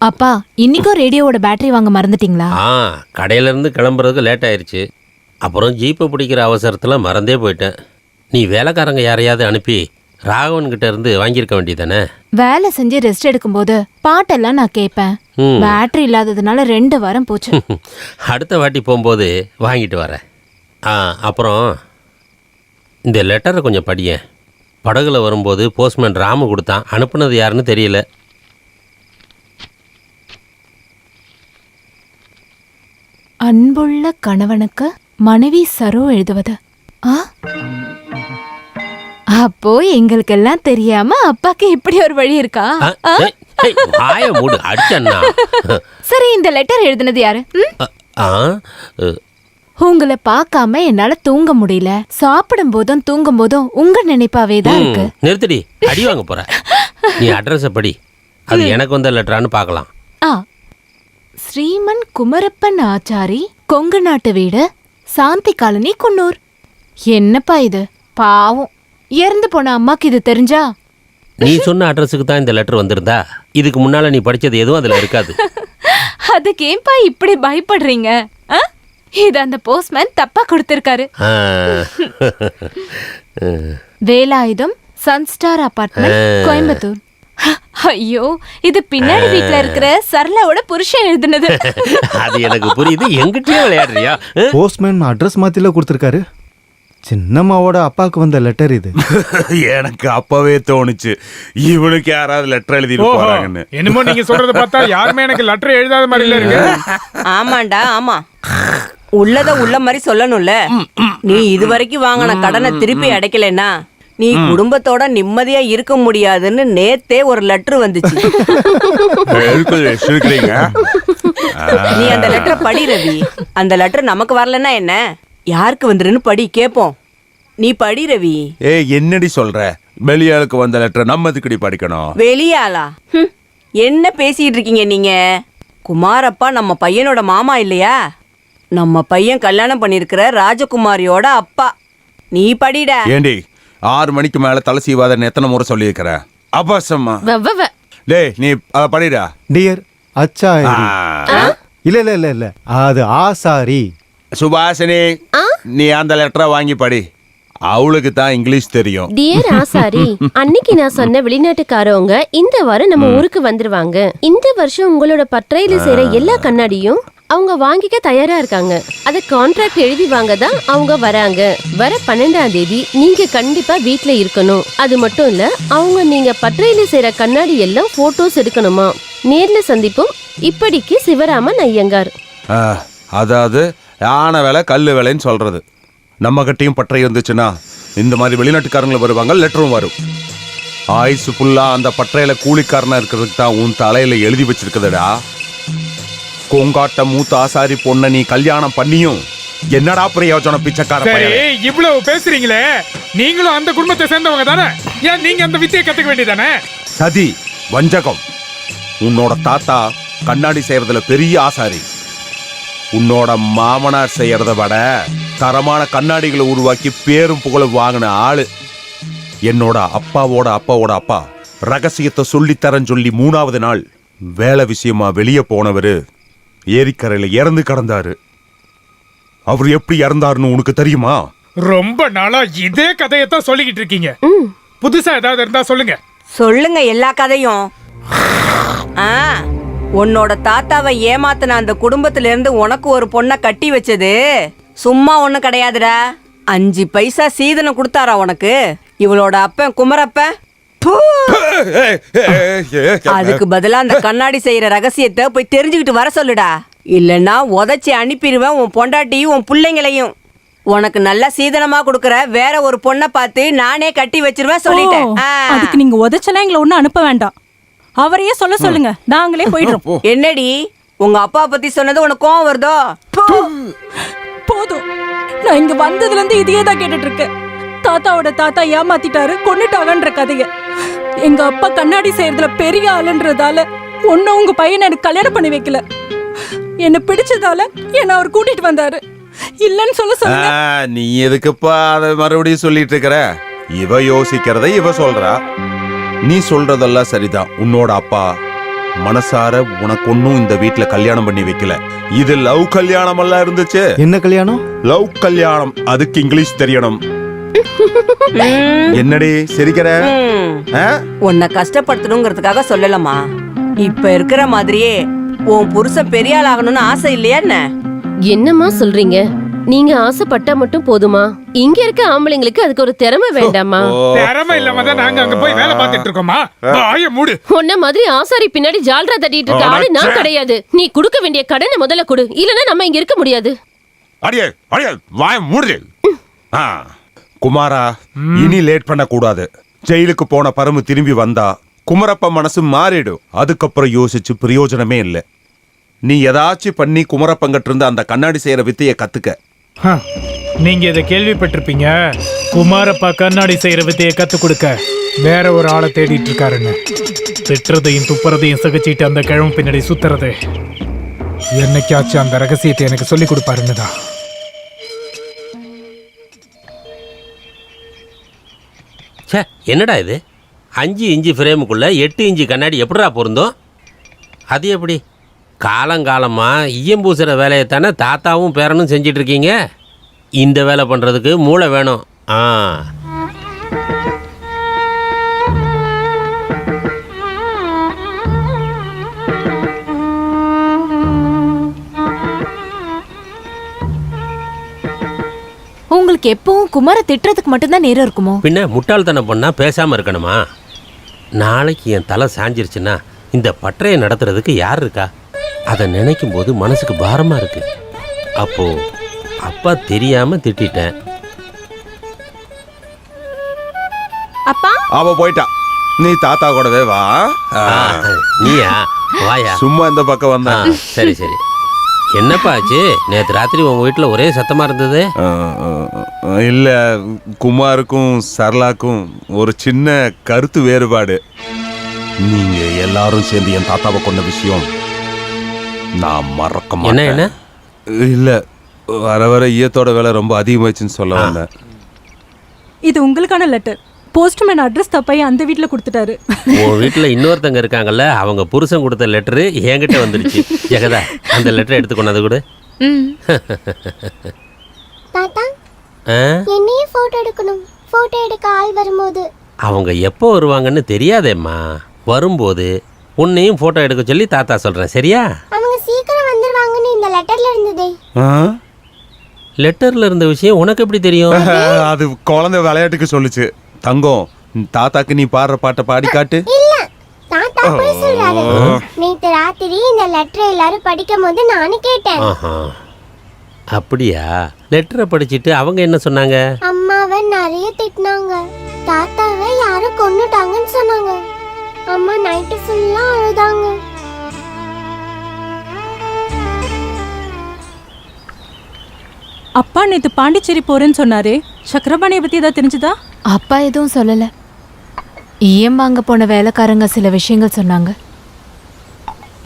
அப்பா, இன்னைக்கும் ரேடியோவோட பேட்டரி வாங்க மறந்துட்டீங்களா? கடையில இருந்து கிளம்புறதுக்கு லேட் ஆயிடுச்சு. அப்புறம் ஜீப்பை பிடிக்கிற அவசரத்தில் மறந்தே போயிட்டேன். நீ வேலைக்காரங்க யாரையாவது அனுப்பி ராகவன் கிட்ட இருந்து வாங்கியிருக்க வேண்டியதானே? வேலை செஞ்சு ரெஸ்ட் எடுக்கும்போது பாட்டெல்லாம் நான் கேட்பேன். பேட்டரி இல்லாததுனால 2 வாரம் போச்சு. அடுத்த வாட்டி போகும்போது வாங்கிட்டு வரேன். அப்புறம் இந்த லெட்டரை கொஞ்சம் படியேன். படகுல வரும்போது போஸ்ட்மேன் ராமு கொடுத்தான். அனுப்புனது யாருன்னு தெரியல. அன்புள்ள கணவனுக்கு மனைவி சரோ எழுதுவது. அப்போ எங்களுக்கெல்லாம் தெரியாம அப்பாக்கு இப்படி ஒரு வழி இருக்கா? சரி, இந்த லெட்டர் எழுதுனது யாரு? உங்களை பார்க்காம என்னால தூங்க முடியல. சாப்பிடும் போதும் தூங்கும் போதும் உங்க நினைப்பாவே தான் இருக்கு. நிறுத்தடி, அடி வாங்க போற. நீ அட்ரஸ் படி. அது எனக்கு வந்த லெட்டரான்னு பார்க்கலாம். ஸ்ரீமன் குமரப்பன் ஆச்சாரி, கொங்கு நாட்டு வீடு, சாந்தி காலனி, குன்னூர். என்னப்பா இது? பாவம், இறந்து போன அம்மாக்கு இது தெரிஞ்சா? நீ சொன்ன அட்ரஸுக்கு தான் இந்த லெட்டர் வந்திருந்தா இதுக்கு முன்னால நீ படிச்சது எதுவும் அதுல இருக்காது. அதுக்கு ஏன்பா இப்படி பயப்படுறீங்க? இது அந்த போஸ்ட்மேன் தப்பா கொடுத்திருக்காரு. Velayudham, Sunstar apartment, Coimbatore. ஐயோ, இது பின்னாடி வீட்ல இருக்கிற சரளாவோட புருஷன் எழுதுனது. அது எனக்கு புரியுது. எங்கிட்டயே விளையாடுறியா? போஸ்ட்மேன் அட்ரஸ் மாத்தில கொடுத்திருக்காரு. சின்னம்மாவோட அப்பாவுக்கு வந்த லெட்டர் இது. எனக்கு அப்பவே தோணுச்சு இவனுக்கு யாராவது லெட்டர் எழுதி போறாங்கன்னு. என்னமோ நீங்க சொல்றத பார்த்தா யாருமே எனக்கு லெட்டர் எழுதாத மாதிரி இல்ல இருக்கு. ஆமாண்டா, ஆமா. உள்ளத உள்ள மாதிரி சொல்லணும்ல. நீ இதுவரைக்கும் வாங்கின கடனை திருப்பி அடைக்கலன்னா நீ குடும்பத்தோட நிம்மதியா இருக்க முடியாதுன்னு நேத்தே ஒரு லெட்டர் வந்துச்சு. நீ அந்த லெட்டரை படி ரவி. அந்த லெட்டர் நமக்கு வரலன்னா என்ன, யாருக்கு வந்துருன்னு படி, கேப்போம். நீ படி ரவி. என்னடி சொல்ற? வெளியாளுக்கு வந்த லெட்டர் நம்ம எதுக்குடி படிக்கணும்? வெளியாளா? என்ன பேசிட்டு இருக்கீங்க நீங்க? குமாரப்பா நம்ம பையனோட மாமா இல்லையா? நம்ம பையன் கல்யாணம் பண்ணிருக்கிற ராஜகுமாரியோட அப்பா. நீ படிடா. ஏண்டி 6 மணிக்கு மேல தலை சீவாதன்னு எத்தனை முறை சொல்லியிருக்கிற? அபாசம்மா. டேய், நீ படிடா. டியர் அச்சாரி. இல்ல இல்ல இல்ல இல்ல, அது ஆசாரி. சுபாஷினி, நீ அந்த லெட்டரை வாங்கி படி. அவளுக்கு தான் இங்கிலீஷ் தெரியும். டியர் ஆசாரி, அன்னைக்கு நான் சொன்ன வெளிநாட்டுக்காரவங்க இந்த வாரம் நம்ம ஊருக்கு வந்துருவாங்க. இந்த வருஷம் உங்களோட பட்டறையில செய்யற எல்லா கண்ணாடியும் அவங்க வாங்கிக்க தயாரா இருக்காங்க. அத கான்ட்ராக்ட் எழுதி வாங்க தான் அவங்க வராங்க. வர 12ஆம் தேதி நீங்க கண்டிப்பா வீட்ல இருக்கணும். அது மட்டும் இல்ல, அவங்க நீங்க பட்டறையில செய்யற கண்ணாடி எல்லாம் போட்டோஸ் எடுக்கணுமா. நேர்ல சந்திப்போம். இப்படிக்கு சிவராமன் ஐயங்கார். அதாவது யானை வேலை கல்லு வேலைன்னு சொல்றது. நம்ம கிட்டையும் பட்டறை இருந்துச்சுன்னா இந்த மாதிரி வெளிநாட்டுக்காரங்களும் வருவாங்க, லெட்டரும் வரும். ஆயுசு ஃபுல்லா அந்த பட்டறையில கூலிக்காரனா இருக்கிறதுக்கு தான் உன் தலையில எழுதி வச்சிருக்குதுடா. கொங்காட்ட மூத்த ஆசாரி பொண்ண நீ கல்யாணம் பண்ணியும் என்னடா பிரயோஜனம் பிச்சைக்கார? இவ்வளவு பேசுறீங்களே, நீங்களும் அந்த குடும்பத்தை சேர்ந்தவங்க தானே? ஏன் நீங்க அந்த வித்தையை கத்துக்க வேண்டியதானே? சதி, வஞ்சகம். உன்னோட தாத்தா கண்ணாடி செய்யறதுல பெரிய ஆசாரி. உன்னோட மாமனார் செய்யறத விட தரமான கண்ணாடிகளை உருவாக்கி பேரும் புகழும் வாங்கின ஆளு. என்னோட அப்பாவோட அப்பாவோட அப்பா ரகசியத்தை சொல்லித்தரன்னு சொல்லி 3ஆவது நாள் வேலை விஷயமா வெளியே போனவரு ஏரிக்கரையில இறந்து கிடந்தாரு. அவர் எப்படி இறந்தாருன்னு உனக்கு தெரியுமா? ரொம்ப நாளா இதே கதையத்தான் சொல்லிக்கிட்டு இருக்கீங்க. புதுசா ஏதாவது இருந்தா சொல்லுங்க. சொல்லுங்க எல்லா கதையும். உன்னோட தாத்தாவை ஏமாத்தின அந்த குடும்பத்துல இருந்து உனக்கு ஒரு பொண்ணை கட்டி வச்சது சும்மா ஒண்ணு கிடையாதுடா. 5 பைசா சீதனம் கொடுத்தாரா உனக்கு இவளோட அப்பன் குமரப்ப? அதுக்கு பதிலா அந்த கண்ணாடி செய்யற ரகசியத்தை போய் தெரிஞ்சுக்கிட்டு வர சொல்லுடா. இல்லன்னா உதச்சி அனுப்பிடுவேன் உன் பொண்டாட்டியும் உன் பிள்ளைங்களையும். உனக்கு நல்லா சீதனமா கொடுக்கற வேற ஒரு பொண்ணை பார்த்து நானே கட்டி வச்சிருவேன் சொல்லிட்டேன். அதுக்கு நீங்க உதச்சலாம் எங்களை ஒன்னும் அனுப்ப வேண்டாம். அவரையே சொல்ல சொல்லுங்க, நாங்களே போயிடுறோம். என்னடி உங்க அப்பா பத்தி சொன்னது உனக்கு கோவம் வருதோ? போதும், நான் இங்க வந்ததுல இருந்து இதையே தான் கேட்டுட்டு இருக்கேன். தாத்தாவோட தாத்தா ஏமாத்திட்டாரு, கொன்னுட்டாங்கன்ற கதைய. எங்க அப்பா கண்ணாடி செய்யறதுல பெரிய ஆளுன்றதால ஒன்னும் உங்க பையனை எனக்கு கல்யாணம் பண்ணி வைக்கல. என்ன பிடிச்சதால என்ன அவர் கூட்டிட்டு வந்தாரு. இல்லன்னு சொல்ல சொல்லுங்க. நீ எதுக்குப்பா அதை மறுபடியும் சொல்லிட்டு இருக்கிற? இவ யோசிக்கிறத இவ சொல்றா. நீ சொல்றதெல்லாம் சரிதான். உன்னோட அப்பா மனசார உனக்கு ஒன்னும் இந்த வீட்டுல கல்யாணம் பண்ணி வைக்கல. இது லவ் கல்யாணம் எல்லாம் இருந்துச்சு. என்ன கல்யாணம்? லவ் கல்யாணம். அதுக்கு இங்கிலீஷ் தெரியணும். என்னடி சிரிக்கிற? உன்னை கஷ்டப்படுத்தணுங்கிறதுக்காக சொல்லலமா. இப்ப இருக்கிற மாதிரியே உன் புருஷன் பெரிய ஆள் ஆகணும்னு ஆசை இல்லையா என்ன? என்னம்மா சொல்றீங்க? நீங்க ஆசைப்பட்டா மட்டும் போதுமா? இங்க இருக்க ஆம்பளைங்களுக்கு அதுக்கு ஒரு திறமை வேண்டாமா? திறமை இல்லாம தான் நாங்க அங்க போய் வேலை பார்த்துட்டு இருக்கோமா? வாய மூடு. உன்ன மாதிரி ஆசாரி பின்னாடி ஜால்ரா தட்டிட்டு இருக்க ஆளு நான் கிடையாது. நீ கொடுக்க வேண்டிய கடனை முதல்ல கொடு, இல்லன்னா நம்ம இங்க இருக்க முடியாது. அடியே அடியே வாய மூடு. குமாரா, இனி லேட் பண்ண கூடாது. ஜெயிலுக்கு போன பரமு திரும்பி வந்தா குமரப்ப மனசு மாறிடும். அதுக்கப்புறம் யோசிச்சு பிரயோஜனமே இல்லை. நீ ஏதாச்சும் பண்ணி குமரப்பங்கிட்ட இருந்து அந்த கண்ணாடி செய்யற வித்தைய கத்துக்க. நீங்க இதை கேள்விப்பட்டிருப்பீங்க. குமாரப்பா கண்ணாடி செய்யற வித்தையை கத்து கொடுக்க வேற ஒரு ஆளை தேடிட்டு இருக்காருன்னு. திட்டுறதையும் துப்புறதையும் சகிச்சிட்டு அந்த கிழமை பின்னாடி சுத்துறது. என்னைக்காச்சும் அந்த ரகசியத்தை எனக்கு சொல்லி கொடுப்பாருன்னுதான். சே, என்னடா இது? 5 இன்ச்சு ஃப்ரேமுக்குள்ள 8 இன்ச்சு கண்ணாடி எப்படிடா பொருந்தோம்? அது எப்படி? காலங்காலமாக ஈயம் பூசுகிற வேலையைத்தானே தாத்தாவும் பேரனும் செஞ்சிட்டு இருக்கீங்க. இந்த வேலை பண்ணுறதுக்கு மூளை வேணும். உங்களுக்கு எப்பவும் குமார திட்டுறதுக்கு மட்டும்தான் நேரம் இருக்குமோ? பின்ன முட்டாள்தனம் பண்ணால் பேசாமல் இருக்கணுமா? நாளைக்கு என் தலை சாஞ்சிருச்சுன்னா இந்த பட்டறையை நடத்துறதுக்கு யார் இருக்கா? அதை நினைக்கும் போது மனசுக்கு பாரமாக இருக்கு. அப்போ அப்பா தெரியாமல் திட்டேன். அப்பா அவ போயிட்டா. நீ தாத்தா கூடவே வா. நீயா? வாயா. சும்மா இந்த பக்கம் வந்தா. சரி சரி. என்னப்பா ஆச்சு? நேற்று ராத்திரி உங்கள் வீட்டில் ஒரே சத்தமாக இருந்தது. இல்லை, குமாருக்கும் சரளாக்கும் ஒரு சின்ன கருத்து வேறுபாடு. நீங்க எல்லாரும் சேர்ந்து என் தாத்தாவை கொண்ட விஷயம் நான் மறக்க மாட்டேன். என்ன? இல்ல, வர வர ஈயத்தோட வேலை ரொம்ப அதிகமாச்சுன்னு சொல்ல வந்தேன். இது உங்களுக்கான லெட்டர். போஸ்ட்மேன் அட்ரஸ் தப்பாய் அந்த வீட்ல கொடுத்துட்டாரு. உன் வீட்டில் இன்னொருத்தங்க இருக்காங்கல்ல, அவங்க புருஷன் கொடுத்த லெட்டரு என்கிட்ட வந்துருச்சு. ஜெகதா, அந்த லெட்டரை எடுத்துக்கொண்டது கூட. தாத்தா, என்னையும் போட்டோ எடுக்கணும். போட்டோ எடுக்க ஆள் வரும்போது. அவங்க எப்போ வருவாங்கன்னு தெரியாதேம்மா. வரும்போது உன்னையும் போட்டோ எடுக்க சொல்லி தாத்தா சொல்றேன். சரியா? அவங்க சீக்கிரம் வந்துருவாங்கன்னு இந்த லெட்டர்ல இருந்ததே. லெட்டர்ல இருந்த விஷயம் உனக்கு எப்படி தெரியும்? அது குழந்தை விளையாட்டுக்கு சொல்லுச்சு. தங்கம், தாத்தாக்கு நீ பாடுற பாட்டை பாடி காட்டு. இல்ல, தாத்தா போய் சொல்றாரு. நேத்து ராத்திரி இந்த லெட்டர் எல்லாரும் படிக்கும் போது நானும் கேட்டேன். அப்படியா? லெட்டரை படிச்சிட்டு அவங்க என்ன சொன்னாங்க? அம்மாவை நிறைய திட்டினாங்க. தாத்தாவை யாரும் கொன்னுட்டாங்கன்னு சொன்னாங்க. அம்மா நைட்டு ஃபுல்லா அழுதாங்க. அப்பா நேத்து பாண்டிச்சேரி போறேன்னு சொன்னாரே, சக்கரபாணியை பத்தி ஏதாவது தெரிஞ்சுதா? அப்பா எதுவும் சொல்லல. ஈயம் வாங்க போன வேலைக்காரங்க சில விஷயங்கள் சொன்னாங்க.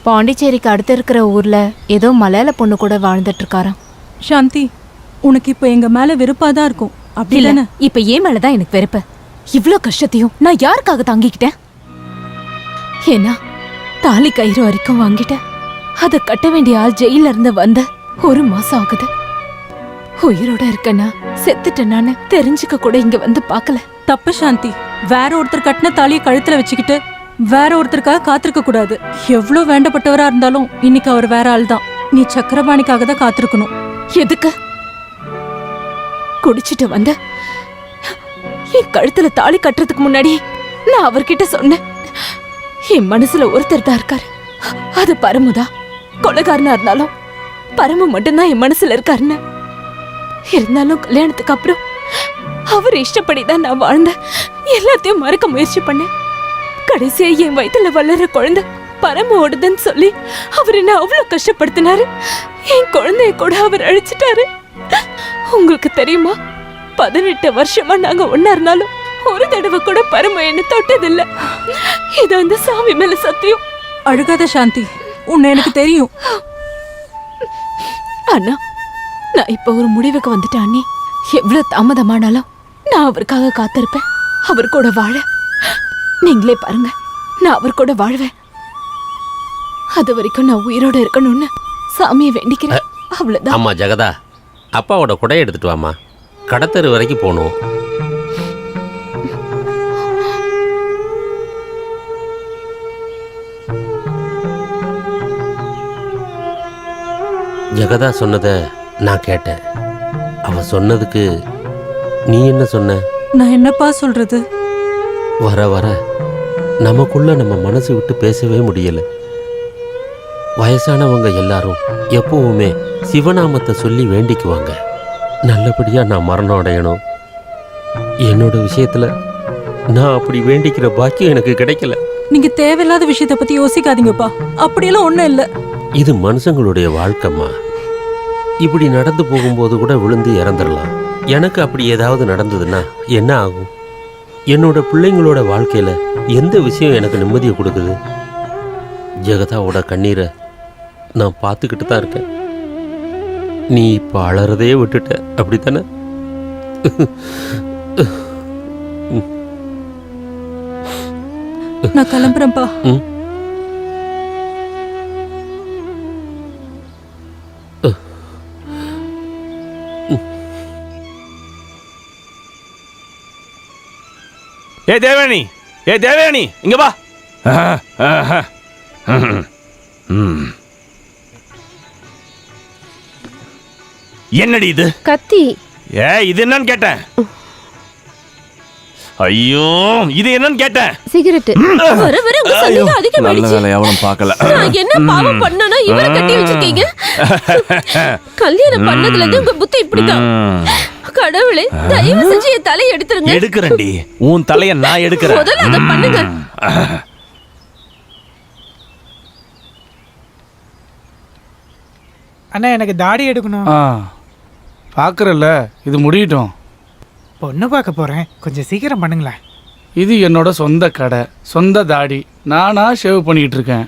பாண்டிச்சேரிக்கு அடுத்து இருக்கிற ஊர்ல ஏதோ மலையாள பொண்ணு கூட வாழ்ந்துட்டு இருக்காராம். சாந்தி, உனக்கு இப்ப எங்க மேல வெறுப்பாதான் இருக்கும். அப்படி இல்ல, இல்லைன்னு இப்ப ஏன் மேலதான் எனக்கு வெறுப்பு. இவ்ளோ கஷ்டத்தையும் நான் யாருக்காக தாங்கிக்கிட்டேன்? ஏன்னா தாலி கயிறு வரைக்கும் வாங்கிட்டேன். அதை கட்ட வேண்டிய ஆள் ஜெயில இருந்து வந்த 1 மாசம் ஆகுது. உயிரோட இருக்கனா செத்துட்டேனான்னு தெரிஞ்சுக்க கூட இங்க வந்து பார்க்கல. தப்பு சாந்தி. வேற ஒருத்தர் கட்டின தாலியை கழுத்துல வச்சுக்கிட்டு வேற ஒருத்தருக்காக காத்திருக்க கூடாது. எவ்வளவு வேண்டப்பட்டவரா இருந்தாலும் இன்னைக்கு அவர் வேற ஆள் தான். நீ சக்கரபாணிக்காக தான் காத்திருக்கணும். எதுக்கு? குடிச்சிட்டு வந்த என் கழுத்துல தாலி கட்டுறதுக்கு முன்னாடி நான் அவர்கிட்ட சொன்னேன், என் மனசுல ஒருத்தர் தான் இருக்காரு, அது பரமுதா. கொலைகாரனா இருந்தாலும் பரமு மட்டும்தான் என் மனசுல இருக்காருன்னு. இருந்தாலும் கல்யாணத்துக்கு அப்புறம் அவர் இஷ்டப்படிதான் நான் வாழ்ந்தேன். எல்லாத்தையும் மறக்க முயற்சி பண்ணேன். கடைசியா என் வயித்துல வளர்ற குழந்தை பரம ஓடுதுன்னு சொல்லி அவர் என்ன அவ்வளவு கஷ்டப்படுத்தினாரு. என் குழந்தைய கூட அவர் அழிச்சிட்டாரு. உங்களுக்கு தெரியுமா, 18 வருஷமா நாங்க ஒன்னா இருந்தாலும் ஒரு தடவை கூட பரம என்ன தொட்டதில்லை. இது அந்த சாமி மேல சத்தியம். அழுகாத சாந்தி, உன்னை எனக்கு தெரியும். அண்ணா, நான் இப்ப ஒரு முடிவுக்கு வந்துட்டேன் அண்ணி. எவ்வளவு தாமதமானாலும் நான் அவருக்காக காத்திருப்பேன். அவர் கூட வாழ நீங்களே பாருங்க, நான் அவர் கூட வாழ்வேன். அது வரைக்கும் நான் உயிரோட இருக்கணும்னு சாமியை வேண்டிக்கிறேன். அவ்வளவுதான். அம்மா ஜெகதா, அப்பாவோட குடை எடுத்துட்டு வாம்மா. கடத்தெரு வரைக்கும் போகணும். ஜெகதா சொன்னதை நான் கேட்டேன். அவ சொன்னதுக்கு நீ என்ன சொன்ன? நான் என்னப்பா சொல்றது? வர வர நமக்குள்ள நம்ம மனசு விட்டு பேசவே முடியல. வயசானவங்க எல்லாரும் எப்பவுமே சிவநாமத்தை சொல்லி வேண்டிக்குவாங்க, நல்லபடியா நான் மரணம் அடையணும். என்னோட விஷயத்துல நான் அப்படி வேண்டிக்கிற பாக்கியம் எனக்கு கிடைக்கல. நீங்க தேவையில்லாத விஷயத்தை பத்தி யோசிக்காதீங்கப்பா. அப்படியெல்லாம் ஒண்ணும் இல்ல. இது மனுஷங்களுடைய வாழ்க்கைம்மா. இப்படி நடந்து போகும்போது கூட விழுந்து இறந்துடலாம். எனக்கு அப்படி ஏதாவது நடந்ததுன்னா என்ன ஆகும்? என்னோட பிள்ளைங்களோட வாழ்க்கையில எந்த விஷயம் எனக்கு நிம்மதியை கொடுக்குது? ஜெகதாவோட கண்ணீரை நான் பார்த்துக்கிட்டு தான் இருக்கேன். நீ இப்போ அழறதே விட்டுட்ட, அப்படித்தானே? நான் கிளம்புறேன்ப்பா. ஏ தேவயானி, ஏ தேவயானி, இங்க வா. என்னடி இது? கத்தி. ஏ இது என்னன்னு கேட்டேன். ஐயோ இது என்னன்னு கேட்டேன். சிகரெட். வர வர உங்க சந்தேகம் அதிகமாயிடுச்சு. நல்ல வேளை எவனும் பார்க்கல. நான் என்ன பாவம் பண்ணனா இவரை கட்டி வச்சிருக்கீங்க? கல்யாணம் பண்ணதுல இருந்து உங்க புத்தி இப்படிதான். கடவுளே, தயவு செஞ்சு என் தலையை எடுத்துருங்க. எடுக்கிறேன்டி, உன் தலையை நான் எடுக்கிறேன். முதல்ல அதை பண்ணுங்க. அண்ணா எனக்கு தாடி எடுக்கணும். பார்க்குறல்ல, இது முடியட்டும். பொண்ணு பார்க்க போறேன், கொஞ்சம் சீக்கிரம் பண்ணுங்களேன். இது என்னோட சொந்த கடை, சொந்த தாடி. நானா ஷேவ் பண்ணிக்கிட்டு இருக்கேன்.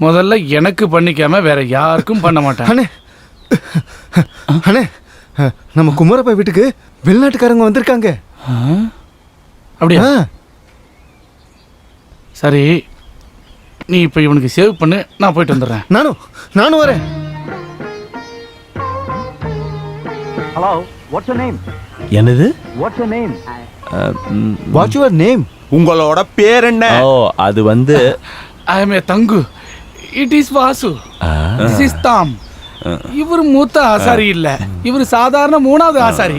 முதல்ல எனக்கு பண்ணிக்காம வேற யாருக்கும் பண்ண மாட்டேன். அண்ணே அண்ணே, நம்ம குமரப்பா வீட்டுக்கு வெளிநாட்டுக்காரங்க வந்திருக்காங்க. அப்படியா? சரி, நீ இப்போ இவனுக்கு சேவ் பண்ணு, நான் போயிட்டு வந்துடுறேன். நானும் வரேன். Hello, what's your name? என்னது? What's your name? What's your name? உங்களோட பேர் என்ன? ஓ அது வந்து ஐ எம் ஏ தங்கு. It is Vasu. This is தாம். இவர் மூத்த ஆசாரி இல்ல, இவர் சாதாரண 3வது ஆசாரி.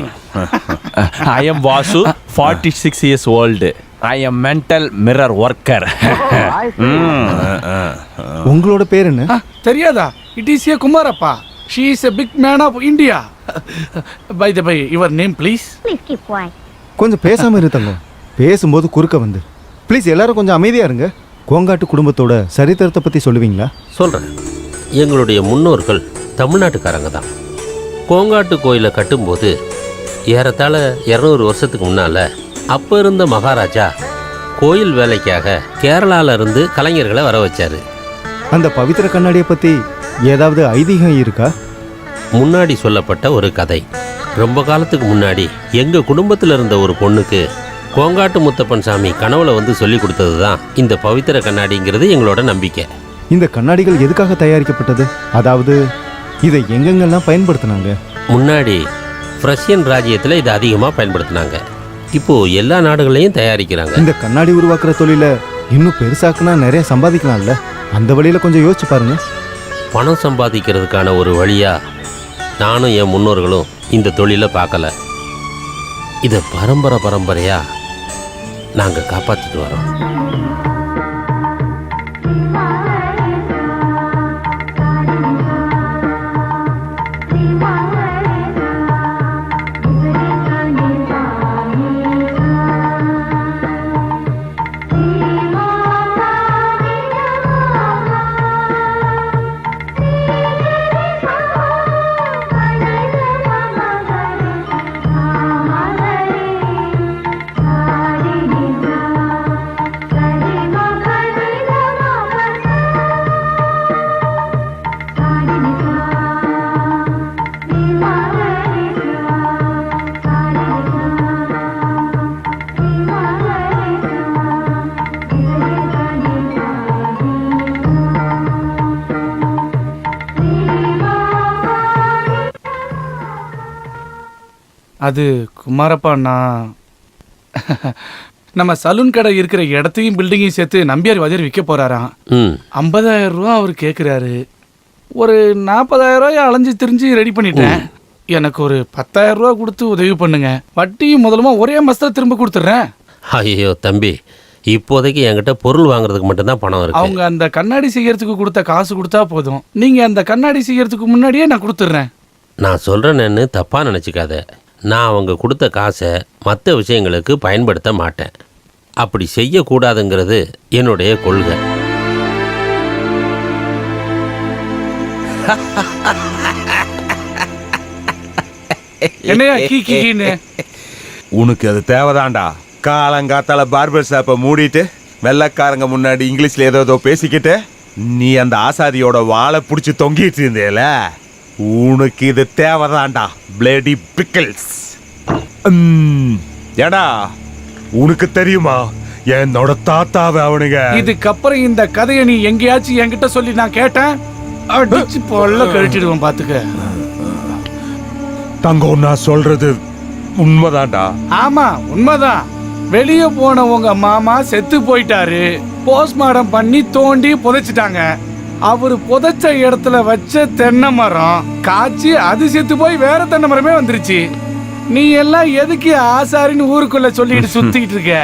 I am Vasu, 46 years old. I am mental mirror worker. உங்களோட பேர் என்ன? தெரியாதா? It is a Kumarappa. She is a big man of India. By the way, your name please? Please keep quiet. கொஞ்சம் பேசாம இரு தங்கம். பேசும்போது குறுக்க வந்து ப்ளீஸ் எல்லாரும் கொஞ்சம் அமைதியா இருங்க. கோங்காட்டு குடும்பத்தோட சரித்திரத்தை பத்தி சொல்லுவீங்களா? சொல்கிறேன். எங்களுடைய முன்னோர்கள் தமிழ்நாட்டுக்காரங்க தான். கோங்காட்டு கோயிலை கட்டும்போது ஏறத்தாழ 200 வருஷத்துக்கு முன்னால் அப்போ இருந்த மகாராஜா கோயில் வேலைக்காக கேரளால இருந்து கலைஞர்களை வர வச்சார். அந்த பவித்திர கண்ணாடியை பத்தி ஏதாவது ஐதீகம் இருக்கா? முன்னாடி சொல்லப்பட்ட ஒரு கதை. ரொம்ப காலத்துக்கு முன்னாடி எங்கள் குடும்பத்தில் இருந்த ஒரு பொண்ணுக்கு கோங்காட்டு முத்தப்பன் சாமி கனவுல வந்து சொல்லி கொடுத்தது தான் இந்த பவித்திர கண்ணாடிங்கிறது எங்களோட நம்பிக்கை. இந்த கண்ணாடிகள் எதுக்காக தயாரிக்கப்பட்டது? அதாவது இதை எங்கெங்கெல்லாம் பயன்படுத்தினாங்க? முன்னாடி ரஷ்யன் ராஜ்யத்தில் இதை அதிகமாக பயன்படுத்தினாங்க. இப்போது எல்லா நாடுகளையும் தயாரிக்கிறாங்க. இந்த கண்ணாடி உருவாக்குற தொழிலை இன்னும் பெருசாக்குனா நிறைய சம்பாதிக்கலாம்ல. அந்த வழியில் கொஞ்சம் யோசிச்சு பாருங்க. பணம் சம்பாதிக்கிறதுக்கான ஒரு வழியாக நானும் என் முன்னோர்களும் இந்த தொழிலை பார்க்கல. இதை பரம்பரையாக நாங்கள் காப்பாற்றிட்டு வரோம். அது குமாரப்பா, நான் நம்ம சலூன் கடை இருக்கிற இடத்தையும் பில்டிங்கையும் சேர்த்து நம்பியார் வாதியார் விற்க போறாராம். 50,000 ரூபா அவர் கேட்குறாரு. ஒரு 40,000 ரூபாய் அலைஞ்சு திரிஞ்சு ரெடி பண்ணிட்டேன். எனக்கு ஒரு 10,000 ரூபா கொடுத்து உதவி பண்ணுங்க. வட்டியும் முதலுமா ஒரே மாசத்துல திரும்ப கொடுத்துட்றேன். ஐயோ தம்பி, இப்போதைக்கு என்கிட்ட பொருள் வாங்குறதுக்கு மட்டும்தான் பணம் இருக்கு. அவங்க அந்த கண்ணாடி செய்யறதுக்கு கொடுத்த காசு கொடுத்தா போதும். நீங்க அந்த கண்ணாடி செய்யறதுக்கு முன்னாடியே நான் கொடுத்துட்றேன். நான் சொல்கிறேன்னு தப்பாக நினச்சிக்காத. நான் அவங்க கொடுத்த காசை மற்ற விஷயங்களுக்கு பயன்படுத்த மாட்டேன். அப்படி செய்யக்கூடாதுங்கிறது என்னுடைய கொள்கை. என்னையா கீன்னு? உனக்கு அது தேவைதான்டா. காலங்காத்தால பார்பர் ஷாப்பை மூடிட்டு வெள்ளைக்காரங்க முன்னாடி இங்கிலீஷ்ல ஏதோ பேசிக்கிட்டு நீ அந்த ஆசாரியோட வாழை பிடிச்சி தொங்கிட்டு இருந்தேல, உனக்கு இது தேவைதான்டா. பிளேடி பிக்கிள்ஸ். ஏடா உனக்கு தெரியுமா என்னோட தாத்தாவை அவனுங்க? இதுக்கப்புறம் இந்த கதையை நீ எங்கேயாச்சும் என்கிட்ட சொல்லி நான் கேட்டேன், அடிச்சு பொல்ல கழிச்சிடுவேன் பாத்துக்க. தங்கம், நான் சொல்றது உண்மைதான்டா. ஆமா உண்மைதான். வெளியே போன உங்க மாமா செத்து போயிட்டாரு. போஸ்ட்மார்டம் பண்ணி தோண்டி புதைச்சிட்டாங்க. அவரு புதைச்ச இடத்துல வச்ச தென்னை மரம் காய்ச்சி அது செத்து போய் வேற தென்னை மரமே வந்துருச்சு. நீ எல்லாம் எதுக்கு ஆசாரின்னு ஊருக்குள்ள சொல்லிட்டு சுத்திட்டு இருக்க?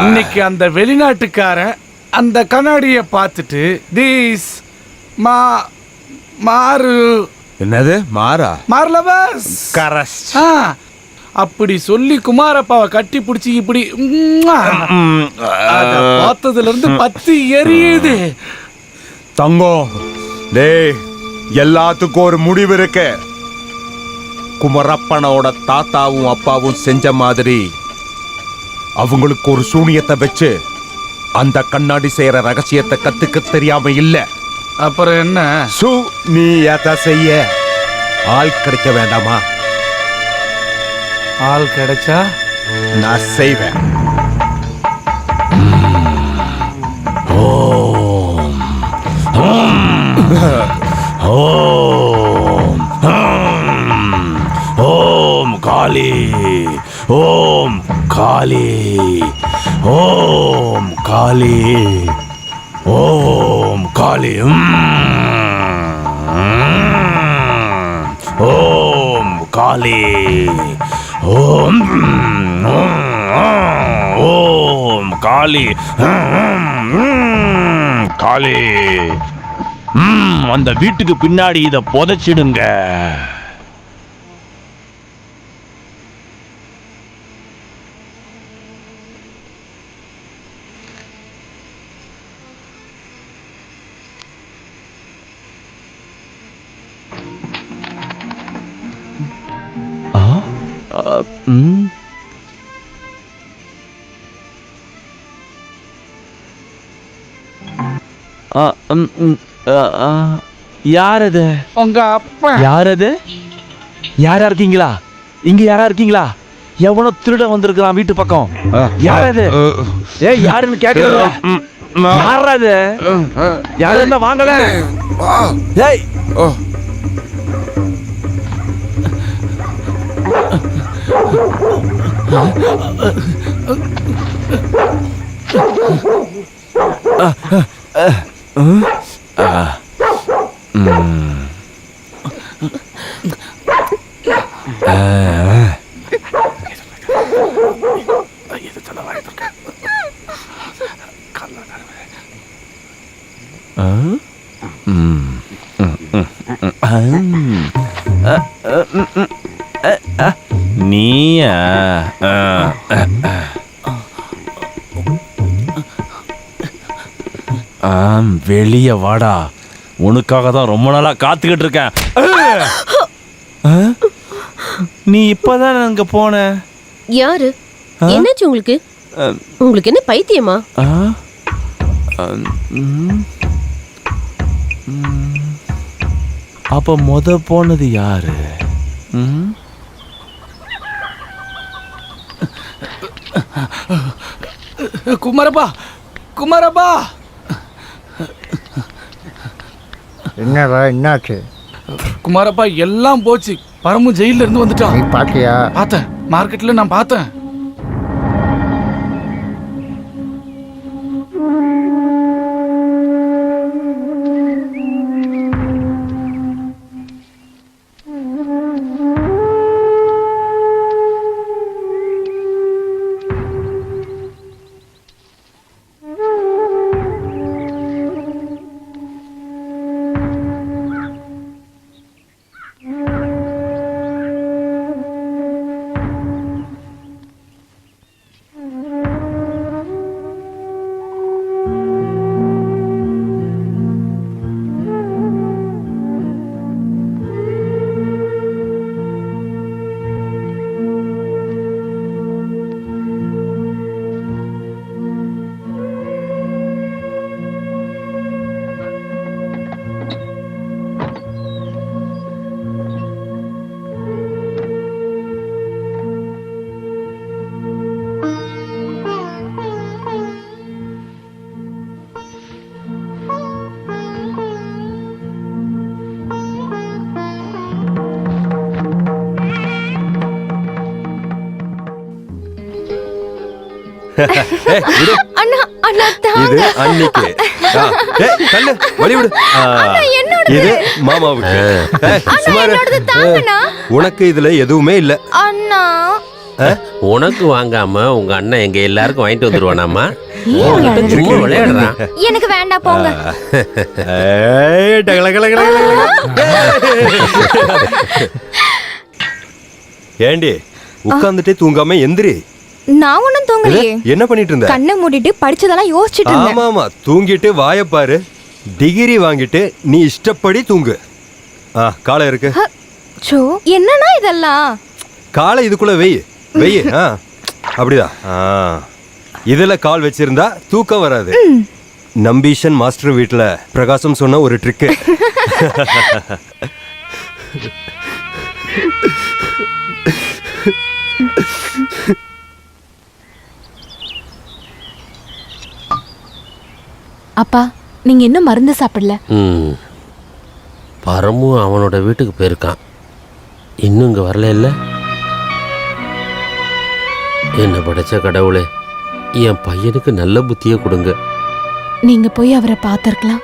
இன்னைக்கு அந்த வெளிநாட்டுக்காரன் அந்த கண்ணாடிய பார்த்துட்டு தீஸ் மாறு. என்னது மாறா? மாறல பஸ். கரெக்ட். அப்படி சொல்லி குமாரப்பாவை கட்டி பிடிச்சி இப்படி அத பார்த்ததுல இருந்து பத்தி எரியுது. தங்கம், டேய் எல்லாத்துக்கும் ஒரு முடிவு இருக்கு. குமரப்பனோட தாத்தாவும் அப்பாவும் செஞ்ச மாதிரி அவங்களுக்கு ஒரு சூனியத்தை வச்சு அந்த கண்ணாடி செய்யற ரகசியத்தை கத்துக்க தெரியாம இல்ல. அப்புறம் என்ன? நீ அதை செய்ய ஆள் கிடைக்க வேண்டாமா? ஆள் கிடைச்சா நான் செய்வேன். ஓம் ஓம் ஓம் காளி, ஓம் காளி, ஓம் காளி, ஓம் காளி, ஓம் காளி, ஓம் ஓம் காளி, காளி. அந்த வீட்டுக்கு பின்னாடி இத புதைச்சிடுங்க. யார் அது? உங்க அப்பா. யார் அது? யாரா இருக்கீங்களா? இங்க யாரா இருக்கீங்களா? எவனோ திருட வந்திருக்கான் வீட்டு பக்கம். யார் அது? ஏய் யாருன்னு கேட்கல. யார் அது? யாரு என்ன வாங்கல? ஏய் நீயா? வெளிய வாடா, உனக்காக தான் ரொம்ப நாளா காத்துக்கிட்டு இருக்கேன். நீ இப்பதான் அங்க போன. யாரு? என்னாச்சு உங்களுக்கு? உங்களுக்கு என்ன பைத்தியமா? அப்ப போனது யாரு? குமாரப்பா, குமாரப்பா. என்னடா என்னாச்சு? குமாரப்பா எல்லாம் போச்சு. பரமு ஜெயில இருந்து வந்துட்டான். நீ பாத்தியா? பார்த்தேன், மார்க்கெட்ல நான் பார்த்தேன். அண்ணா அண்ணா இது அன்னைக்கு கல்லு வழி விடு. இது மாமாவுக்கு. சுமாரு உனக்கு இதுல எதுவுமே இல்ல அண்ணா. உனக்கு வாங்காம உங்க அண்ணன் எங்க எல்லாருக்கும் வாங்கிட்டு வந்துருவானாமா? சும்மா விளையாடுறான். எனக்கு வேண்டாம் போங்க. ஏண்டி உட்கார்ந்துட்டே தூங்காம எந்திரி. நான் ஒண்ணும் தூங்கலையே. என்ன பண்ணிட்டு இருந்த? கண்ணை மூடிட்டு படிச்சதெல்லாம் யோசிச்சுட்டு இருந்தேன். ஆமா ஆமா, தூங்கிட்டு வாய பாரு. டிகிரி வாங்கிட்டு நீ இஷ்டப்படி தூங்கு. காலை இருக்கு. சோ என்னன்னா இதெல்லாம்? காலை இதுக்குள்ள வெய் வெய். அப்படிதான். இதுல கால் வச்சிருந்தா தூக்கம் வராது. நம்பீஷன் மாஸ்டர் வீட்டுல பிரகாசம் சொன்ன ஒரு ட்ரிக்கு. அப்பா, நீங்க இன்னும் மருந்து சாப்பிடல? பரமு அவனோட வீட்டுக்கு போயிருக்கான். இன்னும் இங்க வரல இல்ல? என்ன படைச்ச கடவுளே, என் பையனுக்கு நல்ல புத்தியை கொடுங்க. நீங்க போய் அவரை பார்த்திருக்கலாம்.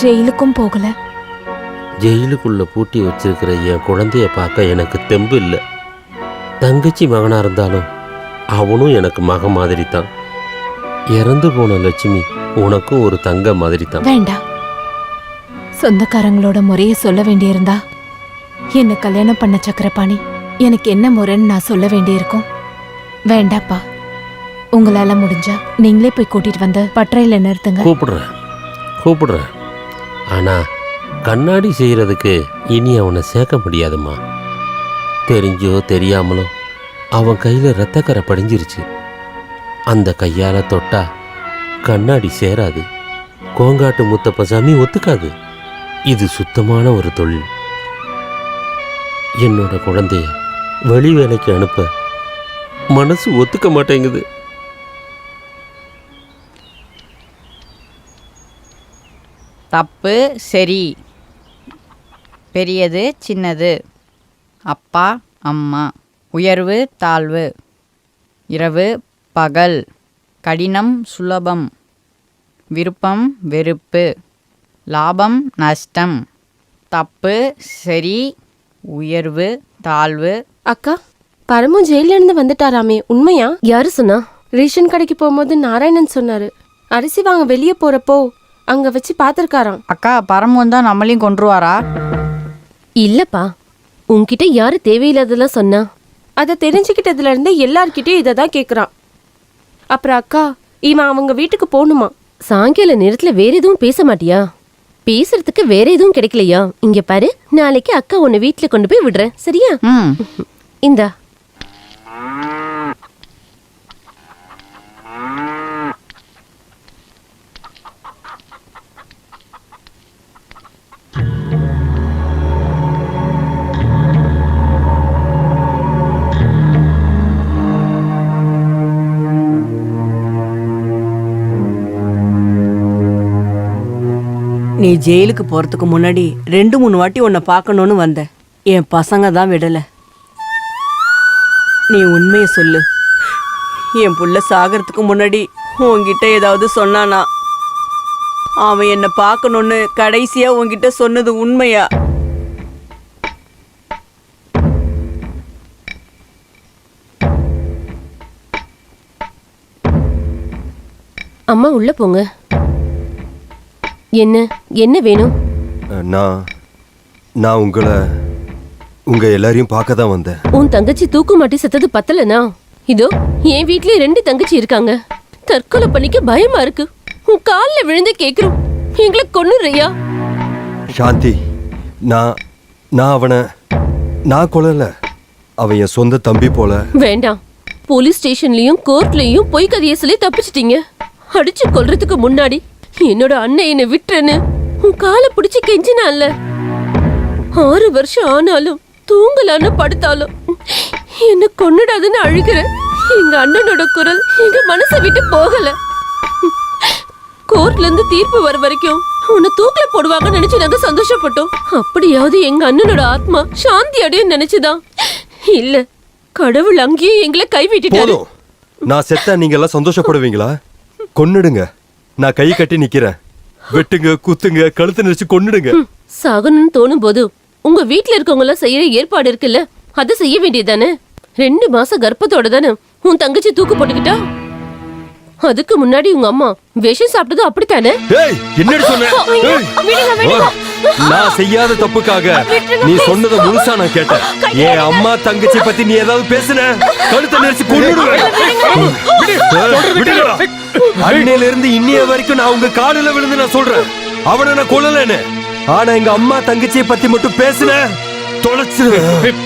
ஜெயிலுக்கும் போகல. ஜெயிலுக்குள்ள பூட்டி வச்சிருக்கிற என் குழந்தைய பார்க்க எனக்கு தெம்பு இல்லை. தங்கச்சி மகனா இருந்தாலும் அவனும் எனக்கு மகன் மாதிரி தான். இறந்து போன லட்சுமி உனக்கும் ஒரு தங்க மாதிரி தான். வேண்டாம். சொந்தக்காரங்களோட முறையை சொல்ல வேண்டியிருந்தா என்ன கல்யாணம் பண்ண சக்கரபாணி எனக்கு என்ன முறைன்னு நான் சொல்ல வேண்டியிருக்கும். வேண்டாப்பா. உங்களால முடிஞ்சா நீங்களே போய் கூட்டிட்டு வந்து பட்டறையில நிறுத்துங்க. கூப்பிடுறேன். ஆனா கண்ணாடி செய்யறதுக்கு இனி அவனை சேர்க்க முடியாதுமா. தெரிஞ்சோ தெரியாமலோ அவன் கையில ரத்தக்கரை படிஞ்சிருச்சு. அந்த கையால தொட்டா கண்ணாடி சேராது. கோங்காட்டு முத்தப்பசாமி ஒத்துக்காது. இது சுத்தமான ஒரு தொழில். என்னோட குழந்தைய வெளி வேலைக்கு அனுப்ப மனசு ஒத்துக்க மாட்டேங்குது. தப்பு சரி, பெரியது சின்னது, அப்பா அம்மா, உயர்வு தாழ்வு, இரவு பகல், கடினம் சுலபம், விருப்பம் வெறுப்பு, லாபம் நஷ்டம், தப்பு சரி, உயர்வு தாழ்வு. அக்கா, பரமு ஜெயில இருந்து வந்துட்டாராமே, உண்மையா? யாரு சொன்னா? ரேஷன் கடைக்கு போகும்போது நாராயணன் சொன்னாரு. அரிசி வாங்க வெளியே போறப்போ அங்க வச்சு பாத்திருக்காராம். அக்கா, பரமு வந்தா நம்மளையும் கொன்றுவாரா? இல்லப்பா, உன்கிட்ட யாரு தேவையில்லாதெல்லாம் சொன்னா? அதை தெரிஞ்சுக்கிட்டதுல இருந்து எல்லார்கிட்டயும் இதை தான் கேக்குறான். அப்புறம் அக்கா, இவன் அவங்க வீட்டுக்கு போகணுமா? சாயங்கால நேரத்துல வேற எதுவும் பேச மாட்டியா? பேசுறதுக்கு வேற எதுவும் கிடைக்கலையா? இங்க பாரு, நாளைக்கு அக்கா உன்னை வீட்டுல கொண்டு போய் விடுறேன், சரியா? இந்தா. நீ ஜெயிலுக்கு போறதுக்கு முன்னாடி 2-3 வாட்டி உன்னை பார்க்கணும்னு வந்த. என் பசங்க தான் விடல. நீ உண்மையை சொல்லு. என் புள்ள சாகிறதுக்கு முன்னாடி உன்கிட்ட ஏதாவது சொன்னானா? அவன் என்னை பார்க்கணும்னு கடைசியா உன்கிட்ட சொன்னது உண்மையா? அம்மா உள்ள போங்க. என்ன என்ன வேணும்? நான் உங்க எல்லாரையும் பார்க்க தான் வந்தேன். உன் தங்கச்சி தூக்கு மாட்டி செத்தது பத்தலனா? இதோ என் வீட்லயே 2 தங்கச்சி இருக்காங்க. தற்கொலை பண்ணிக்க பயமா இருக்கு. உன் கால்ல விழுந்து கேக்குறோம், எங்களை கொன்னுறியா? சாந்தி, நான் அவனை கொல்லல. அவன் என் சொந்த தம்பி போல. வேண்டாம். போலீஸ் ஸ்டேஷன்லயும் கோர்ட்லயும் பொய் கதையை சொல்லி தப்பிச்சிட்டீங்க. அடிச்சு கொல்றதுக்கு முன்னாடி என்னோட அண்ணன் என்னை விட்டுறன்னு உன் காலை பிடிச்சு கெஞ்சினான்ல. 6 வருஷம் ஆனாலும் தூங்கலான்னு படுத்தாலும் என்ன கொன்னுடாதுன்னு அழுகிற எங்க அண்ணனோட குரல் எங்க மனசை விட்டு போகல. கோர்ட்ல இருந்து தீர்ப்பு வர வரைக்கும் உன்னை தூக்கில போடுவாங்கன்னு நினைச்சு நாங்க சந்தோஷப்பட்டோம். அப்படியாவது எங்க அண்ணனோட ஆத்மா சாந்தி அடையும் நினைச்சுதான். இல்ல, கடவுள் அங்கேயும் எங்களை கைவிட்டுட்டாரு. நான் செத்தா நீங்க எல்லாம் சந்தோஷப்படுவீங்களா? கொன்னுடுங்க. நான் கை கட்டி நிக்கிறேன். வெட்டுங்க, குத்துங்க, கழுத்து நெரிச்சு கொன்னுடுங்க. சாகணும்னு தோணும் போது உங்க வீட்டுல இருக்கவங்க எல்லாம் செய்யற ஏற்பாடு இருக்குல்ல, அதை செய்ய வேண்டியதானே? 2 மாசம் கர்ப்பத்தோட தானே உன் தங்கச்சி தூக்கு போட்டுக்கிட்டா. அதுக்கு முன்னாடி உங்க அம்மா விஷம் சாப்பிட்டதும் அப்படித்தானே? என்னடி சொன்ன? நான் செய்யாத தப்புக்காக நீ சொன்னதை முழுசா நான் கேட்டேன். என் அம்மா தங்கச்சி பத்தி நீ ஏதாவது பேசுன கழுத்தை நெரிச்சு கொன்னுடுவேன். அன்னையில இருந்து இன்னைய வரைக்கும் நான் உங்க காலில விழுந்து நான் சொல்றேன், அவனை நான் கொல்லலன்னு. ஆனா எங்க அம்மா தங்கச்சியை பத்தி மட்டும் பேசுன தொலைச்சிருவேன்.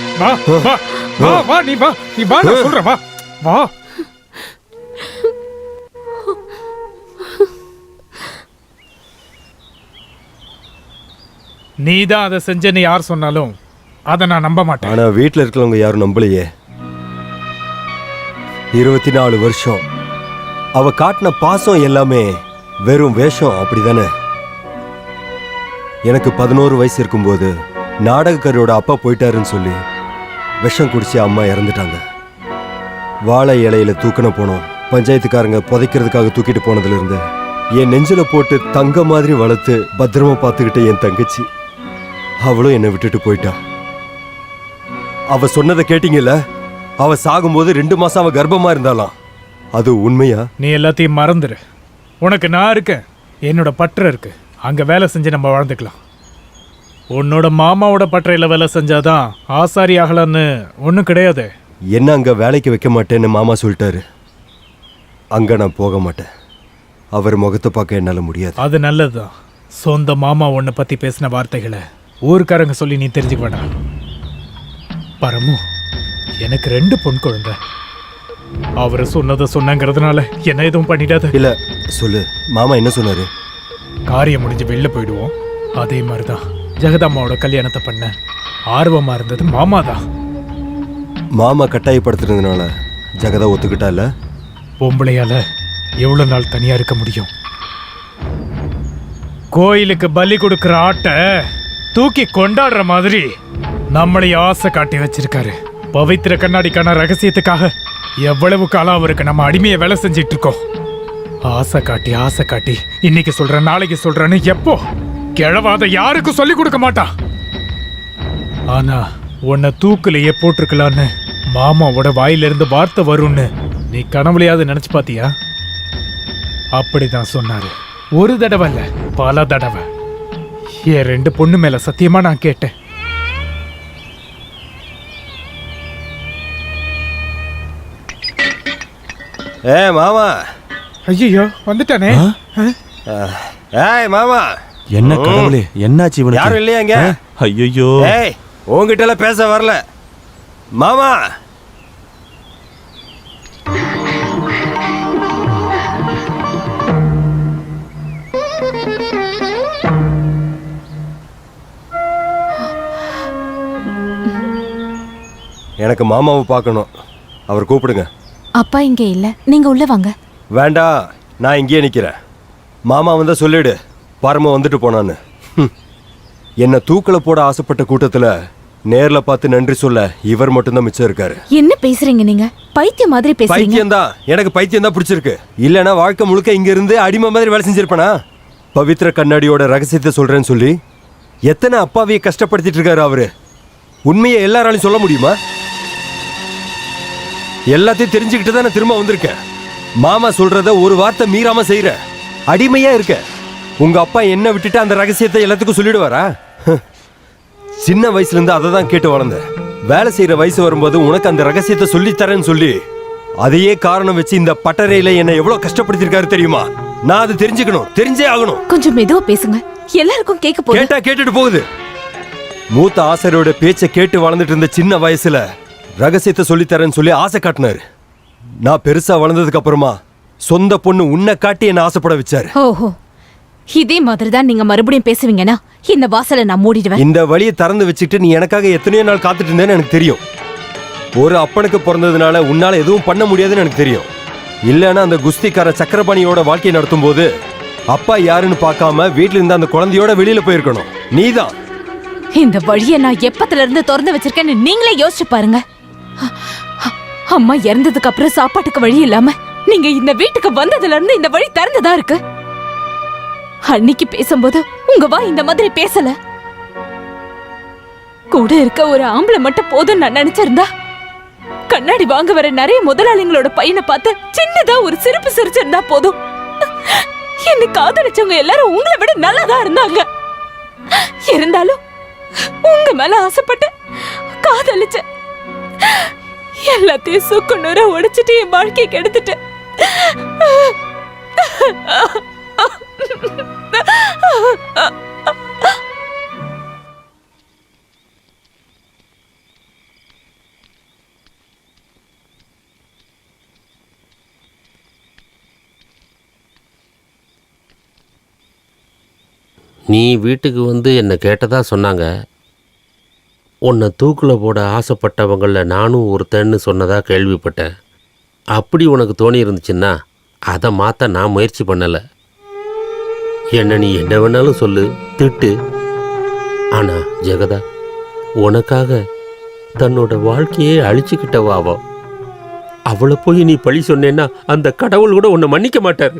நீதான் அதை செஞ்சேன்னு யார் சொன்னாலும் அதை நான் நம்ப மாட்டேன். ஆனா வீட்டுல இருக்கிறவங்க யாரும் நம்பலையே. 24 வருஷம் அவ காட்டின பாசம் எல்லாமே வெறும் வேஷம், அப்படிதானே? எனக்கு 11 வயசு இருக்கும்போது நாடகக்காரோட அப்பா போயிட்டாருன்னு சொல்லி விஷம் குடிச்சு அம்மா இறந்துட்டாங்க. வாழை இலையில தூக்கின போனோம். பஞ்சாயத்துக்காரங்க புதைக்கிறதுக்காக தூக்கிட்டு போனதுல இருந்து என் நெஞ்சில போட்டு தங்க மாதிரி வளர்த்து பத்திரமா பார்த்துக்கிட்ட என் தங்கச்சி அவளும் என்னை விட்டுட்டு போயிட்டா. அவ சொன்னதை கேட்டீங்கல்ல? அவ சாகும்போது 2 மாசம் அவ கர்ப்பமா இருந்தாலாம். அது உண்மையா? நீ எல்லாத்தையும் மறந்துடு. உனக்கு நான் இருக்கேன், என்னோட பற்ற இருக்கு. அங்க வேலை செஞ்சு நம்ம வாழ்ந்துக்கலாம். உன்னோட மாமாவோட பற்றையில வேலை செஞ்சாதான் ஆசாரி ஆகலான்னு ஒன்றும் கிடையாது. என்ன அங்க வேலைக்கு வைக்க மாட்டேன்னு மாமா சொல்லிட்டாரு. அங்க நான் போக மாட்டேன். அவர் முகத்தை பார்க்க என்னால முடியாது. அது நல்லதுதான். சொந்த மாமா உன்னை பத்தி பேசின வார்த்தைகளை ஊருக்காரங்க சொல்லி நீ தெரிஞ்சுக்க வேண்டாம். பரமு, எனக்கு 2 பொன் குழந்தை. அவரு சொன்னதை சொன்னங்கிறதுனால என்ன எதுவும் பண்ணிடாத. இல்ல சொல்லு, மாமா என்ன சொன்னாரு? காரியம் முடிஞ்சு வெளில போயிடுவோம். அதே மாதிரிதான் ஜெகதம்மாவோட கல்யாணத்தை பண்ண ஆர்வமா இருந்தது மாமா தான். மாமா கட்டாயப்படுத்துறதுனால ஜெகதா ஒத்துக்கிட்டா? இல்ல, பொம்பளையால எவ்வளவு நாள் தனியா இருக்க முடியும்? கோயிலுக்கு பலி கொடுக்கிற ஆட்டை தூக்கி கொண்டாடுற மாதிரி நம்மளையும் ஆசை காட்டி வச்சிருக்காரு. பவித்திர கண்ணாடிக்கான ரகசியத்துக்காக எவ்வளவு காலம் அவருக்கு நம்ம அடிமையை வேலை செஞ்சிட்டு இருக்கோம். ஆசை காட்டி இன்னைக்கு சொல்றேன் நாளைக்கு சொல்றேன்னு எப்போ கிழவாத யாருக்கும் சொல்லி கொடுக்க மாட்டான். ஆனா உன்னை தூக்குலையே போட்டிருக்கலான்னு மாமாவோட வாயிலிருந்து வார்த்தை வரும்னு நீ கனவுலையாவது நினைச்சு பாத்தியா? அப்படிதான் சொன்னாரு. ஒரு தடவை இல்ல, பல தடவை. என் 2 பொண்ணு மேல சத்தியமா நான் கேட்டேன். மாமா. ஐயோ, வந்துட்டானே. மாமா. என்ன கடவுளே, என்னாச்சு இவனுக்கு? யாரும் இல்லையாங்க? ஐயோ, உங்ககிட்ட எல்லாம் பேச வரல மாமா. எனக்கு மாமாவை பார்க்கணும். அவர் கூப்பிடுங்க. அப்பா இங்கே இல்ல, நீங்க உள்ள வாங்க. வேண்டாம், நான் இங்கேயே நிக்கிறேன். மாமா வந்தா சொல்லிடு பரம வந்துட்டு போனான்னு. என்ன தூக்கல போட ஆசைப்பட்ட கூட்டத்துல நேர்ல பார்த்து நன்றி சொல்ல இவர் மட்டும்தான் மிச்சம் இருக்காரு. என்ன பேசுறீங்க நீங்க? பைத்தியம் மாதிரி பேசுறீங்க. பைத்தியம் தான், எனக்கு பைத்தியம் தான் பிடிச்சிருக்கு. இல்லனா வாழ்க்கை முழுக்க இங்க இருந்து அடிமை மாதிரி வேலை செஞ்சிருப்பனா? பவித்ர கண்ணாடியோட ரகசியத்தை சொல்றேன்னு சொல்லி எத்தனை அப்பாவியை கஷ்டப்படுத்திட்டு இருக்காரு அவரு. உண்மையை எல்லாராலையும் சொல்ல முடியுமா? எல்லாத்தையும் தெரிஞ்சுக்கிட்டு தான் நான் திரும்ப வந்திருக்கேன். மாமா சொல்றத ஒரு வார்த்தை மீறாம செய்யற அடிமையா இருக்க. உங்க அப்பா என்ன விட்டுட்டு அந்த ரகசியத்தை எல்லாத்துக்கும் சொல்லிடுவாரா? சின்ன வயசுல இருந்து அதை தான் கேட்டு வளர்ந்தேன். வேலை செய்யற வயசு வரும்போது உனக்கு அந்த ரகசியத்தை சொல்லித்தரேன்னு சொல்லி அதையே காரணம் வச்சு இந்த பட்டறையில என்ன எவ்வளவு கஷ்டப்படுத்திருக்காரு தெரியுமா? நான் அது தெரிஞ்சுக்கணும், தெரிஞ்சே ஆகணும். கொஞ்சம் மெதுவா பேசுங்க, எல்லாருக்கும் கேட்க போகுது. கேட்டா கேட்டுட்டு போகுது. மூத்த ஆசிரியரோட பேச்சை கேட்டு வளர்ந்துட்டு இருந்த சின்ன வயசுல ரகசியத்தை சொல்லித்தரேன்னு சொல்லி ஆசை காட்டினாரு. நான் பெருசா வளர்ந்ததுக்கு அப்புறமா சொந்த பொண்ணு உன்னை காட்டி என்ன ஆசைப்பட வச்சாரு. ஓஹோ, இதே மாதிரி தான் நீங்க மறுபடியும் பேசுவீங்கன்னா இந்த வாசலை நான் மூடிடுவேன். இந்த வழியை திறந்து வச்சுட்டு நீ எனக்காக எத்தனையோ நாள் காத்துட்டு இருந்தேன்னு எனக்கு தெரியும். ஒரு அப்பனுக்கு பிறந்ததுனால உன்னால எதுவும் பண்ண முடியாதுன்னு எனக்கு தெரியும். இல்லைன்னா அந்த குஸ்திக்கார சக்கரபாணியோட வாழ்க்கையை நடத்தும் போது அப்பா யாருன்னு பார்க்காம வீட்டுல இருந்த அந்த குழந்தையோட வெளியில போயிருக்கணும். நீதான் இந்த வழியை நான் எப்பத்துல இருந்து திறந்து வச்சிருக்கேன்னு நீங்களே யோசிச்சு பாருங்க. அம்மா இறந்ததுக்கு அப்புறம் சாப்பாட்டுக்கு வழி இல்லாம நீங்க இந்த வீட்டுக்கு வந்ததுல இருந்து இந்த வழி திறந்துதான் இருக்கு. அன்னைக்கு பேசும்போது உங்க வா இந்த மாதிரி பேசல. கூட இருக்க ஒரு ஆம்பளை மட்டும் போதும் நான் நினைச்சிருந்தா கண்ணாடி வாங்க வர நிறைய முதலாளிங்களோட பையனை பார்த்து சின்னதா ஒரு சிரிப்பு சிரிச்சிருந்தா போதும். என்ன காதலிச்சவங்க எல்லாரும் உங்களை விட நல்லாதான் இருந்தாங்க. இருந்தாலும் உங்க மேல ஆசைப்பட்டு காதலிச்ச எல்லாத்தையும் சுக்குநூற உடைச்சிட்டு என் வாழ்க்கையை கெடுத்துட்டு நீ வீட்டுக்கு வந்து என்னை கேட்டதா சொன்னாங்க. உன்னை தூக்கில் போட ஆசைப்பட்டவங்களில் நானும் ஒருத்தன்னு சொன்னதாக கேள்விப்பட்டேன். அப்படி உனக்கு தோணி இருந்துச்சுன்னா அதை மாற்ற நான் முயற்சி பண்ணலை. என்ன நீ என்ன வேணாலும் சொல்லு, திட்டு. ஆனால் ஜெகதா, உனக்காக தன்னோட வாழ்க்கையே அழிச்சுக்கிட்டவாவோ அவளை போய் நீ பழி சொன்னேன்னா அந்த கடவுள் கூட உன்னை மன்னிக்க மாட்டார்.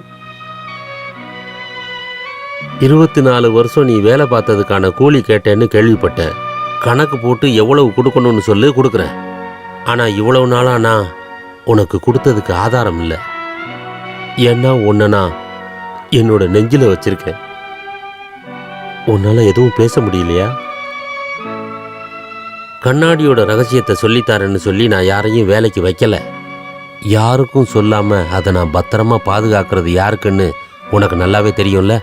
24 வருஷம் நீ வேலை பார்த்ததுக்கான கூலி கேட்டேன்னு கேள்விப்பட்டேன். கணக்கு போட்டு எவ்வளவு கொடுக்கணும்னு சொல்லி கொடுக்குறேன். ஆனால் இவ்வளவு நாளாக நான் உனக்கு கொடுத்ததுக்கு ஆதாரம் இல்லை. ஏன்னா உன்னை நான் என்னோட நெஞ்சில் வச்சிருக்கேன். உன்னால் எதுவும் பேச முடியலையா? கண்ணாடியோட ரகசியத்தை சொல்லித்தாரேன்னு சொல்லி நான் யாரையும் வேலைக்கு வைக்கலை. யாருக்கும் சொல்லாமல் அதை நான் பத்திரமா பாதுகாக்கிறது யாருக்குன்னு உனக்கு நல்லாவே தெரியும்ல.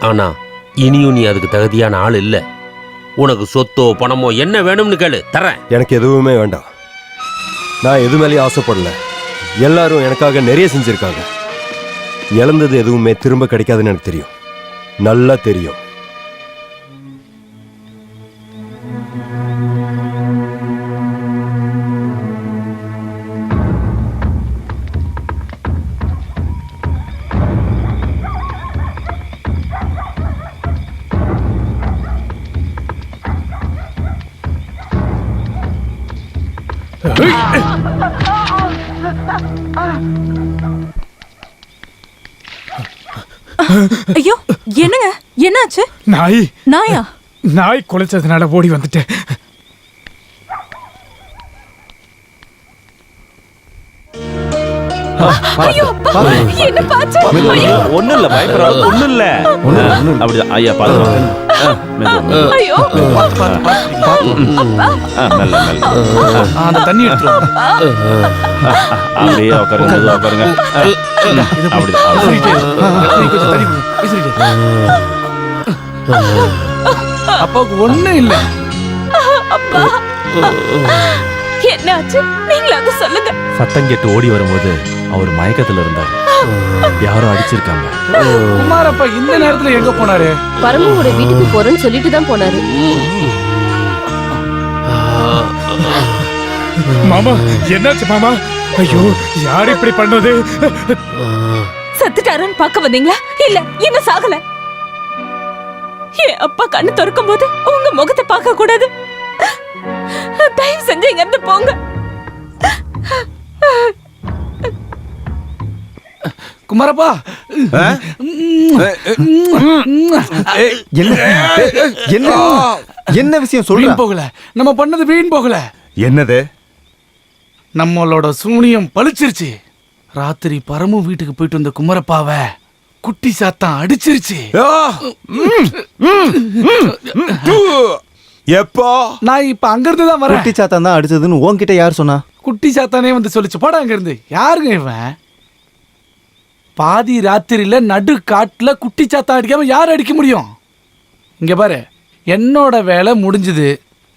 ஆனால் இனியும் நீ அதுக்கு தகுதியான ஆள் இல்லை. உனக்கு சொத்தோ பணமோ என்ன வேணும்னு கேளு, தரேன். எனக்கு எதுவுமே வேண்டாம். நான் எது மேலேயும் ஆசைப்படல. எல்லாரும் எனக்காக நிறைய செஞ்சிருக்காங்க. இழந்தது எதுவுமே திரும்ப கிடைக்காதுன்னு எனக்கு தெரியும், நல்லா தெரியும். ஐயோ, என்னங்க, என்னாச்சு? நாய் நாயா? நாய் குலைச்சதுனால ஓடி வந்துட்டேன். ஐயோ அப்பா, என்ன பாச்சு? ஒண்ணும் இல்ல, பயப்படாத, ஒண்ணும் இல்ல. அப்படிதான் ஐயா, பாத்து. ஐயோ அந்த தண்ணி எடுத்துரும். அப்படியே உட்காருங்க, மெதுவா உட்காருங்க. அப்பாவுக்கு ஒண்ணும் இல்ல. அப்பா, என்னாச்சு? நீங்களாவது சொல்லுங்க. சத்தம் கேட்டு ஓடி வரும்போது அவர் மயக்கத்துல இருந்தார். யாரும் அடிச்சிருக்காங்க. குமாரப்பா இந்த நேரத்துல எங்க போனாரு? பரமுவோட வீட்டுக்கு போறேன்னு சொல்லிட்டு தான் போனாரு. மாமா, என்னாச்சு மாமா? ஐயோ, யார் இப்படி பண்ணது? செத்துட்டாருன்னு பார்க்க வந்தீங்களா? இல்ல, இன்னும் சாகல. என் அப்பா கண்ணு திறக்கும் போது உங்க முகத்தை பார்க்க கூடாது. தயவு செஞ்சு இங்க இருந்து போங்க. குமாரப்பா, என்ன விஷயம் சொல்ல வீண் போகல. நம்ம பண்ணது வீண் போகல. என்னது? நம்மளோட சூனியம் பழிச்சிருச்சு. ராத்திரி பரமு வீட்டுக்கு போயிட்டு வந்த குமரப்பாவை குட்டி சாத்தான் அடிச்சிருச்சு. எப்போ? நான் இப்ப அங்க இருந்து தான் வரேன். குட்டி சாத்தான் தான் அடிச்சதுன்னு உன்கிட்ட யார் சொன்னா? குட்டி சாத்தானே வந்து சொல்லிச்சு. போடா அங்க இருந்து. யாருங்க இவன்? பாதி ராத்திரியில நடு காட்டுல குட்டி சாத்தா அடிக்காம யார் அடிக்க முடியும்? இங்க பாரு, என்னோட வேலை முடிஞ்சுது.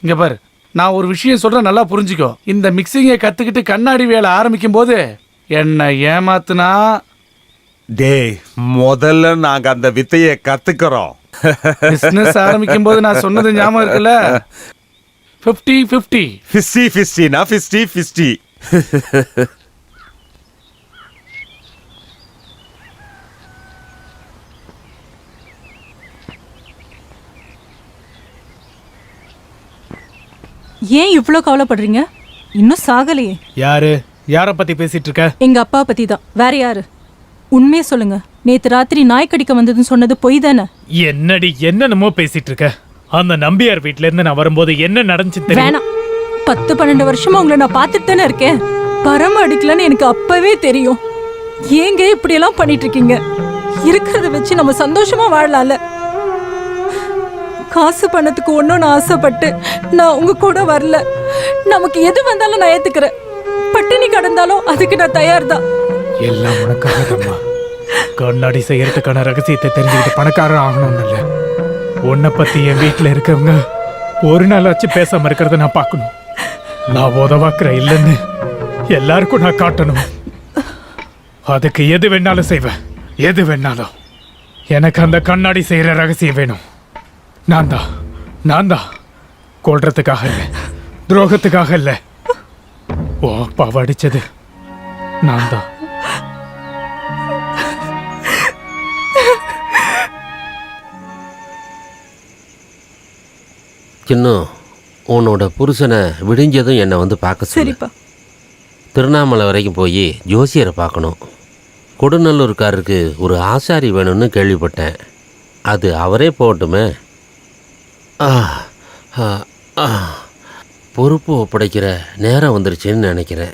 இங்க பாரு, நான் ஒரு விஷயம் சொல்றேன், நல்லா புரிஞ்சுக்கோ. இந்த மிக்சிங்கை கத்துக்கிட்டு கண்ணாடி வேலை ஆரம்பிக்கும் போது என்ன ஏமாத்துனா, டேய், முதல்ல நாங்க அந்த வித்தையை கத்துக்கிறோம். பிசினஸ் ஆரம்பிக்கும் போது நான் சொன்னது ஞாபகம் இருக்குல்ல? 50-50. 50-50னா 50-50. ஏன் இவ்ளோ கவலைப்படுறீங்க? இன்னும் சாகலையே. யாரு? யார பத்தி பேசிட்டு இருக்க? எங்க அப்பா பத்தி தான். வேற யாரு? உண்மையே சொல்லுங்க. நேத்து ராத்திரி நாய் கடிக்க வந்ததுன்னு சொன்னது பொய் தானே? என்னடி என்னென்னமோ பேசிட்டு இருக்க? அந்த நம்பியார் வீட்ல இருந்து நான் வரும்போது என்ன நடந்துச்சு தெரியும்? வேணாம். 10-12 வருஷமா உங்களை நான் பார்த்துட்டு தானே இருக்கேன். பரம அடிக்கலன்னு எனக்கு அப்பவே தெரியும். ஏங்க இப்படி எல்லாம் பண்ணிட்டு இருக்கீங்க? இருக்கிறத வச்சு நம்ம சந்தோஷமா வாழலாம்ல. காசு பணத்துக்கு ஒன்றும் நான் ஆசைப்பட்டு நான் உங்க கூட வரல. நமக்கு எது வந்தாலும் நான் ஏத்துக்கிறேன். பட்டினி கடந்தாலும் அதுக்கு நான் தயார் தான். எல்லாம் உனக்காக. கண்ணாடி செய்யறதுக்கான ரகசியத்தை தெரிஞ்சுக்கிட்டு பணக்காரன் ஆகணும்னு இல்லை. உன்னை பத்தி என் வீட்டில் இருக்கவங்க ஒரு நாள் வச்சு பேசாம இருக்கிறத நான் பார்க்கணும். நான் உதவாக்குற இல்லைன்னு எல்லாருக்கும் நான் காட்டணும். அதுக்கு எது வேணாலும் செய்வேன். எது வேணாலும். எனக்கு அந்த கண்ணாடி செய்யற ரகசியம் வேணும். நான் தான் கொல்றதுக்காக இல்லை, துரோகத்துக்காக இல்லை. ஓ அப்பாவை அடிச்சது நான் தான். இன்னும் உன்னோட புருஷனை விடிஞ்சதும் என்னை வந்து பார்க்க சரிப்பா. திருவண்ணாமலை வரைக்கும் போய் ஜோசியரை பார்க்கணும். கொடுநல்லூர்காரருக்கு ஒரு ஆசாரி வேணும்னு கேள்விப்பட்டேன். அது அவரே போகட்டுமே. பொறுப்பு ஒப்படைக்கிற நேரம் வந்துருச்சுன்னு நினைக்கிறேன்.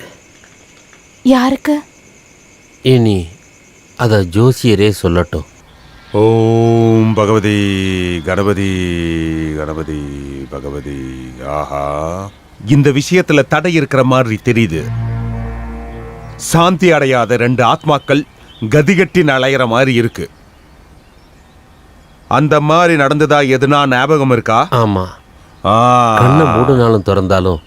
யாருக்கு? இனி அதை ஜோசியரே சொல்லட்டும். ஓம் பகவதி கணபதி கணபதி பகவதி. ஆஹா, இந்த விஷயத்துல தடை இருக்கிற மாதிரி தெரியுது. சாந்தி அடையாத 2 ஆத்மாக்கள் கதிகட்டி அலையிற மாதிரி இருக்கு. அந்த மாதிரி நடந்ததா எதுனா ஞாபகம் இருக்கா? ஆமா. கண்ணை மூடுனாலும் திறந்தாலும்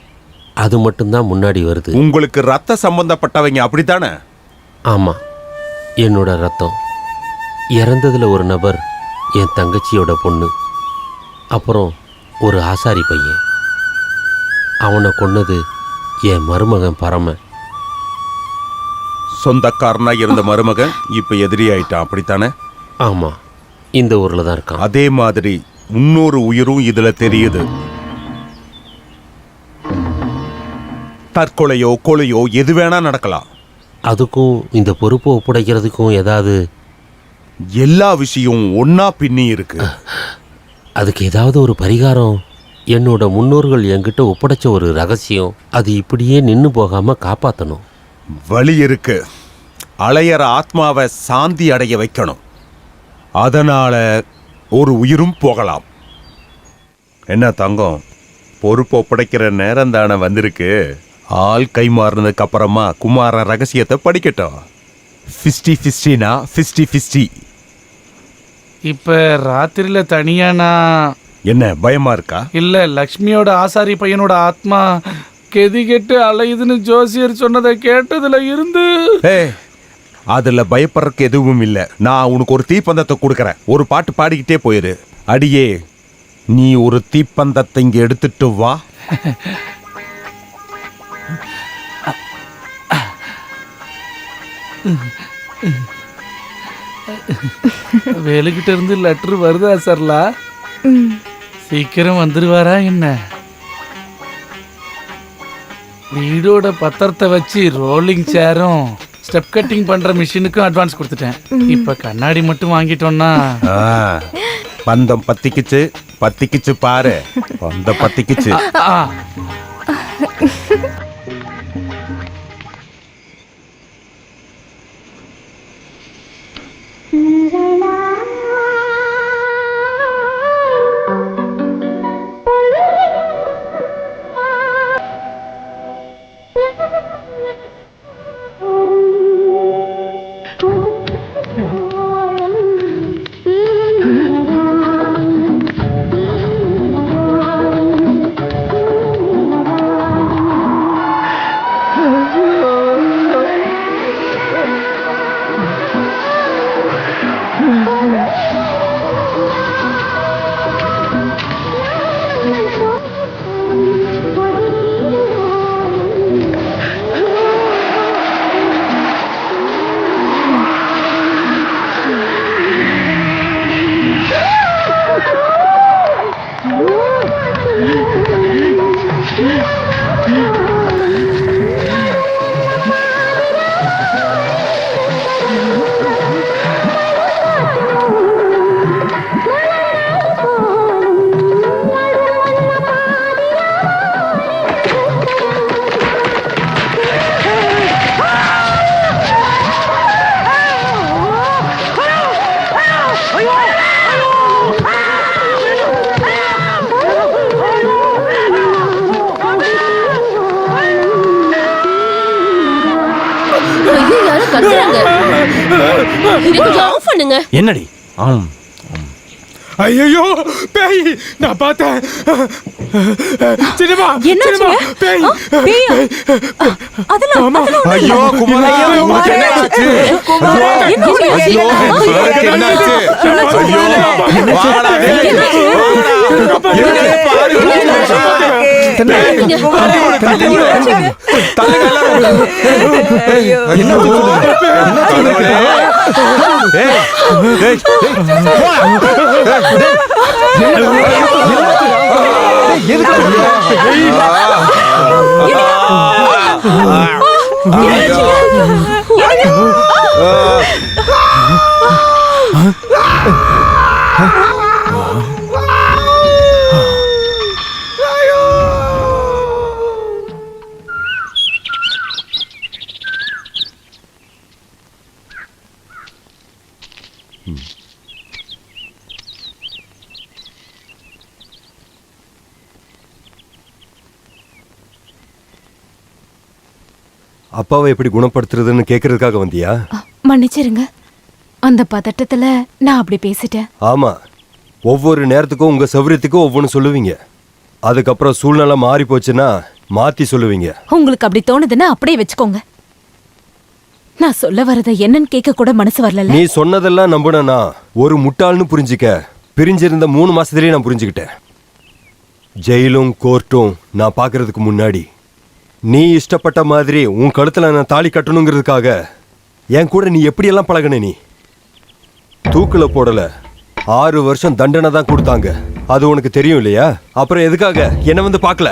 அது மட்டும்தான் முன்னாடி வருது. உங்களுக்கு ரத்த சம்பந்தப்பட்டவங்க அப்படித்தானே? ஆமா, என்னோட ரத்தம். இறந்ததுல ஒரு நபர் என் தங்கச்சியோட பொண்ணு. அப்புறம் ஒரு ஆசாரி பையன். அவனை கொன்னது என் மருமகன் பரம. சொந்தக்காரனா இருந்த மருமகன் இப்ப எதிரி ஆயிட்டான், அப்படித்தானே? ஆமா, இந்த ஊர்ல தான் இருக்கான். அதே மாதிரி இன்னொரு உயிரும் இதுல தெரியுது. தற்கொலையோ கொலையோ எது வேணா நடக்கலாம். அதுக்கும் இந்த பொறுப்பு ஒப்படைக்கிறதுக்கும் ஏதாவது? எல்லா விஷயம் ஒன்னா பின்னி இருக்கு. அதுக்கு ஏதாவது ஒரு பரிகாரம்? என்னோட முன்னோர்கள் என்கிட்ட ஒப்படைச்ச ஒரு ரகசியம். அது இப்படியே நின்று போகாம காப்பாற்றணும். வழி இருக்கு. அலையற ஆத்மாவை சாந்தி அடைய வைக்கணும். அதனால ஒரு உயிரும் போகலாம். என்ன தங்கம், பொறுப்பு ஒப்படைக்கிற நேரம் தானே வந்திருக்கு. ஆள் கை மாறினதுக்கு அப்புறமா குமார ரகசியத்தை படிக்கட்டும். 50-50னா 50-50. இப்ப ராத்திரியில தனியானா என்ன பயமா இருக்கா? இல்ல, லக்ஷ்மியோட ஆசாரி பையனோட ஆத்மா கெதி கெட்டு அலையுதுன்னு ஜோசியர் சொன்னதை கேட்டதுல இருந்து அதுல பயப்படுறதுக்கு எதுவும் இல்லை. நான் உனக்கு ஒரு தீப்பந்தத்தை கொடுக்கறேன். ஒரு பாட்டு பாடிக்கிட்டே போயிரு. அடியே, நீ ஒரு தீப்பந்தத்தை இங்க எடுத்துட்டு வா. வேலுக்கிட்ட இருந்து லெட்டர் வருதா சர்லா? சீக்கிரம் வந்துருவாரா என்ன? வீடோட பத்திரத்தை வச்சு ரோலிங் சேரும் ஸ்டெப் கட்டிங் பண்ற மிஷினுக்கும் அட்வான்ஸ் கொடுத்துட்டேன். இப்ப கண்ணாடி மட்டும் வாங்கிட்டோம்னா பந்தம் பத்திக்குச்சு பாரு. பந்தம் பத்திக்குச்சு. என்னடி? ஐயோ பேய், நான் பார்த்தேன். சினிமா சினிமா பேய். ஐயோ குமாரா, உனக்கு என்னாச்சு? ஐயோ உனக்கு என்னாச்சு? ஐயோ வாடா டேய். அப்பாவை எப்படி குணப்படுத்துறதுன்னு கேட்கறதுக்காக வந்தியா? மன்னிச்சிருங்க, அந்த பதட்டத்துல நான் அப்படி பேசிட்டேன். ஆமா, ஒவ்வொரு நேரத்துக்கும் உங்க சௌரியத்துக்கும் ஒவ்வொன்று சொல்லுவீங்க. அதுக்கப்புறம் சூழ்நிலை மாறி போச்சுன்னா மாத்தி சொல்லுவீங்க. உங்களுக்கு அப்படி தோணுதுன்னா அப்படியே வச்சுக்கோங்க. நான் சொல்ல வரத என்னன்னு கேட்க கூட மனசு வரல. நீ சொன்னதெல்லாம் நம்புனா ஒரு முட்டாள்னு புரிஞ்சிக்க பிரிஞ்சிருந்த 3 மாசத்துலயே நான் புரிஞ்சுக்கிட்டேன். ஜெயிலும் கோர்ட்டும் நான் பாக்குறதுக்கு முன்னாடி நீ இஷ்டப்பட்ட மாதிரி உன் கழுத்துல நான் தாலி கட்டணுங்கிறதுக்காக என் கூட நீ எப்படியெல்லாம் பழகின. நீ தூக்குல போடல, 6 வருஷம் தண்டனை தான் கொடுத்தாங்க. அது உனக்கு தெரியும் இல்லையா? அப்புறம் எதுக்காக என்ன வந்து பார்க்கல?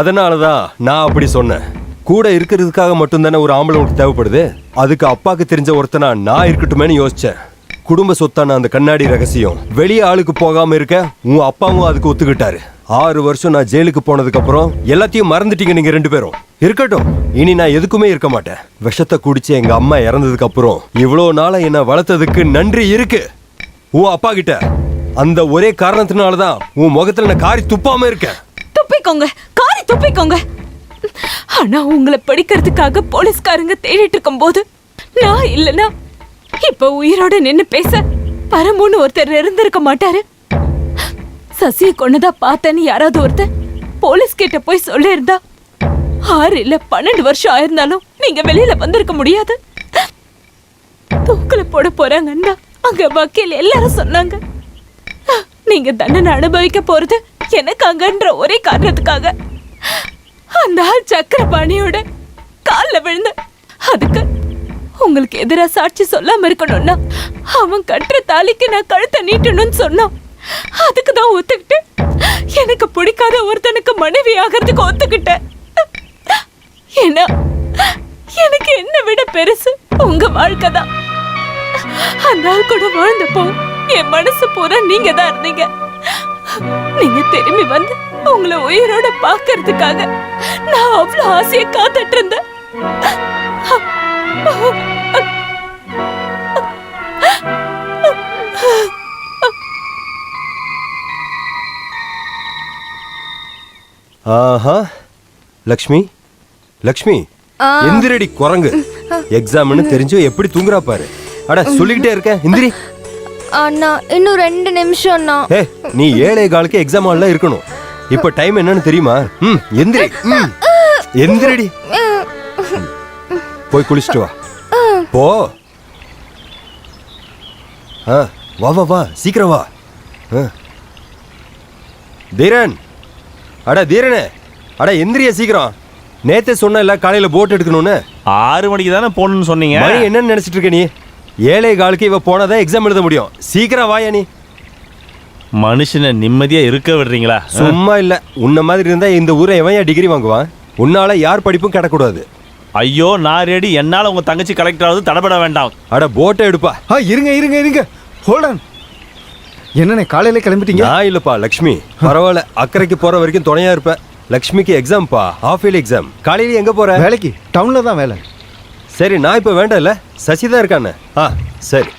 அதனாலதான் நான் அப்படி சொன்னேன். கூட இருக்கிறதுக்காக மட்டும்தானே ஒரு ஆம்பளை உனக்கு தேவைப்படுது. அதுக்கு அப்பாவுக்கு தெரிஞ்ச ஒருத்தனா நான் இருக்கட்டுமேனு யோசிச்சேன். குடும்ப சொத்தான அந்த கண்ணாடி ரகசியம் வெளியே ஆளுக்கு போகாம இருக்க உன் அப்பாவும் அதுக்கு ஒத்துக்கிட்டாரு. 6 வருஷம் நான் ஜெயிலுக்கு போனதுக்கு அப்புறம் எல்லாத்தையும் மறந்துட்டீங்க நீங்க 2 பேரும். இருக்கட்டும், இனி நான் எதுக்குமே இருக்க மாட்டேன். விஷத்தை குடிச்சு எங்க அம்மா இறந்ததுக்கு அப்புறம் இவ்வளவு நாளா என்ன வளர்த்ததுக்கு நன்றி இருக்கு உன் அப்பா கிட்ட. அந்த ஒரே காரணத்தினாலதான் உன் முகத்துல நான் காரி துப்பாம இருக்கேன். துப்பிக்கோங்க, காரி துப்பிக்கோங்க. ஆனா உங்களை படிக்கிறதுக்காக போலீஸ்காரங்க தேடிட்டு இருக்கும் போது நான் இல்லனா இப்ப உயிரோட நின்னு பேச பரமுன்னு ஒருத்தர் இருந்திருக்க மாட்டாரு. சசியை கொன்னதா பார்த்தேன்னு யாராவது ஒருத்தர் போலீஸ் கிட்ட போய் சொல்லியிருந்தா 6 இல்ல 12 வருஷம் ஆயிருந்தாலும் நீங்க வெளியில வந்திருக்க முடியாது. தூக்குல போட போறாங்கன்னா அங்க வக்கீல் எல்லாரும் சொன்னாங்க. நீங்க தண்டனை அனுபவிக்க போறது எனக்காகன்ற ஒரே காரணத்துக்காக அந்த ஆள் சக்கரபாணியோட கால்ல விழுந்த. அதுக்கு உங்களுக்கு எதிராக சாட்சி சொல்லாம இருக்கணும்னா அவன் கட்டுற தாலிக்கு நான் கழுத்தை நீட்டணும்னு சொன்னான். அதுக்கு தான் ஒத்துக்கிட்டேன். எனக்கு பிடிக்காத ஒருத்தனுக்கு மனைவி ஆகிறதுக்கு ஒத்துக்கிட்டேன். ஏன்னா எனக்கு என்ன விட பெருசு உங்க வாழ்க்கை தான். அந்த நாள் கூட வாழ்ந்தப்போ என் மனசு பூரா நீங்க தான் இருந்தீங்க. நீங்க திரும்பி வந்து உங்களை உயிரோட பாக்குறதுக்காக நான் அவ்வளவு ஆசையை காத்துட்டு இருந்தேன். ஆஹா, லக்ஷ்மி லக்ஷ்மி எந்திரடி குரங்கு. எக்ஸாம்னு தெரிஞ்சோ எப்படி தூங்குறா பாரு. அட சொல்லிக்கிட்டே இருக்க, எந்திரி. அண்ணா இன்னும் 2 நிமிஷம் அண்ணா. நீ 7:15 எக்ஸாம் ஹால்ல இருக்கணும். இப்ப டைம் என்னன்னு தெரியுமா? எந்திரி, எந்திரடி. போய் குளிச்சுட்டு வா. போ. வா வா வா, சீக்கிரம் வா. தீரன், அட தீரனே, அட எந்திரிய சீக்கிரம். நேத்தே சொன்ன காலையில போட் எடுக்கணும்னு. 6 மணிக்கு தானே போகணும்னு சொன்னீங்க. மணி என்னன்னு நினைச்சிட்டு இருக்க நீ? 7:15 இவ போனாதான் எக்ஸாம் எழுத முடியும். சீக்கிரம் வாயா நீ. மனுஷனை நிம்மதியா இருக்க விடுறீங்களா? சும்மா இல்ல, உன்ன மாதிரி இருந்தா இந்த ஊரை எவன் டிகிரி வாங்குவான்? உன்னால யார் படிப்பும் கிடக்கூடாது. ஐயோ நான் ரெடி. என்னால உங்க தங்கச்சி கலெக்டர் ஆகுது, தடபட வேண்டாம். அட போட்டை எடுப்பா. இருங்க இருங்க இருங்க, ஹோல்ட் ஆன். என்னண்ணே காலையில கிளம்பிட்டீங்க? நான் இல்லப்பா லக்ஷ்மி, பரவாயில்ல, அக்கறைக்கு போற வரைக்கும் துணையா இருப்ப. லக்ஷ்மிக்கு எக்ஸாம்பா, ஹாஃப் இயர்லி எக்ஸாம். காலையில எங்க போற? வேலைக்கு, டவுன்ல தான் வேலை. சரி, நான் இப்ப வேண்டாம் இல்ல, சசி தான் இருக்கானே. சரி.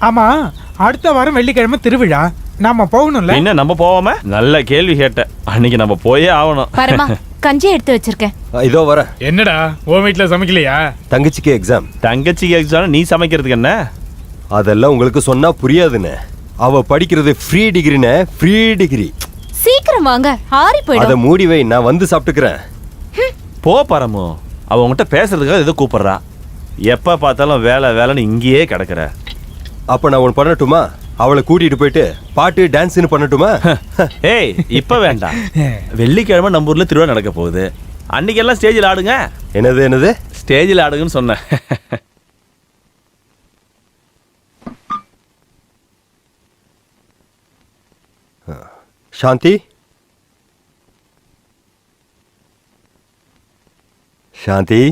ஆமா, அடுத்த வாரம் வெள்ளிக்கிழமை திருவிழா, நாம போகணும்ல? என்ன நம்ம போவாம? நல்ல கேள்வி கேட்ட. அன்னைக்கு நம்ம போயே ஆகணும். பரமா, கஞ்சி எடுத்து வச்சிருக்கேன். இதோ வர. என்னடா உன் வீட்டுல சமைக்கலையா? தங்கச்சிக்கு எக்ஸாம். தங்கச்சிக்கு எக்ஸாம், நீ சமைக்கிறதுக்கு என்ன? அதெல்லாம் உங்களுக்கு சொன்னா புரியாதுன்னு. அவ படிக்கிறது ஃப்ரீ டிகிரினே, ஃப்ரீ டிகிரி. சீக்கிரம் வாங்க, ஆறி போயிடும். அத மூடி வை, நான் வந்து சாப்பிட்டுக்கிறேன். போ பரமு, அவ உங்ககிட்ட பேசுறதுக்காக ஏதோ கூப்பிடுறா. எப்ப பார்த்தாலும் வேலை வேலைன்னு இங்கேயே கிடக்குற. அப்ப நான் ஒன்று பண்ணட்டுமா? அவளை கூட்டிட்டு போயிட்டு பாட்டு டான்ஸ்னு பண்ணட்டுமா? ஏய், இப்ப வேண்டாம். வெள்ளிக்கிழமை நம்ம ஊர்ல திருவிழா நடக்க போகுது. அன்னைக்கு எல்லாம் ஸ்டேஜில் ஆடுங்க. என்னது என்னது? ஸ்டேஜில் ஆடுங்கன்னு சொன்னேன். சாந்தி, சாந்தி,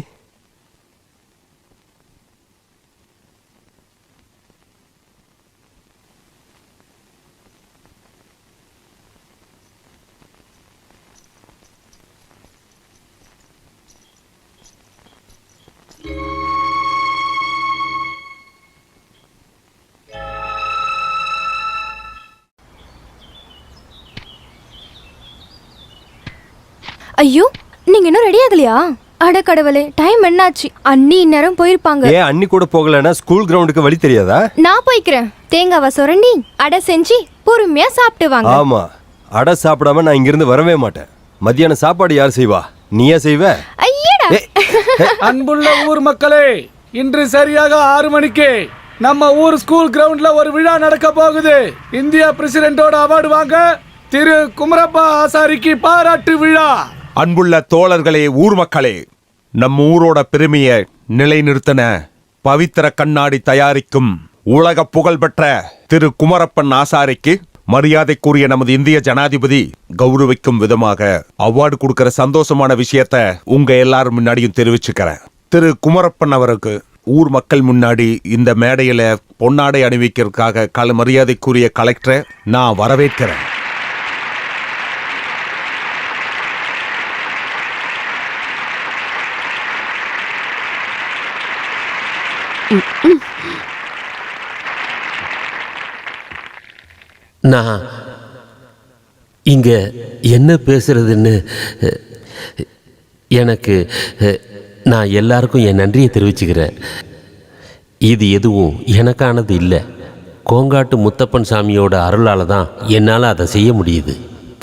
ஐயோ, நீங்க இன்னும் ரெடி ஆகலையா? அட கடவுளே, டைம் என்னாச்சு? அண்ணி இந்நேரம் போயிருப்பாங்க. ஏன் அண்ணி கூட போகலன்னா ஸ்கூல் கிரவுண்டுக்கு வழி தெரியாதா? நான் போய்க்கிறேன். தேங்காவை சுரண்டி அடை செஞ்சு பொறுமையா சாப்பிட்டுவாங்க. ஆமா, அடை சாப்பிடாம நான் இங்கிருந்து வரவே மாட்டேன். மத்தியானம் சாப்பாடு யார் செய்வா? நீயா செய்வ? ஐயடா. அன்புள்ள ஊர் மக்களே, இன்று சரியாக 6 மணிக்கு நம்ம ஊர் ஸ்கூல் கிரவுண்ட்ல ஒரு விழா நடக்க போகுது. இந்தியா பிரசிடென்டோட அவார்டு வாங்க திரு குமரப்பா ஆசாரிக்கு பாராட்டு விழா. அன்புள்ள தோழர்களே, ஊர் மக்களே, நம்ம ஊரோட பெருமையை நிலைநிறுத்தின பவித்திர கண்ணாடி தயாரிக்கும் உலக புகழ்பெற்ற திரு குமரப்பன் ஆசாரிக்கு மரியாதைக்குரிய நமது இந்திய ஜனாதிபதி கௌரவிக்கும் விதமாக அவார்டு கொடுக்கிற சந்தோஷமான விஷயத்த உங்க எல்லாரும் முன்னாடியும் தெரிவிச்சுக்கிறேன். திரு குமரப்பன் அவருக்கு ஊர் மக்கள் முன்னாடி இந்த மேடையில பொன்னாடை அணிவிக்கிறதுக்காக மரியாதைக்குரிய கலெக்டரை நான் வரவேற்கிறேன். நான் இங்க என்ன பேசுறதுன்னு எனக்கு நான் எல்லாருக்கும் என் நன்றியை தெரிவிச்சுக்கிறேன். இது எதுவும் எனக்கானது இல்லை, கோங்காட்டு முத்தப்பன் சாமியோட அருளால் தான் என்னால் அதை செய்ய முடியுது.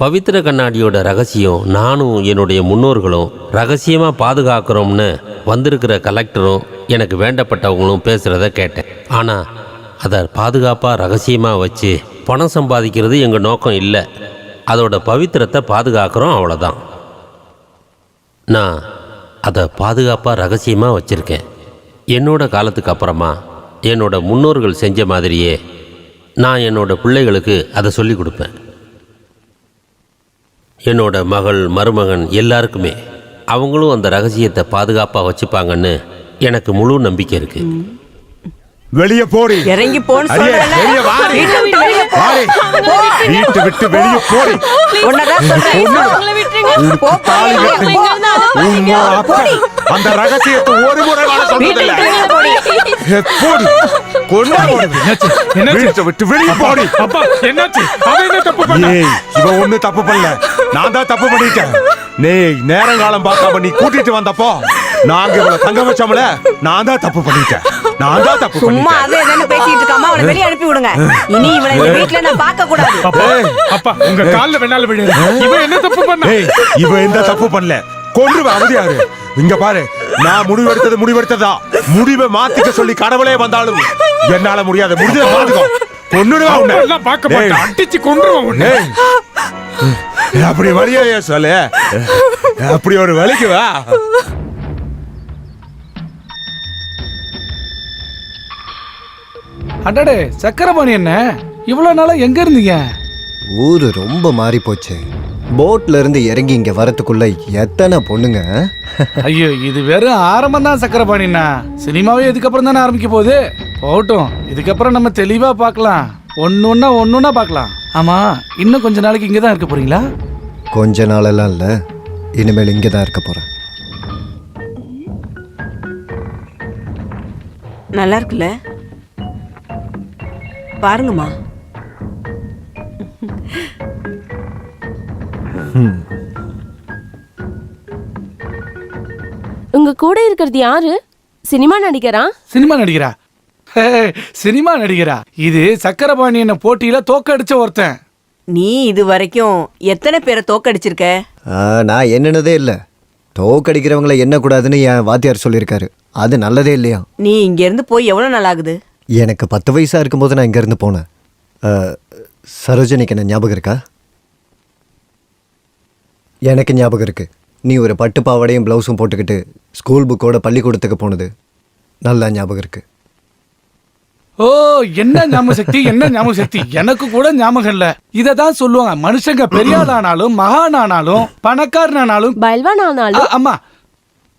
பவித்திர கண்ணாடியோட ரகசியம் நானும் என்னுடைய முன்னோர்களும் ரகசியமாக பாதுகாக்கிறோம்னு வந்திருக்கிற கலெக்டரும் எனக்கு வேண்டப்பட்டவங்களும் பேசுகிறத கேட்டேன். ஆனால் அதை பாதுகாப்பாக ரகசியமாக வச்சு பணம் சம்பாதிக்கிறது எங்கள் நோக்கம் இல்லை. அதோட பவித்திரத்தை பாதுகாக்கிறோம், அவ்வளோதான். நான் அதை பாதுகாப்பாக ரகசியமாக வச்சுருக்கேன். என்னோட காலத்துக்கு அப்புறமா என்னோட முன்னோர்கள் செஞ்ச மாதிரியே நான் என்னோட பிள்ளைகளுக்கு அதை சொல்லி கொடுப்பேன். என்னோட மகள் மருமகன் எல்லாருக்குமே அவங்களும் அந்த ரகசியத்தை பாதுகாப்பாக வச்சுப்பாங்கன்னு எனக்கு முழு நம்பிக்கை இருக்கு. வெளியே போடி, இறங்கி போன்னு சொல்றேன்ல. வெளியே வாடி, வீட்டை விட்டு வெளியே போ. வாடி, வீட்டை விட்டு வெளியே போடி. உன்னதான் சொல்றேன். போ, தாலி போ, கட்டி போ. உம்மா அப்பா அந்த ரகசியத்தை ஒரு முறை வர வீட்டை சொன்னதில்லை. விட்டு வெளியே போடி. போடி, கொண்டா போடி. வீட்டை விட்டு வெளியே போடி. அப்பா என்னாச்சு? அவன் என்ன தப்பு பண்ணா? ஏய், இவன் ஒண்ணு தப்பு பண்ணல, நான் தான் தப்பு பண்ணிட்டேன். நேரங்காலம் பார்க்காம நீ கூட்டிட்டு வந்தப்போ நாங்க இவளை தங்க வச்சோம்ல, நான் தான் தப்பு பண்ணிட்டேன். நான் தான் தப்பு சும்மா பண்ணிட்டேன். அதே என்ன பேசிட்டு இருக்காம அவனை வெளியே அனுப்பி விடுங்க. இனி இவனை இந்த வீட்ல நான் பார்க்க கூடாது. அப்பா உங்க கால்ல வேணாலும் விடு. இவன் என்ன தப்பு பண்ணா? ஏய், இவன் எந்த தப்பு பண்ணல, கொன்றுவ அவதியாரு. இங்க பாரு, நான் முடிவெடுத்ததா. முடிவை மாத்திக்க சொல்லி கடவுளே வந்தாலும் என்னால முடியாது. முடிஞ்சதை பாத்துக்கோ, கொன்னுடுவா உன்னை. எல்லாம் பார்க்க மாட்டேன், அடிச்சு கொன்றுவான் உன்னை. ஏய், அப்படி வழியா சொல்லு, அப்படி ஒரு வலிக்கு வா. அடடே சக்கரபாணி என்ன இவ்வளவு நாளா எங்க இருந்தீங்க? ஊரு ரொம்ப மாறி போச்சு. போட்ல இருந்து இறங்கி இங்க வரதுக்குள்ள எத்தனை பொண்ணுங்க. ஐயோ, இது வெறும் ஆரம்பம் தான் சக்கரபாணிண்ணா. சினிமாவே இதுக்கப்புறம் தானே ஆரம்பிக்க போகுது. போகட்டும், இதுக்கப்புறம் நம்ம தெளிவா பார்க்கலாம். ஒன்னொன்னா பார்க்கலாம். ஆமா, இன்னும் கொஞ்ச நாளைக்கு இங்க தான் இருக்க போறீங்களா? கொஞ்ச நாளெல்லாம் இல்ல, இனிமேல் இங்கே தான் இருக்க போறேன். நல்லா இருக்குல்ல, பாருங்கம்மா. உங்க கூட இருக்கிறது யாரு? சினிமா நடிகரா? சினிமா நடிகரா? சினிமா நடிகரா? இது சக்கரபாணி என்ன போட்டியில தோக்கடிச்ச ஒருத்தன். நீ இது வரைக்கும் எத்தனை பேரை தோக்கடிச்சிருக்க? நான் என்னன்னதே இல்லை. தோக்கடிக்கிறவங்களை எண்ணக்கூடாதுன்னு என் வாத்தியார் சொல்லியிருக்காரு. அது நல்லதே இல்லையா? நீ இங்க இருந்து போய் எவ்வளவு நாள் ஆகுது? எனக்கு 10 வயசா இருக்கும்போது நான் இங்கேருந்து போனேன். சரோஜனிக்கு என்ன ஞாபகம் இருக்கா? எனக்கு ஞாபகம் இருக்கு. நீ ஒரு பட்டு பாவாடையும் ப்ளவுஸும் போட்டுக்கிட்டு ஸ்கூல் புக்கோட பள்ளிக்கூடத்துக்கு போனது நல்லா ஞாபகம் இருக்கு. ஓ, என்ன ஞாபக சக்தி, என்ன ஞாபக சக்தி. எனக்கு கூட ஞாபகம் இல்ல. இததான் சொல்லுவாங்க, மனுஷங்க பெரியாளானாலும் மகானானாலும் பணக்காரனானாலும் பல்வானானாலும் அம்மா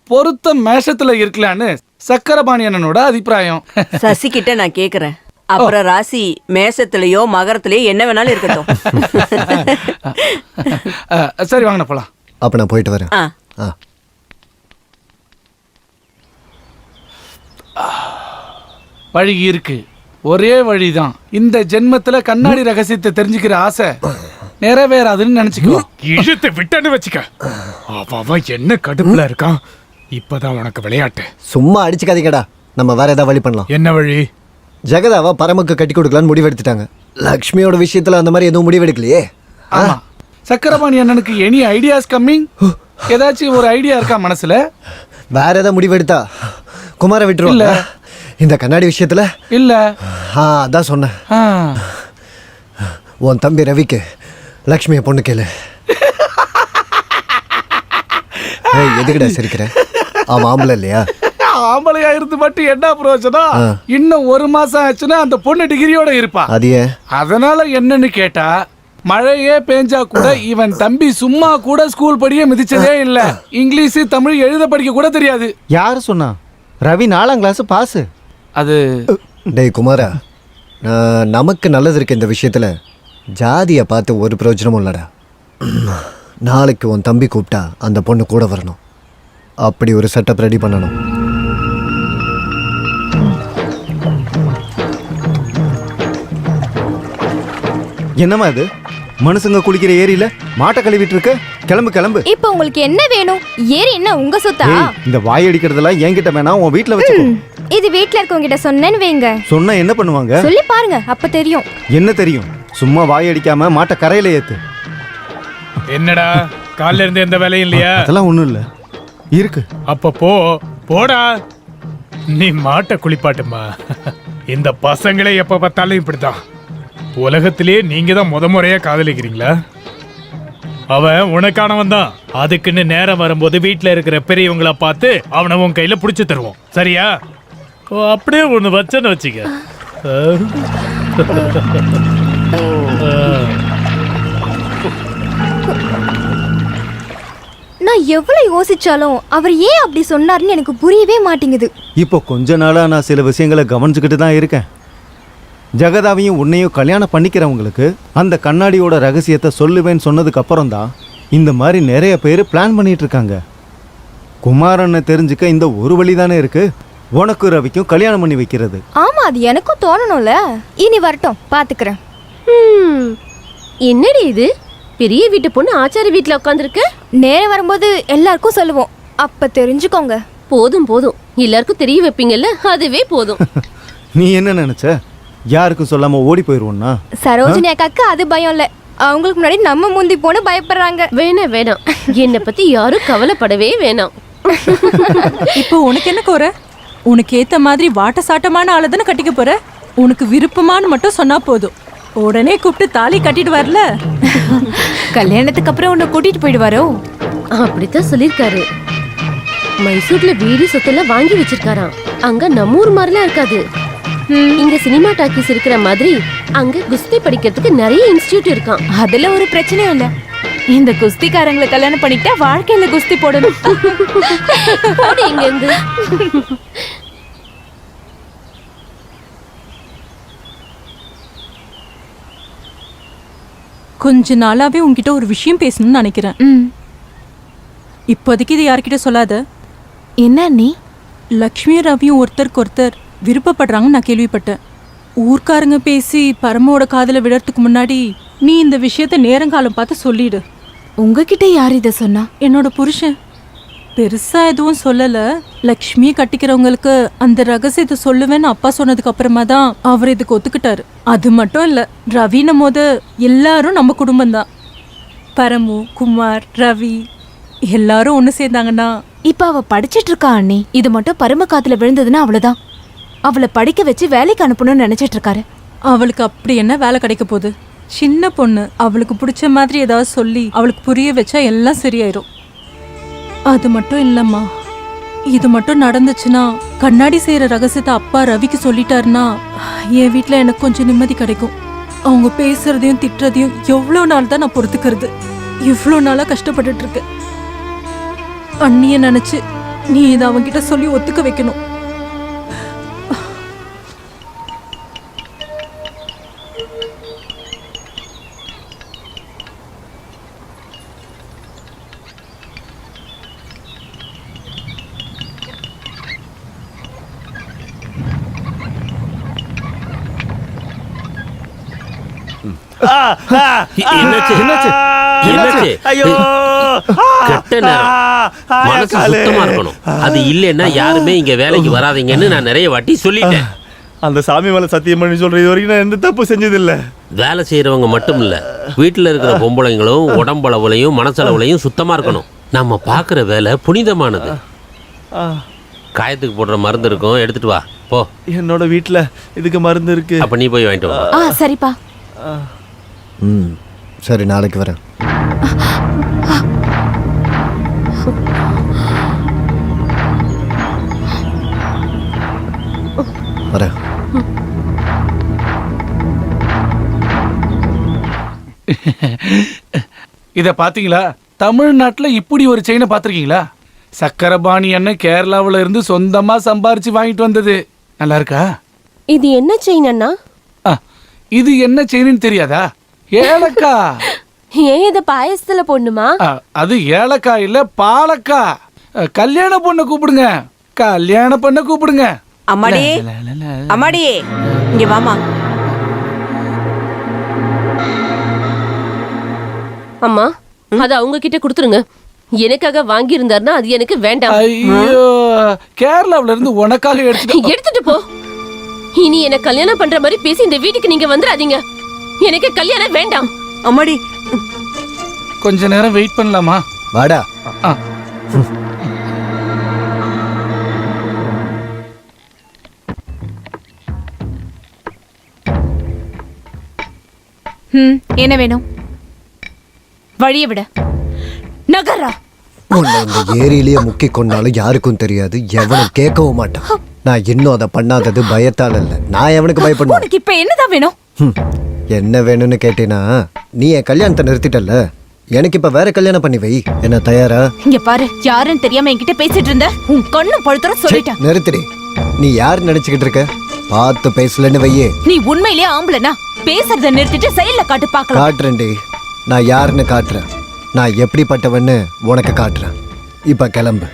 பொருத்தம் மேஷத்துல இருக்கலான்னு சக்கரபாணி அண்ணனோட அபிப்பிராயம். சசி கிட்ட நான் கேக்குறேன். அப்புறம் ராசி மேசத்திலயோ மகரத்திலயோ என்ன வேணாலும் இருக்கட்டும். சரி, வாங்க போலாம். அப்ப நான் போயிட்டு வரேன். வழி இருக்கு, ஒரே வழிதான். இந்த ஜென்மத்துல கண்ணாடி ரகசியத்தை தெரிஞ்சுக்கிற ஆசை நிறைவேறாதுன்னு நினைச்சுக்கோ. இழுத்து விட்டன்னு வச்சுக்க. அவன் என்ன கடுப்புல இருக்கான். இப்பதான் உனக்கு விளையாட்டு. சும்மா அடிச்சுக்காதீங்கடா. நம்ம வேற ஏதாவது வழி பண்ணலாம். என்ன வழி? ஜெகதாவை பரமுக்கு கட்டி கொடுக்கலான்னு முடிவெடுத்துட்டாங்க. லக்ஷ்மியோட விஷயத்துல அந்த மாதிரி எதுவும் முடிவெடுக்கலையே. ஆமா, சக்கரபாணி அண்ணனுக்கு எனி ஐடியாஸ் கம்மிங்? ஏதாச்சும் ஒரு ஐடியா இருக்கா மனசுல? வேற ஏதாவது முடிவெடுத்தா குமார விட்டுருவோம். இந்த கண்ணாடி விஷயத்துல இல்ல. அதான் சொன்னேன். உன் தம்பி ரவிக்கு லக்ஷ்மியை பொண்ணு கேளு. எதுக்குடா சிரிக்கிற? அவன் ஆம்பளை இல்லையா? ஆம்பளையா இருந்து மட்டும் என்ன பிரயோஜனம்? இன்னும் 1 மாசம் ஆச்சுன்னா அந்த பொண்ணு டிகிரியோட இருப்பா. அதனால என்னன்னு கேட்டா, மழையே பேஞ்சா கூட இவன் தம்பி சும்மா கூட ஸ்கூல் படியே மிதிச்சதே இல்ல. இங்கிலீஷ் தமிழ் எழுத படிக்க கூட தெரியாது. யாரு சொன்னா? ரவி 4ஆம் கிளாஸ் பாஸ். அது டேய் குமாரா, நமக்கு நல்லது இருக்கு இந்த விஷயத்துல. ஜாதியை பார்த்து ஒரு பிரயோஜனமும் இல்லடா. நாளைக்கு உன் தம்பி கூப்பிட்டா அந்த பொண்ணு கூட வரணும். அப்படி ஒரு செட்டப் ரெடி பண்ணணும். என்னம்மா இது? மனுஷங்க குளிக்கிற ஏரியில மாட்டை கழுவிட்டு இருக்க. கிளம்பு கிளம்பு. இப்போ உங்களுக்கு என்ன வேணும்? ஏரி என்ன உங்க சொத்தா? ஏய், இந்த வாய் அடிக்கிறதெல்லாம் என்கிட்ட வேணாம், உன் வீட்ல வச்சுக்கோ. இது வீட்ல இருக்கவங்க கிட்ட சொன்னேன்னு வைங்க. சொன்னா என்ன பண்ணுவாங்க? சொல்லி பாருங்க, அப்ப தெரியும். என்ன தெரியும்? சும்மா வாய் அடிக்காம மாட்டை கரையில ஏத்து. என்னடா காலைல இருந்து எந்த வேலையும் இல்லையா? அதெல்லாம் ஒண்ணும் இல்ல. இருக்கு. அப்ப போடா. நீ மாட்டை குளிப்பாட்டுமா. இந்த பசங்களே எப்ப பார்த்தாலும் இப்படித்தான். உலகத்திலேயே நீங்க தான் முறையா காதலிக்கிறீங்களா? அவன் உனக்கானவன் தான். அதுக்குன்னு நேரம் வரும்போது வீட்டுல இருக்கிற பெரியவங்கள பார்த்து அவனை உன் கையில புடிச்சு தருவோம். சரியா? அப்படியே ஒண்ணு வச்சன்னு வச்சுக்க. நான் எவ்வளவு யோசிச்சாலும் அவர் ஏன் அப்படி சொன்னார்னு எனக்கு புரியவே மாட்டேங்குது. இப்போ கொஞ்ச நாளா நான் சில விஷயங்களை கவனிச்சுக்கிட்டு தான் இருக்கேன். ஜெகதாவையும் உன்னையும் கல்யாணம் பண்ணிக்கிறவங்களுக்கு அந்த கண்ணாடியோட ரகசியத்தை சொல்லுவேன்னு சொன்னதுக்கு அப்புறம் தான் இந்த மாதிரி நிறைய பேர் பிளான் பண்ணிட்டு இருக்காங்க. குமாரனை தெரிஞ்சுக்க இந்த ஒரு வழி தானே இருக்கு, உனக்கு ரவிக்கும் கல்யாணம் பண்ணி வைக்கிறது. ஆமா, அது எனக்கும் தோணணும்ல. இனி வரட்டும், பாத்துக்கிறேன். என்னடி இது? பெரிய வீட்டு பொண்ணு ஆச்சாரி வீட்டுல உட்காந்துருக்கு. நேரம் வரும்போது எல்லாருக்கும் சொல்லுவோம், அப்ப தெரிஞ்சுக்கோங்க. போதும் போதும், எல்லாருக்கும் தெரிய வைப்பீங்கல்ல, அதுவே போதும். நீ என்ன நினைச்ச? யாருக்கும் சொல்லாம ஓடி போயிருவோம்னா? சரோஜினி அக்காக்கு அது பயம் இல்ல, அவங்களுக்கு முன்னாடி நம்ம முந்தி போன பயப்படுறாங்க. வேணாம் வேணாம், என்னை பத்தி யாரும் கவலைப்படவே வேணாம். இப்போ உனக்கு என்ன குறை? உனக்கு ஏத்த மாதிரி வாட்ட சாட்டமான ஆளை தானே கட்டிக்க போற. உனக்கு விருப்பமானு மட்டும் சொன்னா போதும், உடனே கூப்பிட்டு தாலி கட்டிட்டு வரல. கல்யாணத்துக்கு அப்புறம் உன்னை கூட்டிட்டு போயிடுவாரோ? அப்படித்தான் சொல்லிருக்காரு. மைசூர்ல வீடு சொத்தெல்லாம் வாங்கி வச்சிருக்காராம். அங்க நம்ம ஊர் மாதிரிலாம் இருக்காது. இங்க சினிமா டாக்கீஸ் இருக்கிற மாதிரி அங்க குஸ்தி படிக்கிறதுக்கு நிறைய இன்ஸ்டிடியூட் இருக்கான். அதுல ஒரு பிரச்சனையும் இல்ல. இந்த குஸ்திக்காரங்களை கல்யாணம் பண்ணிட்டா வாழ்க்கையில குஸ்தி போடணும். போடு இங்க இருந்து. கொஞ்ச நாளாவே உன்கிட்ட ஒரு விஷயம் பேசணும்னு நினைக்கிறேன். இப்போதைக்கு இது யார்கிட்ட சொல்லாத. என்ன நீ? லக்ஷ்மி ரவியும் ஒருத்தருக்கு ஒருத்தர் விருப்பப்படுறாங்கன்னு நான் கேள்விப்பட்டேன். ஊர்க்காரங்க பேசி பரமோட காதல விடறதுக்கு முன்னாடி நீ இந்த விஷயத்த நேரங்காலம் பார்த்து சொல்லிடு. உங்ககிட்ட யார் இத சொன்னா? என்னோட புருஷன். பெருசா எதுவும் சொல்லல. லக்ஷ்மியை கட்டிக்கிறவங்களுக்கு அந்த ரகசியத்தை சொல்லுவேன்னு அப்பா சொன்னதுக்கு அப்புறமா தான் அவர் இதுக்கு ஒத்துக்கிட்டாரு. அது மட்டும் இல்ல, ரவின போது எல்லாரும் நம்ம குடும்பம் தான். பரமு, குமார், ரவி எல்லாரும் ஒண்ணு சேர்ந்தாங்கன்னா. இப்ப அவ படிச்சிட்டு இருக்கா அண்ணி. இது மட்டும் பரம காத்துல விழுந்ததுன்னா அவ்வளவுதான். அவளை படிக்க வச்சு வேலைக்கு அனுப்பணும்னு நினைச்சிட்டு இருக்காரு. அவளுக்கு அப்படி என்ன வேலை கிடைக்க போகுது? சின்ன பொண்ணு, அவளுக்கு பிடிச்ச மாதிரி ஏதாவது சொல்லி அவளுக்கு புரிய வச்சா எல்லாம் சரியாயிரும். அது மட்டும் இல்லம்மா, இது மட்டும் நடந்துச்சுன்னா கண்ணாடி செய்யற ரகசியத்தை அப்பா ரவிக்கு சொல்லிட்டாருன்னா என் வீட்டுல எனக்கு கொஞ்சம் நிம்மதி கிடைக்கும். அவங்க பேசுறதையும் திட்டுறதையும் எவ்வளோ நாள் தான் நான் பொறுத்துக்கிறது? இவ்வளோ நாளா கஷ்டப்பட்டுட்டு இருக்கேன். அண்ணிய நினைச்சு நீ இதை அவங்கிட்ட சொல்லி ஒத்துக்க வைக்கணும். மனசு சுத்தமா இருக்கணும். அது இல்லைன்னா யாருமே இங்க வேலைக்கு வராதீங்கன்னு நான் நிறைய வாட்டி சொல்லிட்டேன். அந்த சாமி மேல சத்தியம் பண்ணி சொல்ற இது வரைக்கும் நான் எந்த தப்பு செஞ்சது இல்ல. வேலை செய்யறவங்க மட்டும் இல்ல, வீட்டுல இருக்கிற பொம்பளைங்களும் உடம்பளவுலையும் மனசளவுலையும் சுத்தமா இருக்கணும். நம்ம பாக்குற வேலை புனிதமானது. காயத்துக்கு போடுற மருந்து இருக்கும், எடுத்துட்டு வா போ. என்னோட வீட்டுல இதுக்கு மருந்து இருக்கு. அப்ப நீ போய் வாங்கிட்டு வா. சரிப்பா. சரி, நாளைக்கு வரேன். வரேன். இத பாத்தீங்களா? தமிழ்நாட்டுல இப்படி ஒரு செயினை பாத்திருக்கீங்களா? சக்கரபாணி அண்ணன் கேரளாவுல இருந்து சொந்தமா சம்பாரிச்சு வாங்கிட்டு வந்தது. நல்லா இருக்கா? இது என்ன செயின் அண்ணா? இது என்ன செயின்னு தெரியாதா? ஏலக்கா. ஏன் இத பாயசத்துல போடணுமா? அது ஏலக்கா இல்ல, பாலக்கா. கல்யாண பொண்ண கூப்பிடுங்க, கல்யாண பொண்ண கூப்பிடுங்க. அம்மாடி, அம்மாடி, இங்க வாமா. அம்மா அத அவங்க கிட்ட கொடுத்துருங்க. எனக்காக வாங்கி இருந்தாருன்னா அது எனக்கு வேண்டாம். ஐயோ, கேரளாவுல இருந்து உனக்காக எடுத்துட்டு போ. இனி என்ன கல்யாணம் பண்ற மாதிரி பேசி இந்த வீட்டுக்கு நீங்க வந்துடாதீங்க. எனக்கு கல்யாணம் வேண்டாம். அம்மாடி, கொஞ்ச நேரம் வெயிட் பண்ணலாமா? வாடா. என்ன வேணும்? வழிய விட நகரா. உன்னை இந்த ஏரியிலேயே முக்கி கொண்டாலும் யாருக்கும் தெரியாது, எவனும் கேட்கவும் மாட்டான். நான் இன்னும் அதை பண்ணாதது பயத்தால் இல்ல, நான் எவனுக்கு பயப்படுவேன். உனக்கு இப்ப என்னதான் வேணும்? என்ன வேணும்னு கேட்டீனா, நீ என் கல்யாணத்தை நிறுத்திட்டல்ல, எனக்கு இப்ப வேற கல்யாணம் பண்ணி வை. என்ன தயாரா? இங்க பாரு, யாருன்னு தெரியாம என்கிட்ட பேசிட்டு இருந்த உன் கண்ணு பழுத்துற சொல்லிட்டேன். நிறுத்திடி. நீ யார் நினைச்சுக்கிட்டு இருக்க? பார்த்து பேசலன்னு வையே. நீ உண்மையிலேயே ஆம்பளனா பேசுறத நிறுத்திட்டு செயல்ல காட்டு பார்க்கலாம். காட்டுறேன்டி, நான் யாருன்னு காட்டுறேன். நான் எப்படிப்பட்டவன்னு உனக்கு காட்டுறேன். இப்ப கிளம்பு.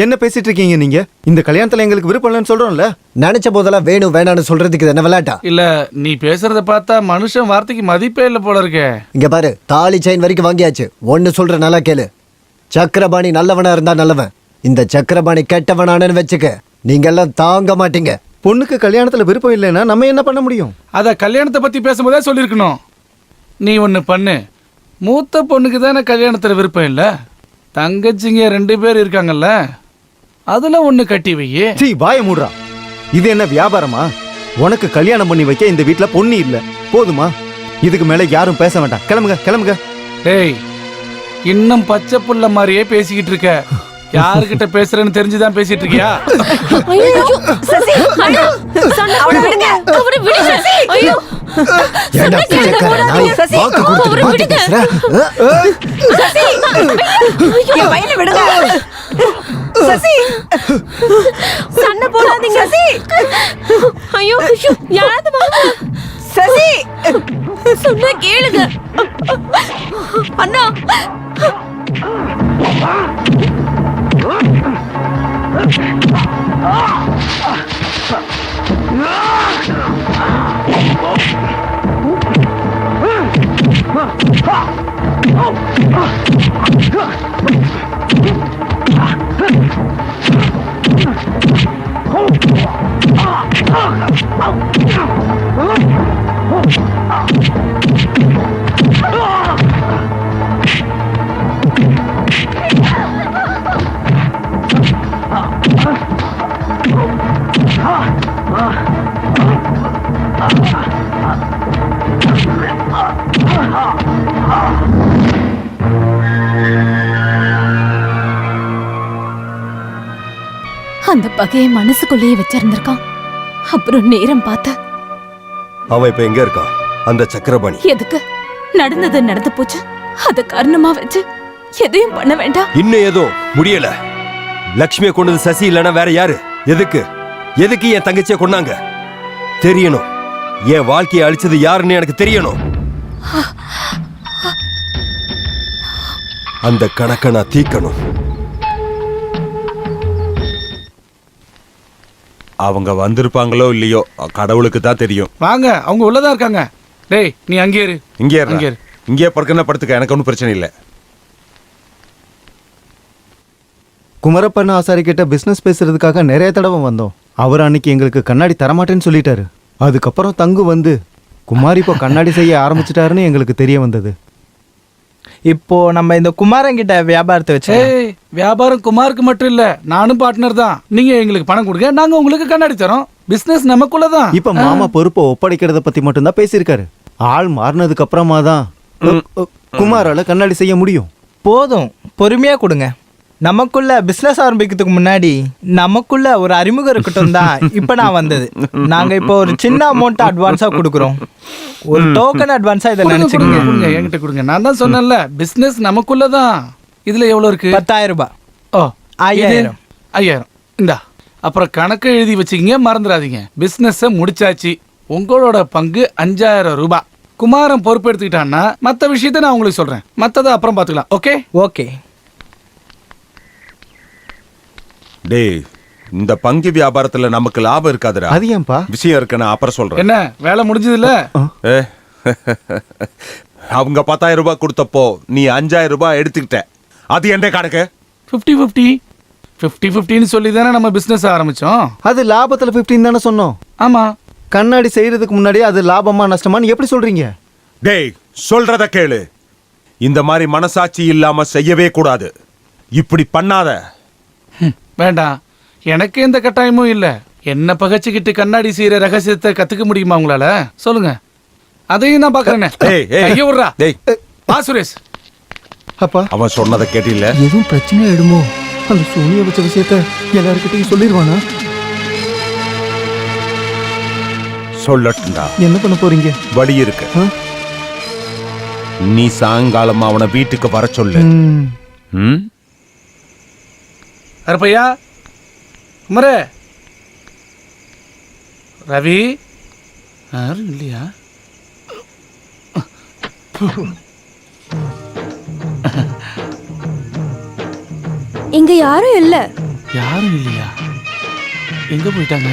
என்ன பேசிட்டு இருக்கீங்க நீங்க? இந்த கல்யாணத்துல எங்களுக்கு விருப்பம் இல்லைன்னு சொல்றோம்ல. நினைச்ச போதெல்லாம் வேணும் வேணான்னு சொல்றதுக்கு இது என்ன விளையாட்டா? இல்ல, நீ பேசுறத பார்த்தா மனுஷன் வார்த்தைக்கு மதிப்பே இல்ல போல இருக்கே. இங்க பாரு, தாலி செயின் வரைக்கும் வாங்கியாச்சு. ஒன்னு சொல்ற நல்லா கேளு. சக்கரபாணி நல்லவனா இருந்தா நல்லவன், இந்த சக்கரபாணி கெட்டவனானு வச்சுக்க, நீங்க எல்லாம் தாங்க மாட்டீங்க. பொண்ணுக்கு கல்யாணத்துல விருப்பம் இல்லைன்னா நம்ம என்ன பண்ண முடியும்? அத கல்யாணத்தை பத்தி பேசும்போதே சொல்லிருக்கணும். நீ ஒண்ணு பண்ணு, மூத்த பொண்ணுக்கு தானே கல்யாணத்துல விருப்பம் இல்ல, தங்கச்சிங்க 2 பேர் இருக்காங்கல்ல, அதுல ஒண்ணு கட்டி வையே. சீ, வாய மூடுறா. இது என்ன வியாபாரமா? உனக்கு கல்யாணம் பண்ணி வைக்க இந்த வீட்டுல பொண்ணு இல்ல, போதுமா? இதுக்கு மேல யாரும் பேச வேண்டாம். கிளம்புங்க கிளம்புங்க. டேய், இன்னும் பச்சை புள்ள மாதிரியே பேசிக்கிட்டு இருக்க. யாருக்கிட்ட பேசுறேன்னு தெரிஞ்சுதான் பேசிட்டு இருக்கியா? சசி, அவனை விடுங்க. அவனை விடு சசி. ஐயோ, வயல விடுங்க சசி. சண்டை போடாதீங்க சசி. ஐயோ, யாராவது வாங்க சசி. சொன்னா கேளுங்க அண்ணா. அந்த பகையை மனசுக்குள்ளேயே வச்சிருந்திருக்கான். அப்புறம் நேரம் பார்த்த அவன் இப்ப எங்க இருக்கான்? அந்த சக்கரபாணி எதுக்கு? நடந்தது நடந்து போச்சு, அத காரணமா வச்சு எதையும் பண்ண வேண்டாம். இன்னும் ஏதோ முடியல. லக்ஷ்மியை கொண்டது சசி இல்லைன்னா வேற யாரு? எதுக்கு எதுக்கு என் தங்கச்சியை கொண்டாங்க? தெரியணும். என் வாழ்க்கையை அழிச்சது யாருன்னு எனக்கு தெரியணும். அந்த கணக்கை நான் தீக்கணும். அவங்க வந்திருப்பாங்களோ இல்லையோ, கடவுளுக்கு தான் தெரியும். வாங்க, அவங்க உள்ளதா இருக்காங்க. டேய், நீ அங்கே இரு. இங்கே படுக்கணும், படுத்துக்க, எனக்கு ஒன்றும் பிரச்சனை இல்லை. குமரப்பண்ண ஆசாரி கிட்ட பிசினஸ் பேசுறதுக்காக நிறைய தடவை வந்தோம். அவர் அன்னைக்கு எங்களுக்கு கண்ணாடி தரமாட்டேன்னு சொல்லிட்டாரு. அதுக்கப்புறம் தங்கு வந்து குமார் இப்போ கண்ணாடி செய்ய ஆரம்பிச்சிட்டாருன்னு எங்களுக்கு தெரிய வந்தது. இப்போ நம்ம இந்த குமாரங்கிட்ட வியாபாரத்தை வச்சு, வியாபாரம் குமாருக்கு மட்டும் இல்ல, நானும் பார்ட்னர் தான். நீங்க எங்களுக்கு பணம் கொடுங்க, நாங்க உங்களுக்கு கண்ணாடி தரோம். பிசினஸ் நமக்குள்ளதான். இப்ப மாமா பொறுப்பை ஒப்படைக்கிறத பத்தி மட்டும் தான் பேசியிருக்காரு. ஆள் மாறினதுக்கு அப்புறமா தான் குமாரால கண்ணாடி செய்ய முடியும். போதும், பொறுமையா கொடுங்க. நமக்குள்ள பிசினஸ் ஆரம்பிக்கிறதுக்கு முன்னாடி நமக்குள்ள ஒரு அறிமுகம் இருக்கட்டும் தான் இப்ப நான் வந்தது. நாங்க இப்போ ஒரு சின்ன அமௌண்ட் அட்வான்ஸா கொடுக்குறோம். ஒரு டோக்கன் அட்வான்ஸா இதை நினைச்சுக்கோங்க. என்கிட்ட கொடுங்க. நான் தான் சொன்னேன்ல, பிசினஸ் நமக்குள்ளதான். இதுல எவ்வளவு இருக்கு? 10,000 ரூபாய். ஓ, 5,000. 5,000 இந்தா. அப்புறம் கணக்கு எழுதி வச்சுக்கிங்க, மறந்துடாதீங்க. பிசினஸ் முடிச்சாச்சு. உங்களோட பங்கு 5,000 ரூபாய். குமாரன் பொறுப்பு எடுத்துக்கிட்டான்னா மற்ற விஷயத்த நான் உங்களுக்கு சொல்றேன். மற்றதை அப்புறம் பார்த்துக்கலாம். Okay okay. டேய், இந்த பங்கு வியாபாரத்துல நமக்கு லாபம் இருக்காதுடா. அது ஏன்பா? விஷயம் இருக்கு, நான் அப்புறம் சொல்றேன். என்ன வேலை முடிஞ்சதுல? அவங்க 10,000 ரூபாய் கொடுத்தப்போ நீ 5,000 ரூபாய் எடுத்துக்கிட்ட. அது எந்த கணக்கு? 50-50 50-50ன்னு சொல்லி தானே நம்ம பிசினஸ் ஆரம்பிச்சோம். அது லாபத்துல 15 தானே சொன்னோம். ஆமா. கண்ணாடி செய்யறதுக்கு முன்னாடி அது லாபமா நஷ்டமான்னு எப்படி சொல்றீங்க? டேய் சொல்றத கேளு. இந்த மாதிரி மனசாட்சி இல்லாம செய்யவே கூடாது. இப்படி பண்ணாத. வேண்டாம், எனக்கு எந்த கட்டாயமும் இல்ல. என்ன பகச்சுக்கிட்டு கண்ணாடி செய்யற ரகசியத்தை கத்துக்க முடியுமா உங்களால? சொல்லுங்க, அதையும் நான் பாக்குறேன். ஐயோ விட்றா. டேய் வா சுரேஷ். அப்பா அவன் சொன்னதை கேட்டில்ல? எதுவும் பிரச்சனை ஆயிடுமோ? அந்த சூனிய வச்ச விஷயத்த எல்லாருக்கிட்டையும் சொல்லிடுவானா? சொல்லட்டும்டா. என்ன பண்ண போறீங்க? வழி இருக்கு. நீ சாயங்காலமா அவனை வீட்டுக்கு வர சொல்லு. அரப்பையா, குமரே, ரவி யாரும் இல்லையா? இங்க யாரும் இல்ல. யாரும் இல்லையா? எங்க போயிட்டாங்க?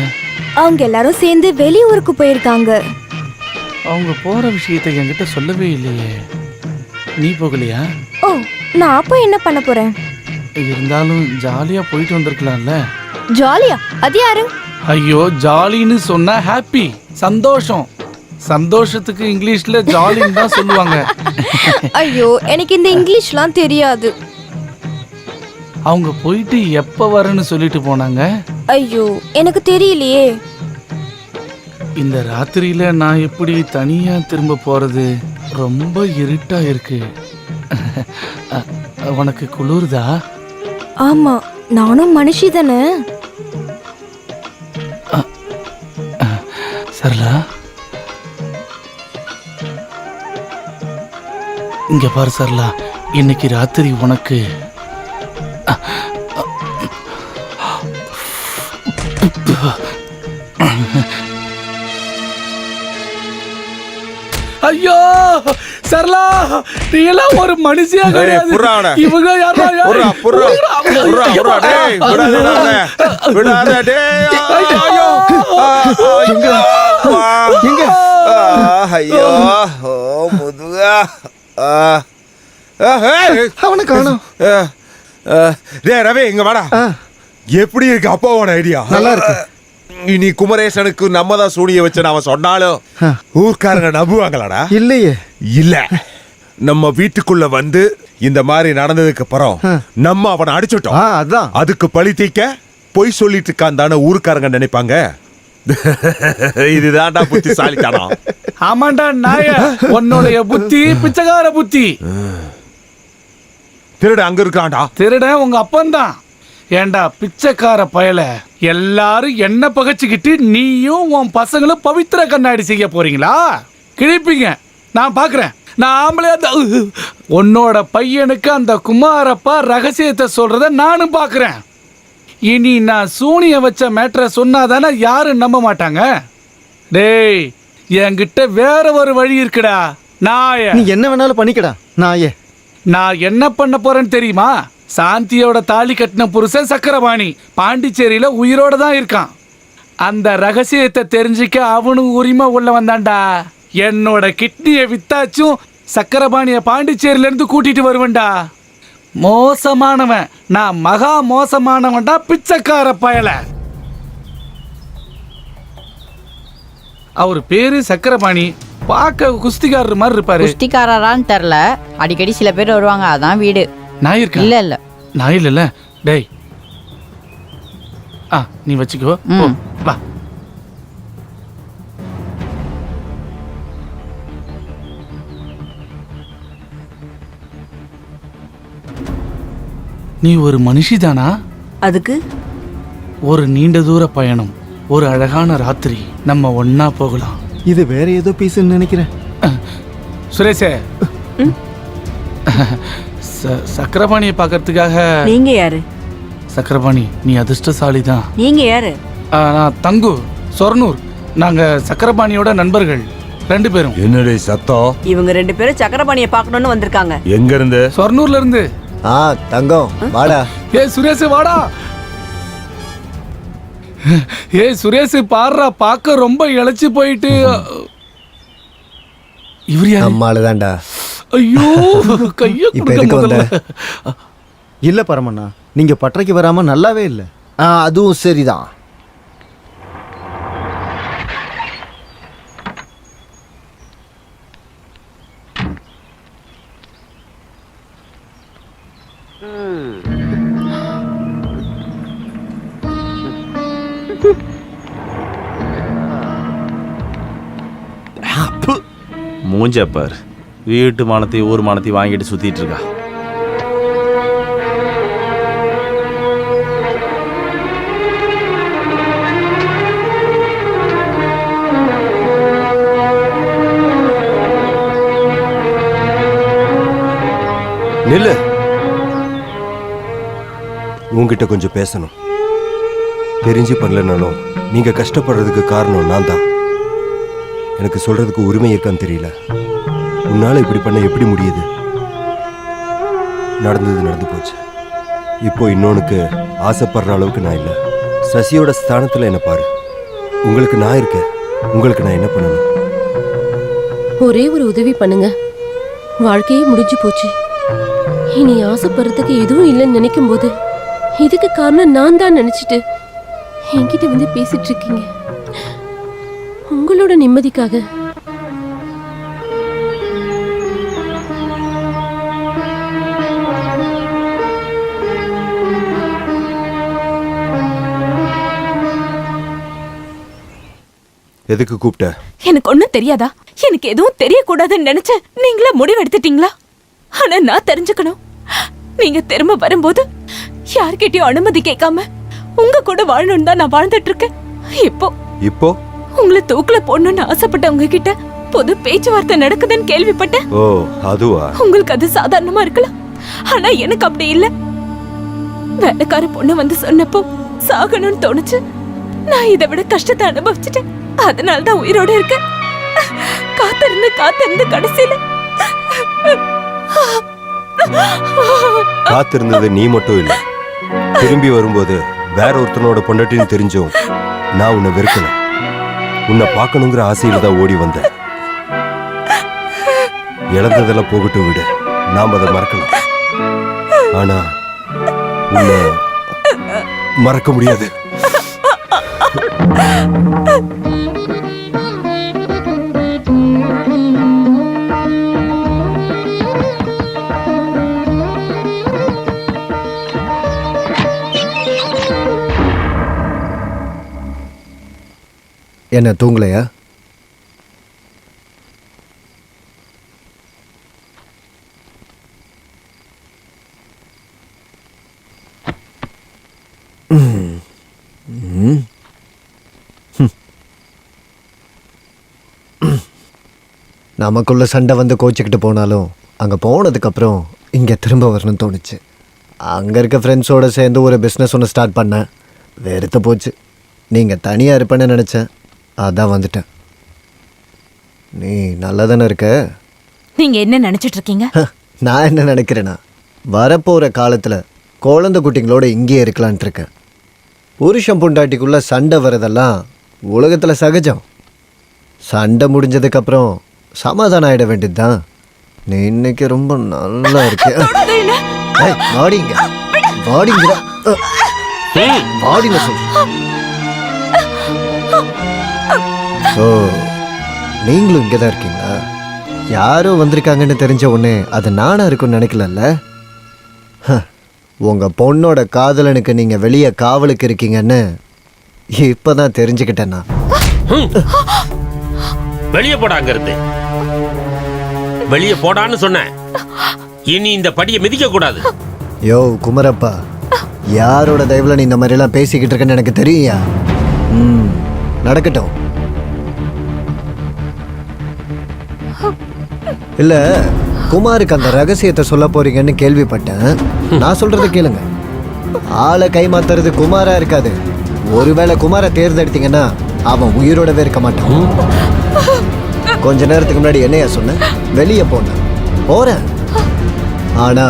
அவங்க எல்லாரும் சேர்ந்து வெளியூருக்கு போயிருக்காங்க. அவங்க போற விஷயத்தை என்கிட்ட சொல்லவே இல்லையே. நீ போகலையா? ஓ, நான் அப்போ என்ன பண்ண போறேன்? இருந்தாலும் ஜாலியா போயிட்டு வந்திருக்கலாம்ல. ஜாலியா? அது யாரு? ஐயோ, ஜாலின்னு சொன்னா ஹாப்பி, சந்தோஷம். சந்தோஷத்துக்கு இங்கிலீஷ்ல ஜாலின்னு தான் சொல்லுவாங்க. ஐயோ, எனக்கு இந்த இங்கிலீஷ்லாம் தெரியாது. அவங்க போயிட்டு எப்ப வரேன்னு சொல்லிட்டு போனாங்க? ஐயோ, எனக்கு தெரியலையே. இந்த ராத்திரியில நான் எப்படி தனியா திரும்ப போறது? ரொம்ப இருட்டா இருக்கு. உனக்கு குளிருதா? ஆமா, நானும் மனுஷி தானே. சரலா, இங்க பாரு சரலா, இன்னைக்கு ராத்திரி உனக்கு ஐயோ சரலா, நீ எல்லாம் ஒரு மனுஷியா கிடையாது. இவங்க அவனை காணோம். ரவி இங்க வாடா. எப்படி இருக்கு அப்பாவோட ஐடியா? நல்லா இருக்கு. இனி குமரேசனுக்கு நம்ம தான் சூனிய வச்சு அவன் சொன்னாலும் ஊர்க்காரங்க நம்புவாங்களாடா? இல்லையே. இல்ல, நம்ம வீட்டுக்குள்ள வந்து இந்த மாதிரி நடந்ததுக்கு அப்புறம் நம்ம அவனை அடிச்சுட்டோம். அதான் அதுக்கு பழி தீக்க பொய் சொல்லிட்டு இருக்கான் தானே ஊர்க்காரங்க நினைப்பாங்க. இதுதான்டா புத்திசாலித்தனம். ஆமாண்டா நாய, உன்னுடைய புத்தி பிச்சைக்கார புத்தி. திருட அங்க இருக்கான்டா. திருட உங்க அப்பன்தான். ஏண்டா பிச்சைக்கார பயல, எல்லாரும் என்ன பகச்சுக்கிட்டு நீயும் உன் பசங்களும் பவித்திர கண்ணாடி செய்ய போறீங்களா? கிழிப்பீங்க, நான் பாக்குறேன். நான் ஆம்பளை. உன்னோட பையனுக்கு அந்த குமாரப்பா ரகசியத்தை சொல்றத நானும் பாக்குறேன். இனி நான் சூனிய வச்ச மேட்டரை சொன்னாதானே யாரும் நம்ப மாட்டாங்க. டேய், என்கிட்ட வேற ஒரு வழி இருக்குடா நாய. நீ என்ன வேணாலும் பண்ணிக்கடா நாயே. நான் என்ன பண்ண போறேன்னு தெரியுமா? சாந்தியோட தாலி கட்டின புருஷன் சக்கரபாணி பாண்டிச்சேரியில உயிரோட தான் இருக்கான். அந்த ரகசியத்தை தெரிஞ்சுக்க அவனுக்கு உரிமை உள்ள வந்தான்டா. என்னோட கிட்னியை வித்தாச்சும் சக்கரபாணிய பாண்டிச்சேரியில இருந்து கூட்டிட்டு வருவேன்டா. மோசமானவன், நான் மகா மோசமானவன்டா, பிச்சைக்கார பயல. அவர் பேரு சக்கரபாணி. பார்க்க குஸ்திகாரர் மாதிரி இருப்பாரு. குஸ்திகாரரான்னு தெரில, அடிக்கடி சில பேர் வருவாங்க. அதான் வீடு. நான் இருக்கேன். இல்ல இல்ல நான் இல்ல. டேய், நீ வச்சுக்கோ. வா. நீ ஒரு மனுஷிதானா? அதுக்கு ஒரு நீண்ட தூர பயணம், ஒரு அழகான ராத்திரி, நம்ம ஒன்னா போகலாம். இது வேற ஏதோ பீஸ்ன்னு நினைக்கிறேன். சுரேஷே, சக்கரபாணியை பார்க்கறதுக்காக. நீங்க யாரு? சக்கரபாணி, நீ அதிர்ஷ்டசாலி தான். நீங்க யாரு? நான் தங்கு, சொர்ணூர். நாங்க சக்கரபாணியோட நண்பர்கள் 2 பேரும். என்னடி சத்தம்? இவங்க 2 பேரும் சக்கரபாணியை பார்க்கணும்னு வந்திருக்காங்க. எங்க இருந்து? சொர்ணூர்ல இருந்து. தங்கம் வாடா. ஏ சுரேஷ் வாடா. ஏய் சுரேஷ் பாடுறா, பார்க்க ரொம்ப இழைச்சு போயிட்டு. இவர் யாரு? அம்மாளு தான்டா. ஐயோ கைய இப்ப எதுக்கு வந்த? இல்ல பரமண்ணா, நீங்க பட்டறைக்கு வராம நல்லாவே இல்லை. அதுவும் சரிதான். மூஞ்ச பார், வீட்டு மானத்தையும் ஊர் மானத்தையும் வாங்கிட்டு சுத்திட்டு இருக்கா. நில்லு, உங்ககிட்ட கொஞ்சம் பேசணும். தெரிஞ்சு பண்ணலனாலும் நீங்க கஷ்டப்படுறதுக்கு காரணம் நான் தான். எனக்கு சொல்றதுக்கு உரிமை இருக்கான்னு தெரியல. உன்னால இப்படி பண்ண எப்படி முடியுது? நடந்தது நடந்து போச்சு. இப்போ இன்னொன்னுக்கு ஆசைப்படுற அளவுக்கு நான் இல்லை. சசியோட ஸ்தானத்துல என்ன பாரு. உங்களுக்கு நான் இருக்கேன். உங்களுக்கு நான் என்ன பண்ணணும்? ஒரே ஒரு உதவி பண்ணுங்க. வாழ்க்கையே முடிஞ்சு போச்சு. இனி ஆசைப்படுறதுக்கு எதுவும் இல்லைன்னு நினைக்கும் போது இதுக்கு காரணம் நான் தான் நினைச்சிட்டு என்கிட்ட வந்து பேசிட்டு இருக்கீங்க. உங்களோட நிம்மதிக்காக. எதுக்கு கூப்பிட்ட? எனக்கு ஒண்ணும் தெரியாதா? எனக்கு எதுவும் தெரியக்கூடாதுன்னு நினைச்ச நீங்களே முடிவெடுத்துட்டீங்களா? ஆனா நான் தெரிஞ்சுக்கணும். நீங்க திரும்ப வரும்போது யார்கிட்டயும் அனுமதி கேட்காம உங்க கூட வாழணும்னு தான் நான் வாழ்ந்துட்டு இருக்கேன். இப்போ உங்களை தூக்குல போடணும்னு ஆசைப்பட்டவங்க கிட்ட பொது பேச்சுவார்த்தை நடக்குதுன்னு கேள்விப்பட்டேன். ஓ அதுவா? உங்களுக்கு அது சாதாரணமா இருக்கலாம், ஆனா எனக்கு அப்படி இல்ல. வேலைக்கார பொண்ணு வந்து சொன்னப்போ சாகணும்னு தோணுச்சு. நான் இதை விட கஷ்டத்தை அனுபவிச்சுட்டேன். அதனாலதான் உயிரோட இருக்கேன். காத்திருந்து கடைசியில காத்திருந்தது நீ மட்டும் இல்ல. திரும்பி வரும்போது வேற ஒருத்தனோட பொண்டாட்டின்னு தெரிஞ்சும் நான் உன்னை வெறுக்கல. உன்னை பார்க்கணுங்கிற ஆசையில தான் ஓடி வந்தேன். இழந்ததெல்லாம் போகட்டும் விடு, நாம் அதை மறக்கலாம். ஆனா உன்னை மறக்க முடியாது. என்ன தூங்கலையா? நமக்குள்ள சண்டை வந்து கோச்சிக்கிட்டு போனாலும் அங்கே போனதுக்கப்புறம் இங்கே திரும்ப வரணும்னு தோணுச்சு. அங்கே இருக்க ஃப்ரெண்ட்ஸோடு சேர்ந்து ஒரு பிஸ்னஸ் ஒன்று ஸ்டார்ட் பண்ணேன். வெறுத்து போச்சு. நீங்கள் தனியாக இருப்பேன்னு நினச்சேன், அதான் வந்துட்டேன். நீ நல்லா தானே இருக்க? நீங்க என்ன நினைச்சிட்டு இருக்கீங்க? நான் என்ன நினைக்கிறேன்னா, வரப்போகிற காலத்தில் குழந்தை குட்டிங்களோட இங்கேயே இருக்கலான்ட்டு இருக்கேன். புருஷன் பொண்டாட்டிக்குள்ளே சண்டை வரதெல்லாம் உலகத்தில் சகஜம். சண்டை முடிஞ்சதுக்கப்புறம் சமாதானம் ஆகிட வேண்டியது தான். நீ இன்னைக்கு ரொம்ப நல்லா இருக்க. வாடிங்க வாடிங்க வாடிங்க சொல். ஓ, நீங்களும் இங்கே தான் இருக்கீங்களா? யாரோ வந்திருக்காங்கன்னு தெரிஞ்ச உடனே அது நானா இருக்குன்னு நினைக்கலல்ல? உங்கள் பொண்ணோட காதலனுக்கு நீங்கள் வெளியே காவலுக்கு இருக்கீங்கன்னு இப்போ தான் தெரிஞ்சுக்கிட்டேன்னா. வெளியே போடாங்கிறது வெளியே போடான்னு சொன்னேன். இனி இந்த படியை மிதிக்க கூடாது. யோ குமரப்பா, யாரோட தயவுல நீ இந்த மாதிரிலாம் பேசிக்கிட்டு இருக்கன்னு எனக்கு தெரியா? நடக்கட்டும். இல்ல, குமாருக்கு அந்த ரகசியத்தை சொல்ல போறீங்கன்னு கேள்விப்பட்டேன். நான் சொல்றத கேளுங்க. ஆளை கைமாத்துறது குமாரா இருக்காது. ஒருவேளை குமாரை தேர்ந்தெடுத்தீங்கன்னா அவன் உயிரோடவே இருக்க மாட்டான். கொஞ்ச நேரத்துக்கு முன்னாடி என்னையா சொன்ன? வெளியே போறேன். ஆனா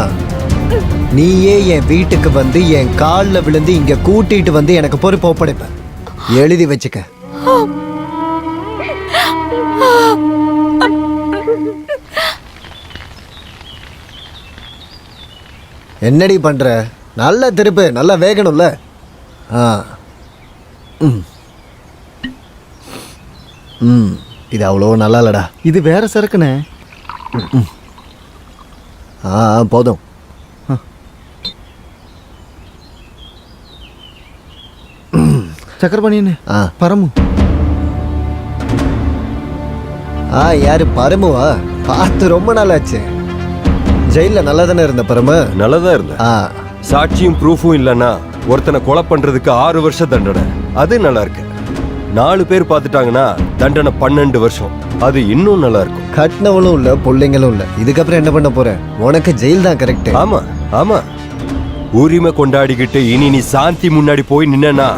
நீயே என் வீட்டுக்கு வந்து என் காலில் விழுந்து இங்க கூட்டிட்டு வந்து எனக்கு பொறுப்பு ஒப்படைப்ப. எழுதி வச்சுக்க. என்னடி பண்ற? நல்ல திருப்பு, நல்லா வேகணும்ல. ஆ ம் ம் இது அவ்வளோ நல்லா இல்லடா. இது வேற சரக்குண்ணே. ஆ போதும். சக்கரபாணின்னு ஆ பரமு. ஆ யாரு பரமுவா? பார்த்து ரொம்ப நாளாச்சு. ஜெயில நல்லா தானே இருந்த பரமு? நல்லதா இருந்த. சாட்சியும் ப்ரூஃபும் இல்லைன்னா ஒருத்தனை கொலை பண்றதுக்கு 6 வருஷம் தண்டனை. அது நல்லா இருக்கு. 4 பேர் பார்த்துட்டாங்கன்னா தண்டனை 12 வருஷம். அது இன்னும் நல்லா இருக்கும். கட்டினவளும் இல்ல, பிள்ளைங்களும் இல்ல. இதுக்கப்புறம் என்ன பண்ண போற? உனக்கு ஜெயில் தான் கரெக்ட். ஆமா ஆமா, உரிமை கொண்டாடிக்கிட்டு இனி நீ சாந்தி முன்னாடி போய் நின்னா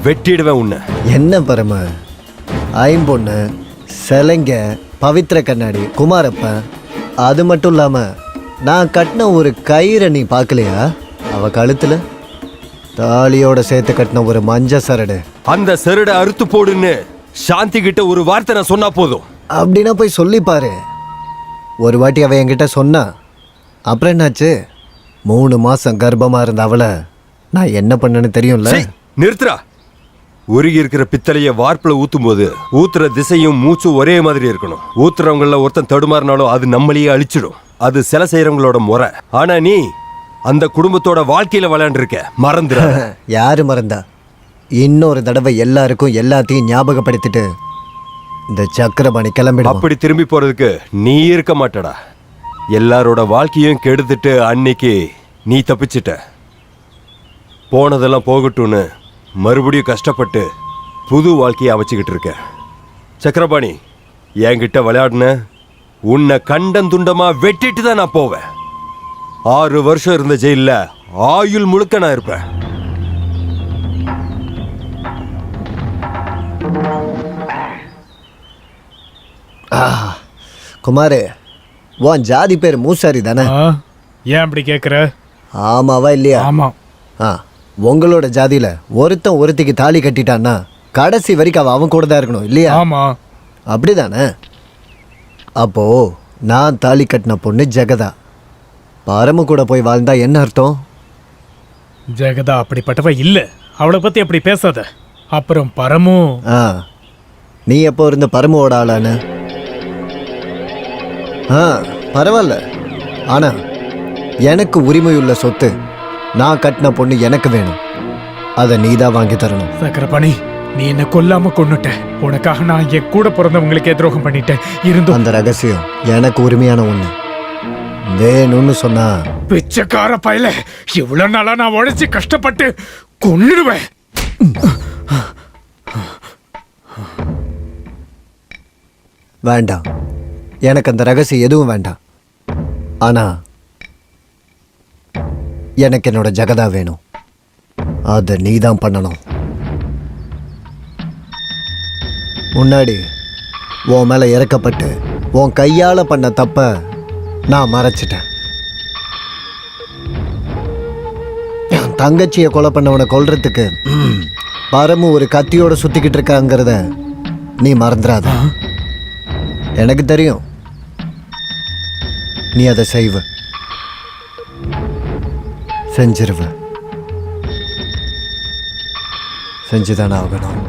வெட்டிடுவேன் உன்னை. என்ன பரம? ஐம்பொண்ணு, சிலைங்க, பவித்ர கண்ணாடி, குமாரப்பன், அது மட்டும் இல்லாம நான் கட்டின ஒரு கயிறை நீ பார்க்கலையா? அவ கழுத்துல தாலியோட சேர்த்து கட்டின ஒரு மஞ்ச சரடு. அந்த சரடை அறுத்து போடுன்னு சாந்தி கிட்ட ஒரு வார்த்தை நான் சொன்னா போதும். அப்படின்னா போய் சொல்லி பாரு. ஒரு வாட்டி அவ என்கிட்ட சொன்னா. அப்புறம் என்னாச்சு? 3 மாசம் கர்ப்பமா இருந்த அவளை நான் என்ன பண்ணேன்னு தெரியும்ல. நிறுத்துறா. உருகி இருக்கிற பித்தளைய வார்ப்புல ஊத்தும் போது ஊத்துற திசையும் மூச்சும் ஒரே மாதிரி இருக்கணும். ஊத்துறவங்கள ஒருத்தன் தடுமாறினாலும் அது நம்மளையே அழிச்சிடும். அது சில செய்யறவங்களோட முறை. ஆனா நீ அந்த குடும்பத்தோட வாழ்க்கையில விளையாண்டு இருக்க. மறந்துட. யாரு மறந்தா? இன்னொரு தடவை எல்லாருக்கும் எல்லாத்தையும் ஞாபகப்படுத்திட்டு இந்த சக்கரபாணி கிளம்பிடும். அப்படி திரும்பி போறதுக்கு நீ இருக்க மாட்டடா. எல்லாரோட வாழ்க்கையும் கெடுத்துட்டு அன்னைக்கு நீ தப்பிச்சிட்ட. போனதெல்லாம் போகட்டும்னு மறுபடியும் கஷ்டப்பட்டு புது வாழ்க்கையை அமைச்சுக்கிட்டு இருக்க. சக்கரபாணி, என்கிட்ட விளையாடுன உன்னை கண்டந்துண்டமா வெட்டிட்டு தான் நான் போவேன். 6 வருஷம் இருந்த ஜெயில ஆயுள் முழுக்க நான் இருப்பேன். குமாரு, உன் ஜாதி பேர் மூசாரி தானே? ஏன் அப்படி கேக்குற? ஆமாவா இல்லையா? ஆமா. உங்களோட ஜாதியில ஒருத்தன் ஒருத்திக்கு தாலி கட்டிட்டான்னா கடைசி வரைக்கும் அவன் கூட தான் இருக்கணும் இல்லையா? ஆமா. அப்படிதானே? அப்போ நான் தாலி கட்டின பொண்ணு ஜெகதா. பரமு கூட போய் வாழ்ந்தா என்ன அர்த்தம்? ஜெகதா அப்படிப்பட்டவ இல்ல. அவளை பத்தி அப்படி பேசாத. அப்புறம் பரமு. நீ எப்போ இருந்த பரமுவோட ஆளானு? பரவாயில்ல. ஆனா எனக்கு உரிமையுள்ள சொத்து, நான் கட்டின பொண்ணு எனக்கு வேணும். அதை நீதான் வாங்கி தரணும். சக்கரபாணி, நீ என்ன கொல்லாம கொன்னுட்ட. உனக்காக நான் என் கூட பிறந்தவங்களுக்கே துரோகம் பண்ணிட்டேன். இருந்தும் அந்த ரகசியம் எனக்கு உரிமையான ஒண்ணு. வேணும்னு சொன்னா பிச்சைக்கார பயல, இவ்வளவு நாளா நான் உழைச்சி கஷ்டப்பட்டு கொன்னுடுவேன். வேண்டாம், எனக்கு அந்த ரகசியம் எதுவும் வேண்டாம். ஆனா எனக்கு என்னோட ஜெகதா வேணும். அதை நீதான் பண்ணணும். முன்னாடி உன் மேல இறக்கப்பட்டு உன் கையால பண்ண தப்ப நான் மறைச்சிட்டேன். தங்கச்சியை கொலை பண்ணவனை கொல்றதுக்கு பரமு ஒரு கத்தியோட சுத்திக்கிட்டு இருக்காங்கிறத நீ மறந்துடாத. எனக்கு தெரியும் நீ அதை செய்வ, செஞ்சிருவ. செஞ்சுதானே ஆகணும்.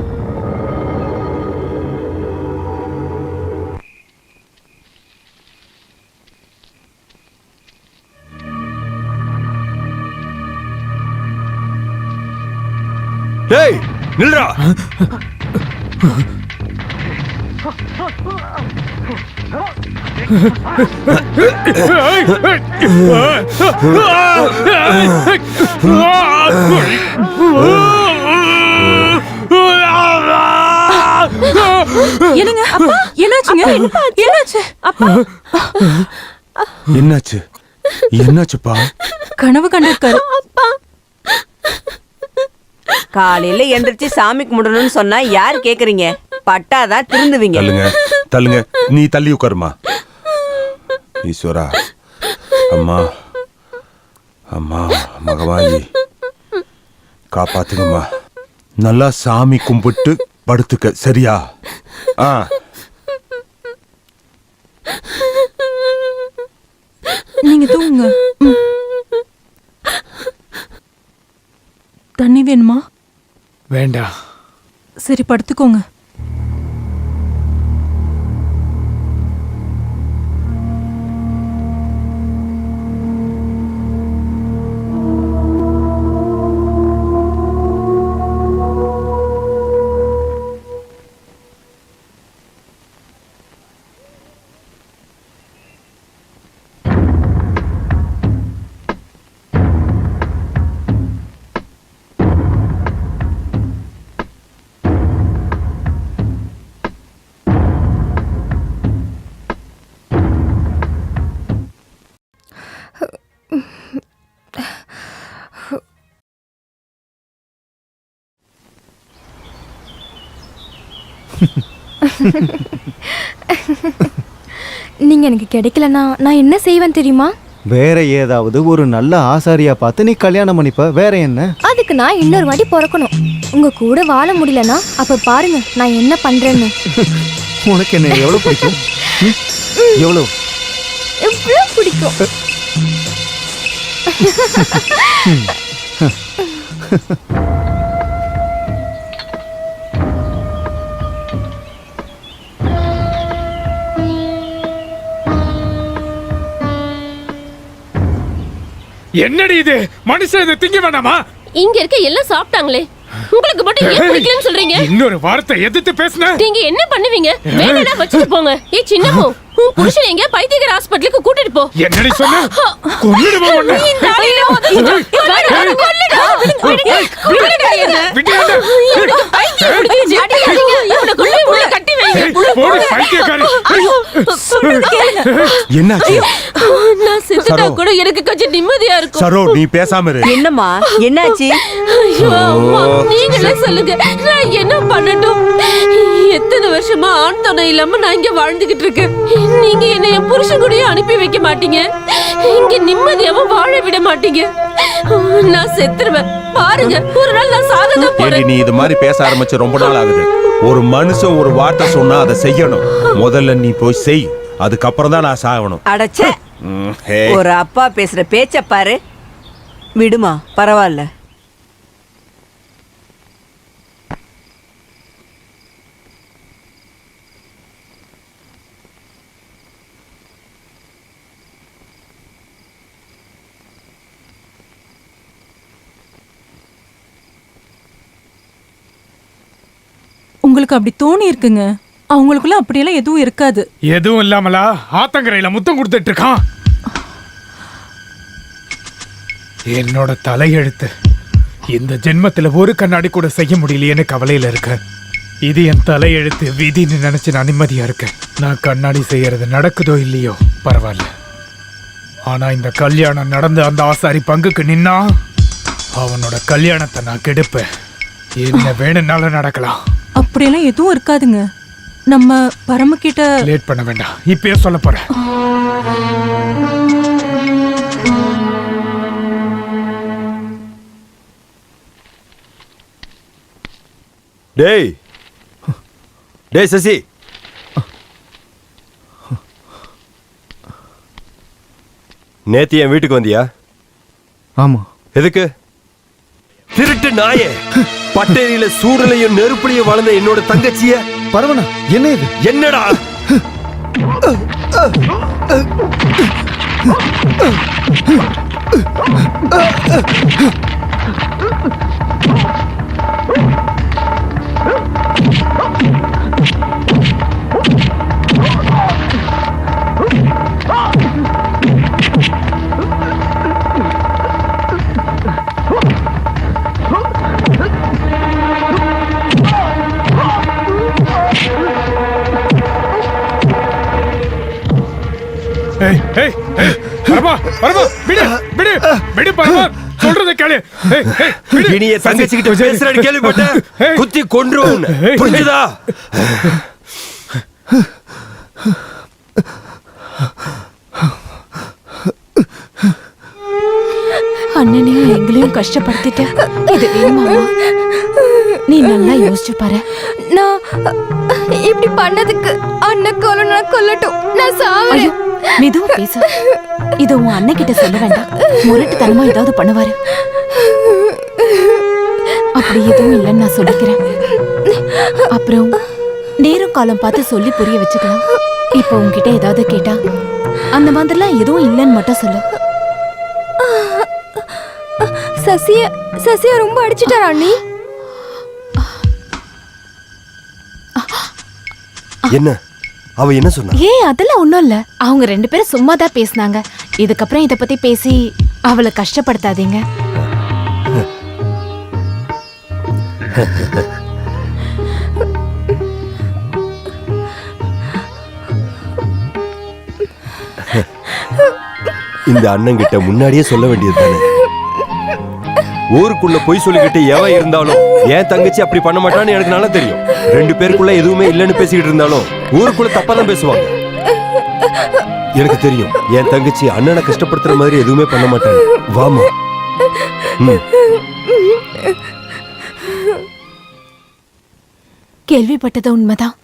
டேய் நில்றா. என்னங்க அப்பா, என்னாச்சுங்க? என்னாச்சு அப்பா? என்னாச்சு? என்னாச்சுப்பா? கனவு கண்டிருக்காரு அப்பா. காலையில எந்திரிச்சு சாமி கும்பிடணும்னு சொன்னா யாரு கேக்குறீங்க? பட்டாதான் திருந்துவீங்க. தள்ளுங்க தள்ளுங்க, நீ தள்ளி உட்காருமா. ஈஸ்வரா, அம்மா அம்மா மகவாயி காப்பாத்துங்கம்மா. நல்லா சாமி கும்பிட்டு படுத்துக்க, சரியா? நீங்க தூங்குங்க. தண்ணி வேணுமா? வேண்டாம். சரி படுத்துக்கோங்க. நீங்க எனக்கு கிடைக்கலனா நான் என்ன செய்வேன் தெரியுமா? வேற ஏதாவது ஒரு நல்ல ஆசாரியா பார்த்து நீ கல்யாணம் பண்ணிப்ப. வேற என்ன? அதுக்கு நான் இன்னொரு வாட்டி பிறக்கணும். உங்க கூட வாழ முடியலனா அப்ப பாருங்க நான் என்ன பண்றேன்னு. உனக்கு என்ன எவ்வளவு பிடிக்கும்? எவ்வளவு பிடிக்கும்? என்னடி இது? மனுஷன் இதை திங்க வேண்டாமா? இங்க இருக்க எல்லாம் சாப்பிட்டாங்களே, உங்களுக்கு மட்டும் ஏன் பிடிக்கலன்னு சொல்றீங்க? இன்னொரு வார்த்தை எதிர்த்து பேசுன நீங்க என்ன பண்ணுவீங்க? வேணா வச்சுட்டு போங்க. ஏ சின்னமோ, உன் புருஷன் எங்க பைத்தியக்கார ஹாஸ்பிடலுக்கு கூட்டிட்டு போ. என்னடி சொன்ன? கொன்னுடுவா உன்னை. இந்த ஆளில கொல்லுடா. கொல்லுடா என்ன? விட்டுடா. இவனுக்கு பைத்தியம் பிடிச்சு அடிக்காதீங்க. இவனை கொண்டு உள்ள கட்டி வைங்க. போடு பைத்தியக்காரி. என்னாச்சு? நான் செத்துட்டா கூட எனக்கு கொஞ்சம் நிம்மதியா இருக்கும். சரோ, நீ பேசாம இரு. என்னம்மா என்னாச்சு? ஐயோ அம்மா, நீங்களே சொல்லுங்க, நான் என்ன பண்ணட்டும்? எத்தனை வருஷமா ஆண் துணை இல்லாம நான் இங்க வாழ்ந்துகிட்டு இருக்கேன். நீங்க என்ன என் புருஷன் கூடயே அனுப்பி வைக்க மாட்டீங்க. இங்க நிம்மதியாவும் வாழ விட மாட்டீங்க. நான் செத்துருவேன். பாருங்க, ஒரு நாள் நான் சாகதான் போறேன். நீ இது மாதிரி பேச ஆரம்பிச்சு ரொம்ப நாள் ஆகுது. ஒரு மனுஷன் ஒரு வார்த்தை சொன்னா அதை செய்யணும். முதல்ல நீ போய் செய், அதுக்கப்புறம் தான் நான் சாகணும். அடச்சே, ஒரு அப்பா பேசுற பேச்ச பாரு. விடுமா, பரவாயில்ல. உங்களுக்கு அப்படி தோணி இருக்குங்க. அவங்களுக்குள்ள அப்படியெல்லாம் எதுவும் இருக்காது. எதுவும் இல்லாமலா ஆத்தங்கரையில முத்தம் கொடுத்துட்டு இருக்கான். என்னோட தலையெழுத்து இந்த ஜென்மத்துல ஒரு கண்ணாடி கூட செய்ய முடியலையேன்னு கவலையில இருக்க. இது என் தலையெழுத்து விதின்னு நினைச்சு நான் நிம்மதியா இருக்கேன். நான் கண்ணாடி செய்யறது நடக்குதோ இல்லையோ பரவாயில்ல. ஆனா இந்த கல்யாணம் நடந்து அந்த ஆசாரி பங்குக்கு நின்னா அவனோட கல்யாணத்தை நான் கெடுப்பேன். என்ன வேணும்னாலும் நடக்கலாம். அப்படியெல்லாம் எதுவும் இருக்காதுங்க. நம்ம பரமக்கிட்ட லேட் பண்ண வேண்டாம், இப்பயே சொல்ல போறேன். டேய் டேய் சசி, நேத்து என் வீட்டுக்கு வந்தியா? ஆமா. எதுக்கு? திருட்டு நாயே, பட்டேரியில சூடலையும் நெருப்புலையும் வளர்ந்த என்னோட தங்கச்சிய. பரவனா, என்ன இது? என்னடா? இனிய தங்கச்சிக்கிட்ட பேசுறான்னு கேள்விப்பட்டேன். குத்தி கொன்றுவோம், புரிஞ்சுதா? அண்ணனே நான் எங்களையும் கஷ்டப்படுத்திட்டு இது வேணுமாமா? நீ நல்லா யோசிச்சு பாரு. நான் இப்படி பண்ணதுக்கு அண்ணன் கொல்லட்டும், நான் சாவறேன். மெதுவா பேசு. இத உன் அண்ணன் கிட்ட சொல்ல வேண்டாம். முரட்டுத்தனமா ஏதாவது பண்ணுவாரு. அப்படி எதுவும் இல்லைன்னு நான் சொல்லிக்கிறேன். அப்புறம் நேரம் காலம் பார்த்து சொல்லி புரிய வச்சுக்கலாம். இப்போ உன்கிட்ட ஏதாவது கேட்டா அந்த மாதிரிலாம் எதுவும் இல்லைன்னு மட்டும் சொல்லு. சசிய ரொம்ப அடிச்சிட்டாரா அண்ணி? என்ன அவ என்ன சொன்னா? அதெல்லாம் ஒண்ணும் இல்ல. அவங்க 2 பேரும் சும்மா தான் பேசினாங்க. இதுக்கப்புறம் இத பத்தி பேசி அவளை கஷ்டப்படுத்தாதீங்க. இந்த அண்ணன் கிட்ட முன்னாடியே சொல்ல வேண்டியது தானே. ஊருக்குள்ள பொய் சொல்லிக்கிட்டு எவன் இருந்தாலும் என் தங்கச்சி அப்படி பண்ண மாட்டான்னு எனக்கு நல்லா தெரியும். 2 பேருக்குள்ள எதுவுமே இல்லைன்னு பேசிக்கிட்டு இருந்தாலும் ஊருக்குள்ள தப்பா தான் பேசுவாங்க. எனக்கு தெரியும் என் தங்கச்சி அண்ணனை கஷ்டப்படுத்துற மாதிரி எதுவுமே பண்ண மாட்டாங்க. வாமா. கேள்விப்பட்டது உண்மைதான்.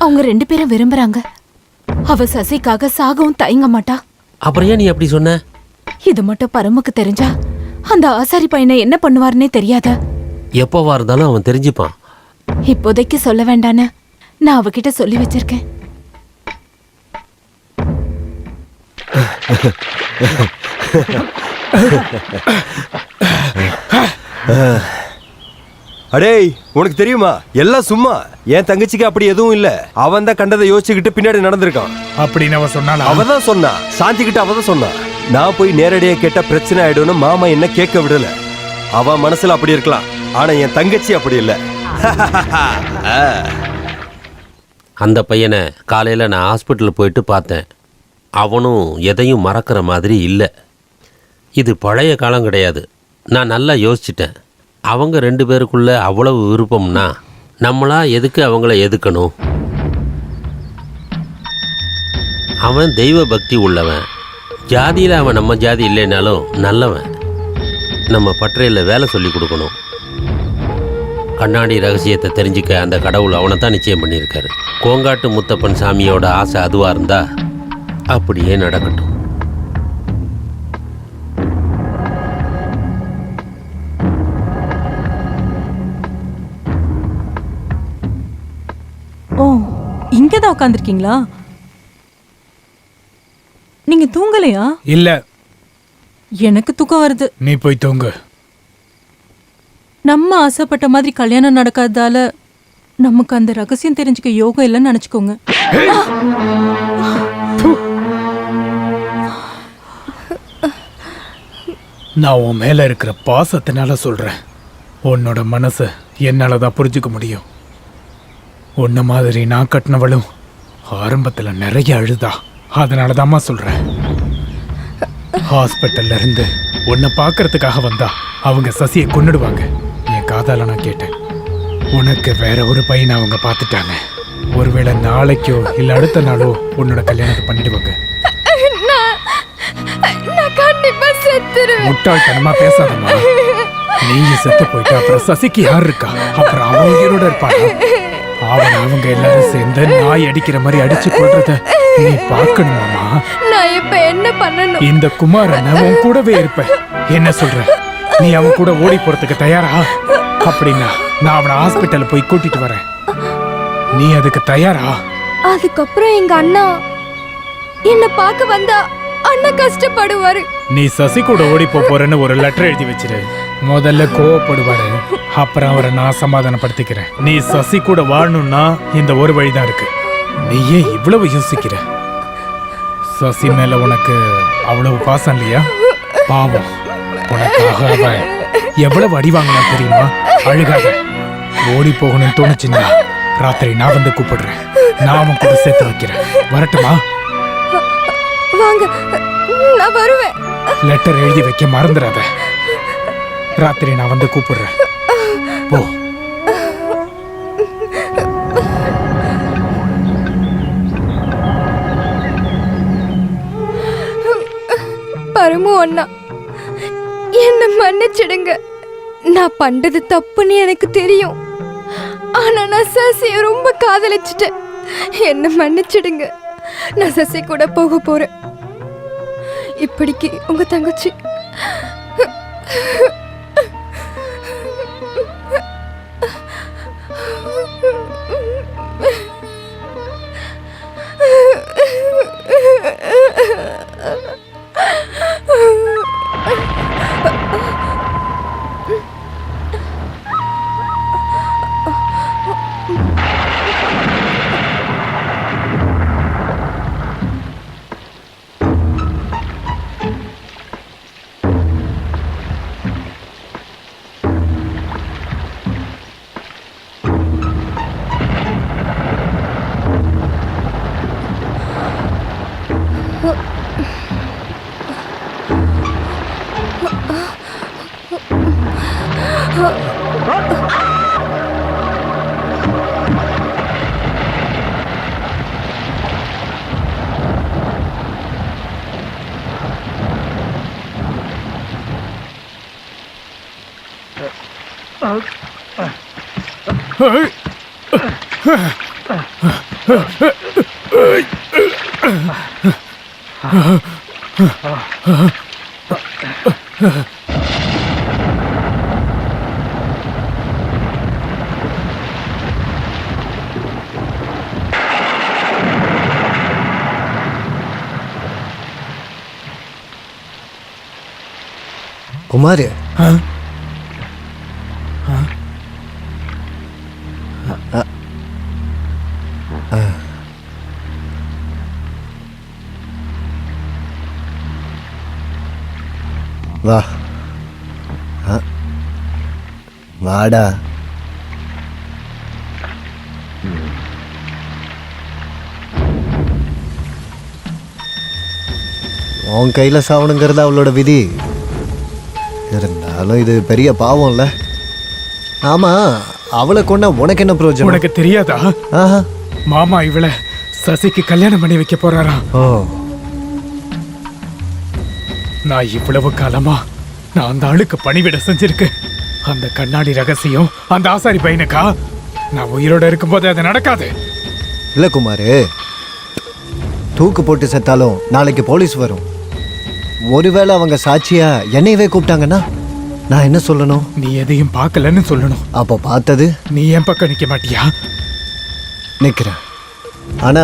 அவங்க 2 பேரும் விரும்புறாங்க. அவ சசிக்காக சாகவும் தயங்க மாட்டா. அப்புறம் ஏன் நீ அப்படி சொன்ன? இது மட்டும் பரமுக்கு தெரிஞ்சா அந்த ஆசாரி பையனை என்ன பண்ணுவாருன்னே தெரியாத. எப்பவா இருந்தாலும் அவன் தெரிஞ்சுப்பான். இப்போதைக்கு சொல்ல வேண்டான்னு நான் அவகிட்ட சொல்லி வச்சிருக்கேன். அடேய், உனக்கு தெரியுமா எல்லாம் சும்மா. என் தங்கச்சிக்கு அப்படி எதுவும் இல்ல. அவன் தான் கண்டதை யோசிச்சுக்கிட்டு பின்னாடி நடந்திருக்கான். அப்படின்னு அவ சொன்னால அவதான் சொன்னா. சாந்தி கிட்ட அவதான் சொன்னா. நான் போய் நேரடியா கேட்டா பிரச்சனை ஆயிடும்னு மாமா என்ன கேட்க விடல. அவன் மனசுல அப்படி இருக்கலாம், ஆனா என் தங்கச்சி அப்படி இல்ல. அந்த பையனை காலையில் நான் ஹாஸ்பிட்டல் போயிட்டு பார்த்தேன். அவனும் எதையும் மறக்கிற மாதிரி இல்லை. இது பழைய காலம் கிடையாது. நான் நல்லா யோசிச்சிட்டேன். அவங்க 2 பேருக்குள்ள அவ்வளவு விருப்பம்னா நம்மளா எதுக்கு அவங்கள எதுக்கணும்? அவன் தெய்வ பக்தி உள்ளவன். ஜாதியில் அவன் நம்ம ஜாதி இல்லைனாலும் நல்லவன். நம்ம பட்டறையில் வேலை சொல்லி கொடுக்கணும். கண்ணாடி ரகசியத்தை தெரிஞ்சுக்க அந்த கடவுள் அவனை தான் நிச்சயம் பண்ணியிருக்காரு. கோங்காட்டு முத்தப்பன் சாமியோட ஆசை அதுவாக இருந்தா அப்படியே நடக்கட்டும். ஓ, இங்கதான் உட்காந்துருக்கீங்களா? நீங்க தூங்கலையா? இல்ல, எனக்கு தூக்கம் வருது. நீ போய் தூங்கு. நம்ம ஆசைப்பட்ட மாதிரி கல்யாணம் நடக்காததால நமக்கு அந்த ரகசியம் தெரிஞ்சுக்க யோகம் இல்லைன்னு நினைச்சுக்கோங்க. நான் உன் மேல இருக்கிற பாசத்தினால சொல்றேன். உன்னோட மனசை என்னால தான் புரிஞ்சுக்க முடியும். உன்ன மாதிரி நான் கட்டினவளும் ஆரம்பத்துல நிறைய அழுதா. அதனால தாம்மா சொல்றேன். ஹாஸ்பிட்டல்ல இருந்து உன்னை பார்க்கறதுக்காக வந்தா அவங்க சசியை கொன்னுடுவாங்க. என் காதால நான் கேட்டேன். உனக்கு வேற ஒரு பையனை அவங்க பார்த்துட்டாங்க. ஒருவேளை நாளைக்கோ இல்ல அடுத்த நாளோ உன்னோட கல்யாணத்தை பண்ணிடுவாங்க. முட்டாள்தனமா பேசாதம்மா. நீங்க செத்து போயிட்டா அப்புறம் சசிக்கு யார் இருக்கா? அப்புறம் அவன் உயிரோட இருப்பாங்க. அவங்க எல்லாரும் சேர்ந்து நாய் அடிக்கிற மாதிரி அடிச்சு கொள்றத நீ பார்க்கணுமாமா? நான் இப்ப என்ன பண்ணணும்? இந்த குமாரன் உன் கூடவே இருப்ப. என்ன சொல்ற? நீ அவன் கூட ஓடி போறதுக்கு தயாரா? அப்படின்னா நான் அவனை ஹாஸ்பிட்டல் போய் கூட்டிட்டு வரேன். நீ அதுக்கு தயாரா? அதுக்கப்புறம் எங்க அண்ணா என்ன பார்க்க வந்தா அண்ணா கஷ்டப்படுவாரு. நீ சசி கூட ஓடி போறேன்னு ஒரு லெட்டர் எழுதி வச்சிரு. முதல்ல கோவப்படுவாரு, அப்புறம் அவரை நான் சமாதானப்படுத்திக்கிறேன். நீ சசி கூட வாழணும்னா இந்த ஒரு வழிதான் இருக்கு. நீ ஏன் இவ்வளவு யோசிக்கிற? சசி மேல உனக்கு அவ்வளவு பாசம் இல்லையா? பாவம், உனக்காக அவன் எவ்வளவு அடி வாங்கினா தெரியுமா? அழுகாத. ஓடி போகணும்னு தோணுச்சுன்னா ராத்திரி நான் வந்து கூப்பிடுறேன். நான் அவன் கூட சேர்த்து வைக்கிறேன். வரட்டுமா? வாங்க, நான் வருவேன். லெட்டர் எழுதி வைக்க மறந்துடாத. ராத்திரி நான் வந்து கூப்பிடுறேன். போ. பரமு அண்ணா, என்ன மன்னிச்சிடுங்க. நான் பண்றது தப்புன்னு எனக்கு தெரியும். ஆனா நான் சசியை ரொம்ப காதலிச்சிட்டேன். என்ன மன்னிச்சிடுங்க. நான் சசி கூட போக போறேன். இப்படிக்கு உங்க தங்கச்சி. குமார், வா. வாடா. உன் கையில சாவணுங்கிறது அவளோட விதி. இருந்தாலும் இது பெரிய பாவம் இல்ல? ஆமா, அவளை கொண்டா உனக்கு என்ன பிரயோஜனம்? உனக்கு தெரியாதா? மாமா இவளை சசிக்கு கல்யாணம் பண்ணி வைக்க போறாராம். ஓ, நான் இவ்வளவு காலமா நான் அந்த ஆளுக்கு பணிவிட செஞ்சிருக்கேன். அந்த கண்ணாடி ரகசியம் அந்த ஆசாரி பையனுக்கா? நான் உயிரோட இருக்கும்போது அது நடக்காது. இல்ல குமார், தூக்கு போட்டு செத்தாலும் நாளைக்கு போலீஸ் வரும். ஒருவேளை அவங்க சாட்சியா என்னையவே கூப்பிட்டாங்கன்னா நான் என்ன சொல்லணும்? நீ எதையும் பார்க்கலன்னு சொல்லணும். அப்போ பார்த்தது? நீ என் பக்கம் நிக்க மாட்டியா? நிக்கிறேன். ஆனா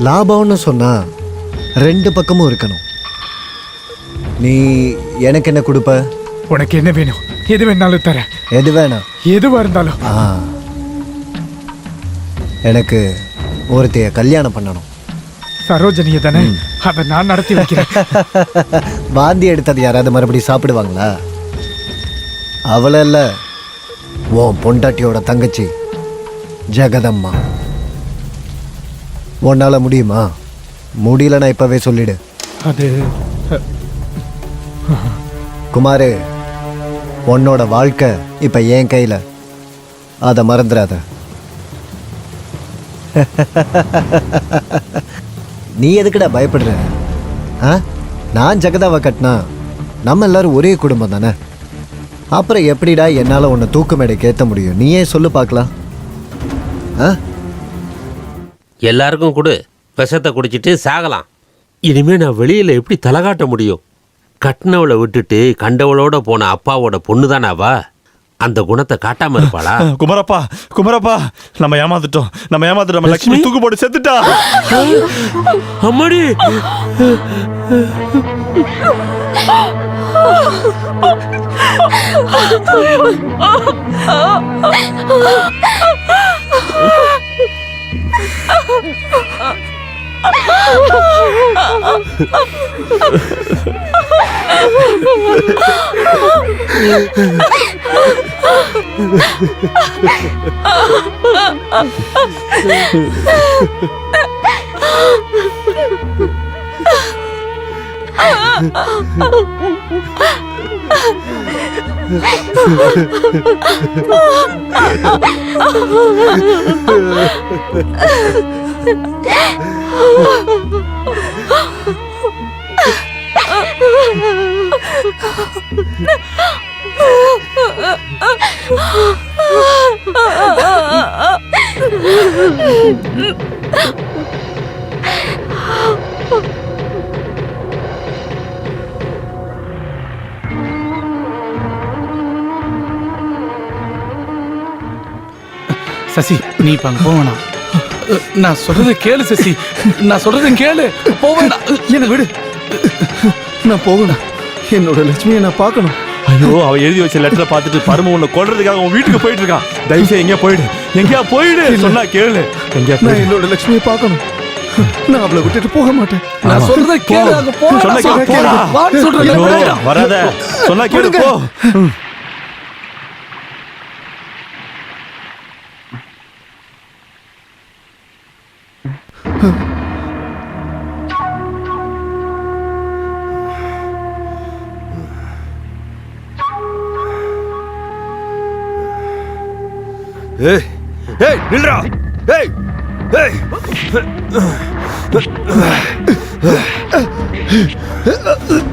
லாபம்னு சொன்னா ரெண்டு பக்கமும் இருக்கணும். நீ எனக்கு என்ன கொடுப்ப? உனக்கு என்ன வேணும்? எது வேணாலும் தரேன். எது வேணாம்? எதுவா இருந்தாலும். எனக்கு ஒருத்தைய கல்யாணம் பண்ணணும். சரோஜனிய தானே? அதை நான் நடத்தி வைக்கிறேன். வாந்தி எடுத்தது யாராவது மறுபடியும் சாப்பிடுவாங்களா? அவள இல்ல, உன் பொண்டாட்டியோட தங்கச்சி ஜெகதம்மா. உன்னால முடியுமா? முடியலன்னா இப்பவே சொல்லிடு. அது குமாரு, உன்னோட வாழ்க்கை இப்ப என் கையில. அத மறந்துடாத. நீ எதுக்குடா பயப்படுற? நான் ஜெகதாவை கட்டினா நம்ம எல்லாரும் ஒரே குடும்பம் தானே. அப்புறம் எப்படிடா என்னால உன்னை தூக்கு மேடைக்கு ஏத்த முடியும்? நீயே சொல்லு பார்க்கலாம். எல்லாருக்கும் கொடு, விஷத்தை குடிச்சிட்டு சாகலாம். இனிமே நான் வெளியில எப்படி தலை காட்ட முடியும்? கட்டினவளை விட்டுட்டு கண்டவளோட போன அப்பாவோட பொண்ணு தானே அவ. அந்த குணத்தை காட்டாம இருப்பாளா? குமரப்பா, குமரப்பா, நம்ம ஏமாந்துட்டோம். நம்ம லட்சுமி தூக்கு போட்டு செத்துட்டா. அம்மாடி, சசி நீ இப்ப அங்க போவேணா. நான் சொல்றதை கேளு சசி, நான் சொல்றதை கேளு. போவேண்டா, என்ன விடு, நான் போகணும். என்னோட லட்சுமியை நான் பார்க்கணும். ஐயோ, அவ எழுதி வச்ச லெட்டரை பார்த்துட்டு பரம உன்னை கொல்றதுக்காக உன் வீட்டுக்கு போயிட்டு இருக்கான். தயவுசெய்து எங்கேயா போயிடு, எங்கேயா போயிடு. சொன்னா கேளு, எங்கேயா நான் என்னோட லட்சுமியை பார்க்கணும். நான் அவளை விட்டுட்டு போக மாட்டேன். நான் சொல்றதை கேளு. அங்க சொன்னா கேளு, போடா. வான்னு சொல்றேன். ஐயோ, வராத, சொன்னா கேளு, போ. ஏய் ஏய் நில்றா. ஏய் ஏய்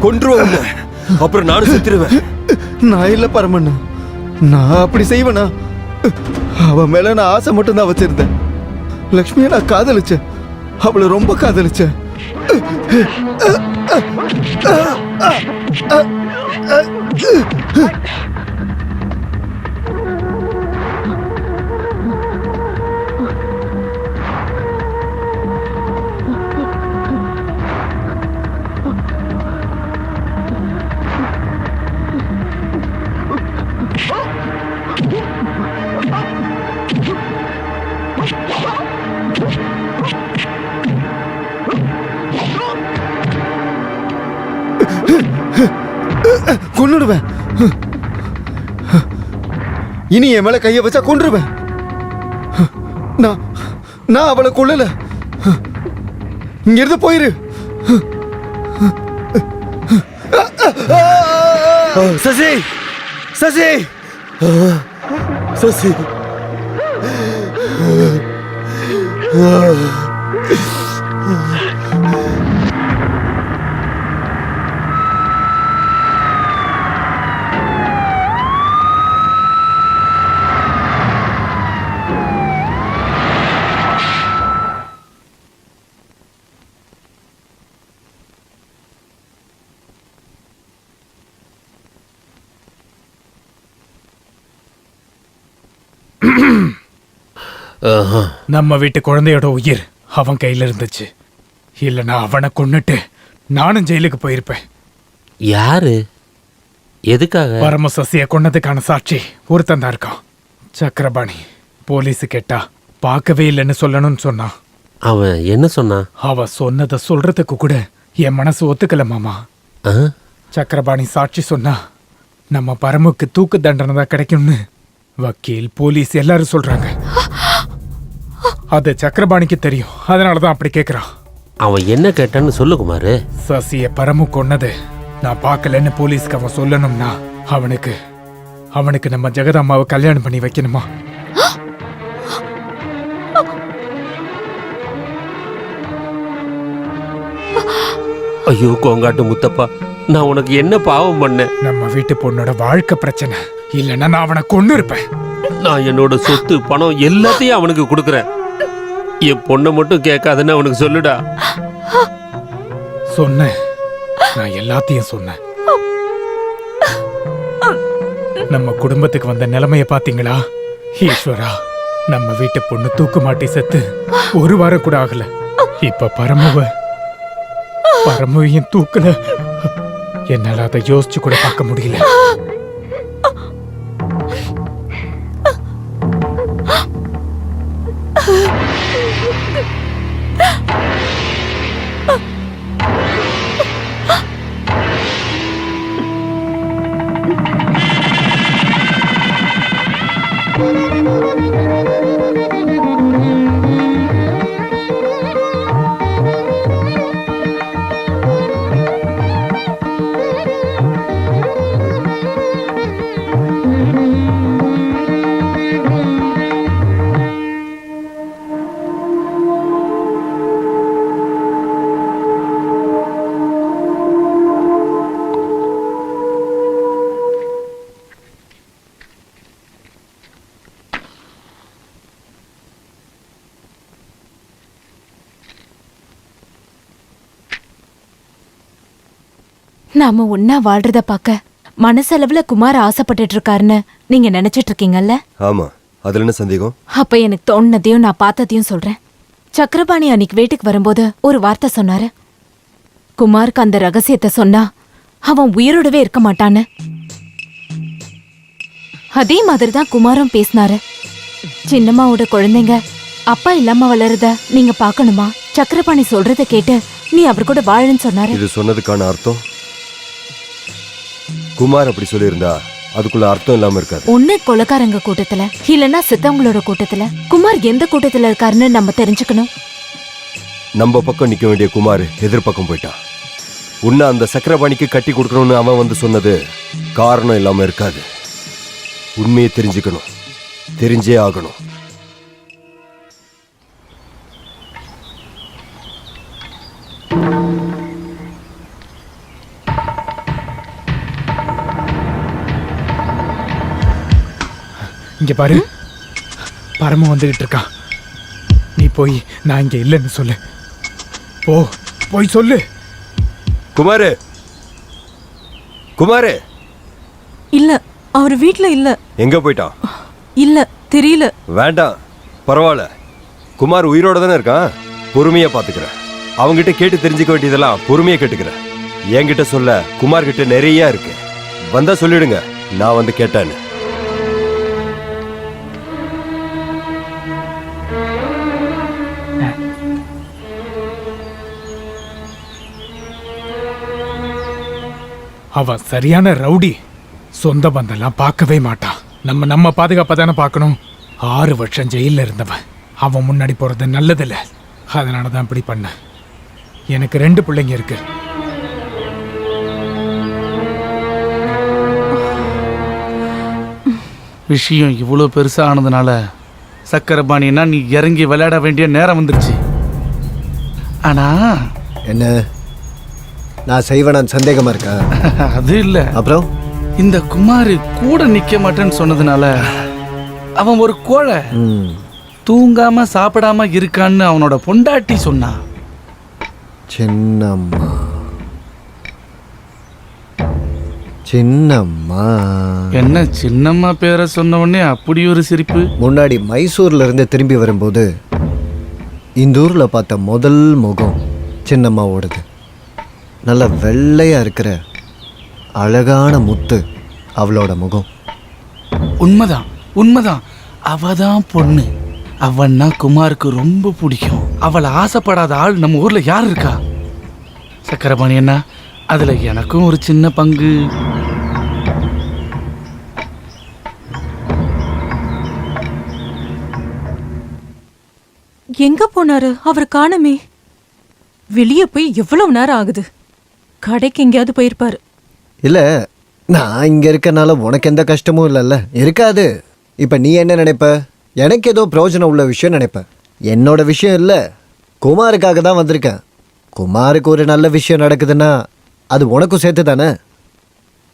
கொன்றுவோம், அப்புறம் நானும் செத்துருவேன். நான் இல்ல பரமண்ணா, நான் அப்படி செய்வேனா? அவ மேல நான் ஆசை மட்டும் தான் வச்சிருந்தேன். லக்ஷ்மியை நான் காதலிச்சேன், அவளை ரொம்ப காதலிச்சேன். கொன்னுடுவேன். இனி என் மேல கைய வச்சா கொன்றுவேன். நான் அவளை கொல்லல. இங்க இருந்து போயிரு. சசி சசி சசி நம்ம வீட்டு குழந்தையோட உயிர் அவன் கையில இருந்துச்சு. இல்லைன்னா அவனை கொன்னுட்டு நானும் ஜெயிலுக்கு போயிருப்பேன். யாரு? எதுக்காக? பரமசசிய கொன்னதுக்கான சாட்சி ஒருத்தன் தான் இருக்கான், சக்கரபாணி. போலீஸு கேட்டா பார்க்கவே இல்லைன்னு சொல்லணும்னு சொன்னான். அவன் என்ன சொன்னான்? அவ சொன்னதை சொல்றதுக்கு கூட என் மனசு ஒத்துக்கல மாமா. சக்கரபாணி சாட்சி சொன்னா நம்ம பரமுக்கு தூக்கு தண்டனை தான் கிடைக்கும்னு வக்கீல், போலீஸ் எல்லாரும் சொல்றாங்க. அது சக்கரபாணிக்கு தெரியும், அதனாலதான் அப்படி கேக்குறான். அவன் என்ன கேட்டான்னு சொல்லு குமாரு. சசிய பரமு கொன்னது நான் பார்க்கலன்னு போலீஸ்க்கு அவன் சொல்லணும்னா அவனுக்கு நம்ம ஜெகதாம்மாவை கல்யாணம் பண்ணி வைக்கணுமா? ஐயோ கோங்காட்டு முத்தப்பா, நான் உனக்கு என்ன பாவம் பண்ணேன்? நம்ம வீட்டு பொண்ணோட வாழ்க்கை பிரச்சனை, இல்லைன்னா நான் அவனை கொன்னு இருப்பேன். நான் என்னோட சொத்து பணம் எல்லாத்தையும் அவனுக்கு கொடுக்கறேன். என் பொண்ணை மட்டும் கேட்காதுன்னு அவனுக்கு சொல்லுடா. சொன்னேன், நான் எல்லாத்தையும் சொன்னேன். நம்ம குடும்பத்துக்கு வந்த நிலைமைய பாத்தீங்களா? ஈஸ்வரா, நம்ம வீட்டு பொண்ணு தூக்கு மாட்டி செத்து ஒரு வாரம் கூட ஆகல. இப்ப பரமுவையும் தூக்கல. என்னால அதை யோசிச்சு கூட பார்க்க முடியல. நாம ஒன்னா வாழ்றத பார்க்க மனசளவுல குமார் ஆசைப்பட்டுட்டு இருக்காருன்னு நீங்க நினைச்சிட்டு இருக்கீங்கல்ல? ஆமா, அதுல என்ன சந்தேகம்? அப்ப எனக்கு தோணுனதையும் நான் பார்த்ததையும் சொல்றேன். சக்கரபாணி அன்னைக்கு வீட்டுக்கு வரும்போது ஒரு வார்த்தை சொன்னாரு. குமாருக்கு அந்த ரகசியத்தை சொன்னா அவன் உயிரோடவே இருக்க மாட்டான்னு. அதே மாதிரிதான் குமாரும் பேசினாரு. சின்னம்மாவோட குழந்தைங்க அப்பா இல்லாம வளருத நீங்க பாக்கணுமா? சக்கரபாணி சொல்றத கேட்டு நீ அவர் கூட வாழுன்னு சொன்னாரு. இது சொன்னதுக்கான அர்த்தம்? குமார் அப்படி சொல்லியிருந்தா அதுக்குள்ள அர்த்தம் இல்லாம இருக்காது. ஒண்ணு கொலைக்காரங்க கூட்டத்துல, இல்லன்னா சித்தவங்களோட கூட்டத்துல. குமார் எந்த கூட்டத்துல இருக்காருன்னு நம்ம தெரிஞ்சுக்கணும். நம்ம பக்கம் நிக்க வேண்டிய குமார் எதிர்பக்கம் போயிட்டான். உன்னை அந்த சக்கரபாணிக்கு கட்டி கொடுக்கணும்னு அவன் வந்து சொன்னது காரணம் இல்லாம இருக்காது. உண்மையை தெரிஞ்சுக்கணும், தெரிஞ்சே ஆகணும். இங்க பாரு, பரம வந்துகிட்டு இருக்கான். நீ போய் நான் இங்க இல்லைன்னு சொல்லு. போய் சொல்லு. குமாரு, குமாரு இல்ல, அவர் வீட்ல இல்ல. எங்க போயிட்டான்? இல்ல, தெரியல. வேண்டாம், பரவாயில்ல. குமார் உயிரோட தானே இருக்கான். பொறுமையா பாத்துக்கிறேன். அவங்கிட்ட கேட்டு தெரிஞ்சுக்க வேண்டியதெல்லாம் பொறுமையா கேட்டுக்கிறேன். என்கிட்ட சொல்ல குமார் கிட்ட நிறைய இருக்கு. வந்தா சொல்லிடுங்க, நான் வந்து கேட்டேன்னு. அவன் சரியான ரவுடி. சொந்த பந்தெல்லாம் பார்க்கவே மாட்டான். நம்ம பாதுகாப்பா தானே பார்க்கணும். 6 வருஷம் ஜெயில இருந்தவன். அவன் முன்னாடி போறது நல்லதில்ல. அதனாலதான் இப்படி பண்ண. எனக்கு 2 பிள்ளைங்க இருக்கு. விஷயம் இவ்வளோ பெருசா ஆனதுனால சக்கரபாணினா நீ இறங்கி விளையாட வேண்டிய நேரம் வந்துருச்சு. ஆனா என்ன நான் செய்வேன் சந்தேகமா இருக்கா? அது இல்ல. அப்புறம் இந்த குமார் கூட நிக்க மாட்டேன்னு சொன்னதுனால அவன் ஒரு கோழை. தூங்காம சாப்பிடாம இருக்கான்னு அவனோட பொண்டாட்டி சொன்னான். சின்னம்மா, சின்னம்மா. என்ன சின்னம்மா பேரை சொன்ன உடனே அப்படி ஒரு சிரிப்பு? முன்னாடி மைசூர்ல இருந்து திரும்பி வரும்போது இந்த ஊர்ல பார்த்த முதல் முகம் சின்னம்மாவோடது. நல்ல வெள்ளையா இருக்கிற அழகான முத்து அவளோட முகம். உண்மைதான், உண்மைதான். அவதான் பொண்ணு. அவன்னா குமாருக்கு ரொம்ப பிடிக்கும். அவளை ஆசைப்படாத ஆள் நம்ம ஊர்ல யார் இருக்கா? சக்கரபாணி என்ன, அதுல எனக்கும் ஒரு சின்ன பங்கு. எங்க போனாரு? அவர் காணுமே. வெளியே போய் எவ்வளவு நேரம் ஆகுது? கடைக்கு எங்கேயாவது போயிருப்பாரு. இல்ல, நான் இங்க இருக்கனால உனக்கு எந்த கஷ்டமும் இல்லைல்ல? இருக்காது. இப்ப நீ என்ன நினைப்ப? எனக்கு ஏதோ பிரயோஜனம் உள்ள விஷயம் நினைப்ப. என்னோட விஷயம் இல்ல, குமாருக்காக தான் வந்திருக்கேன். குமாருக்கு ஒரு நல்ல விஷயம் நடக்குதுன்னா அது உனக்கும் சேர்த்து தானே.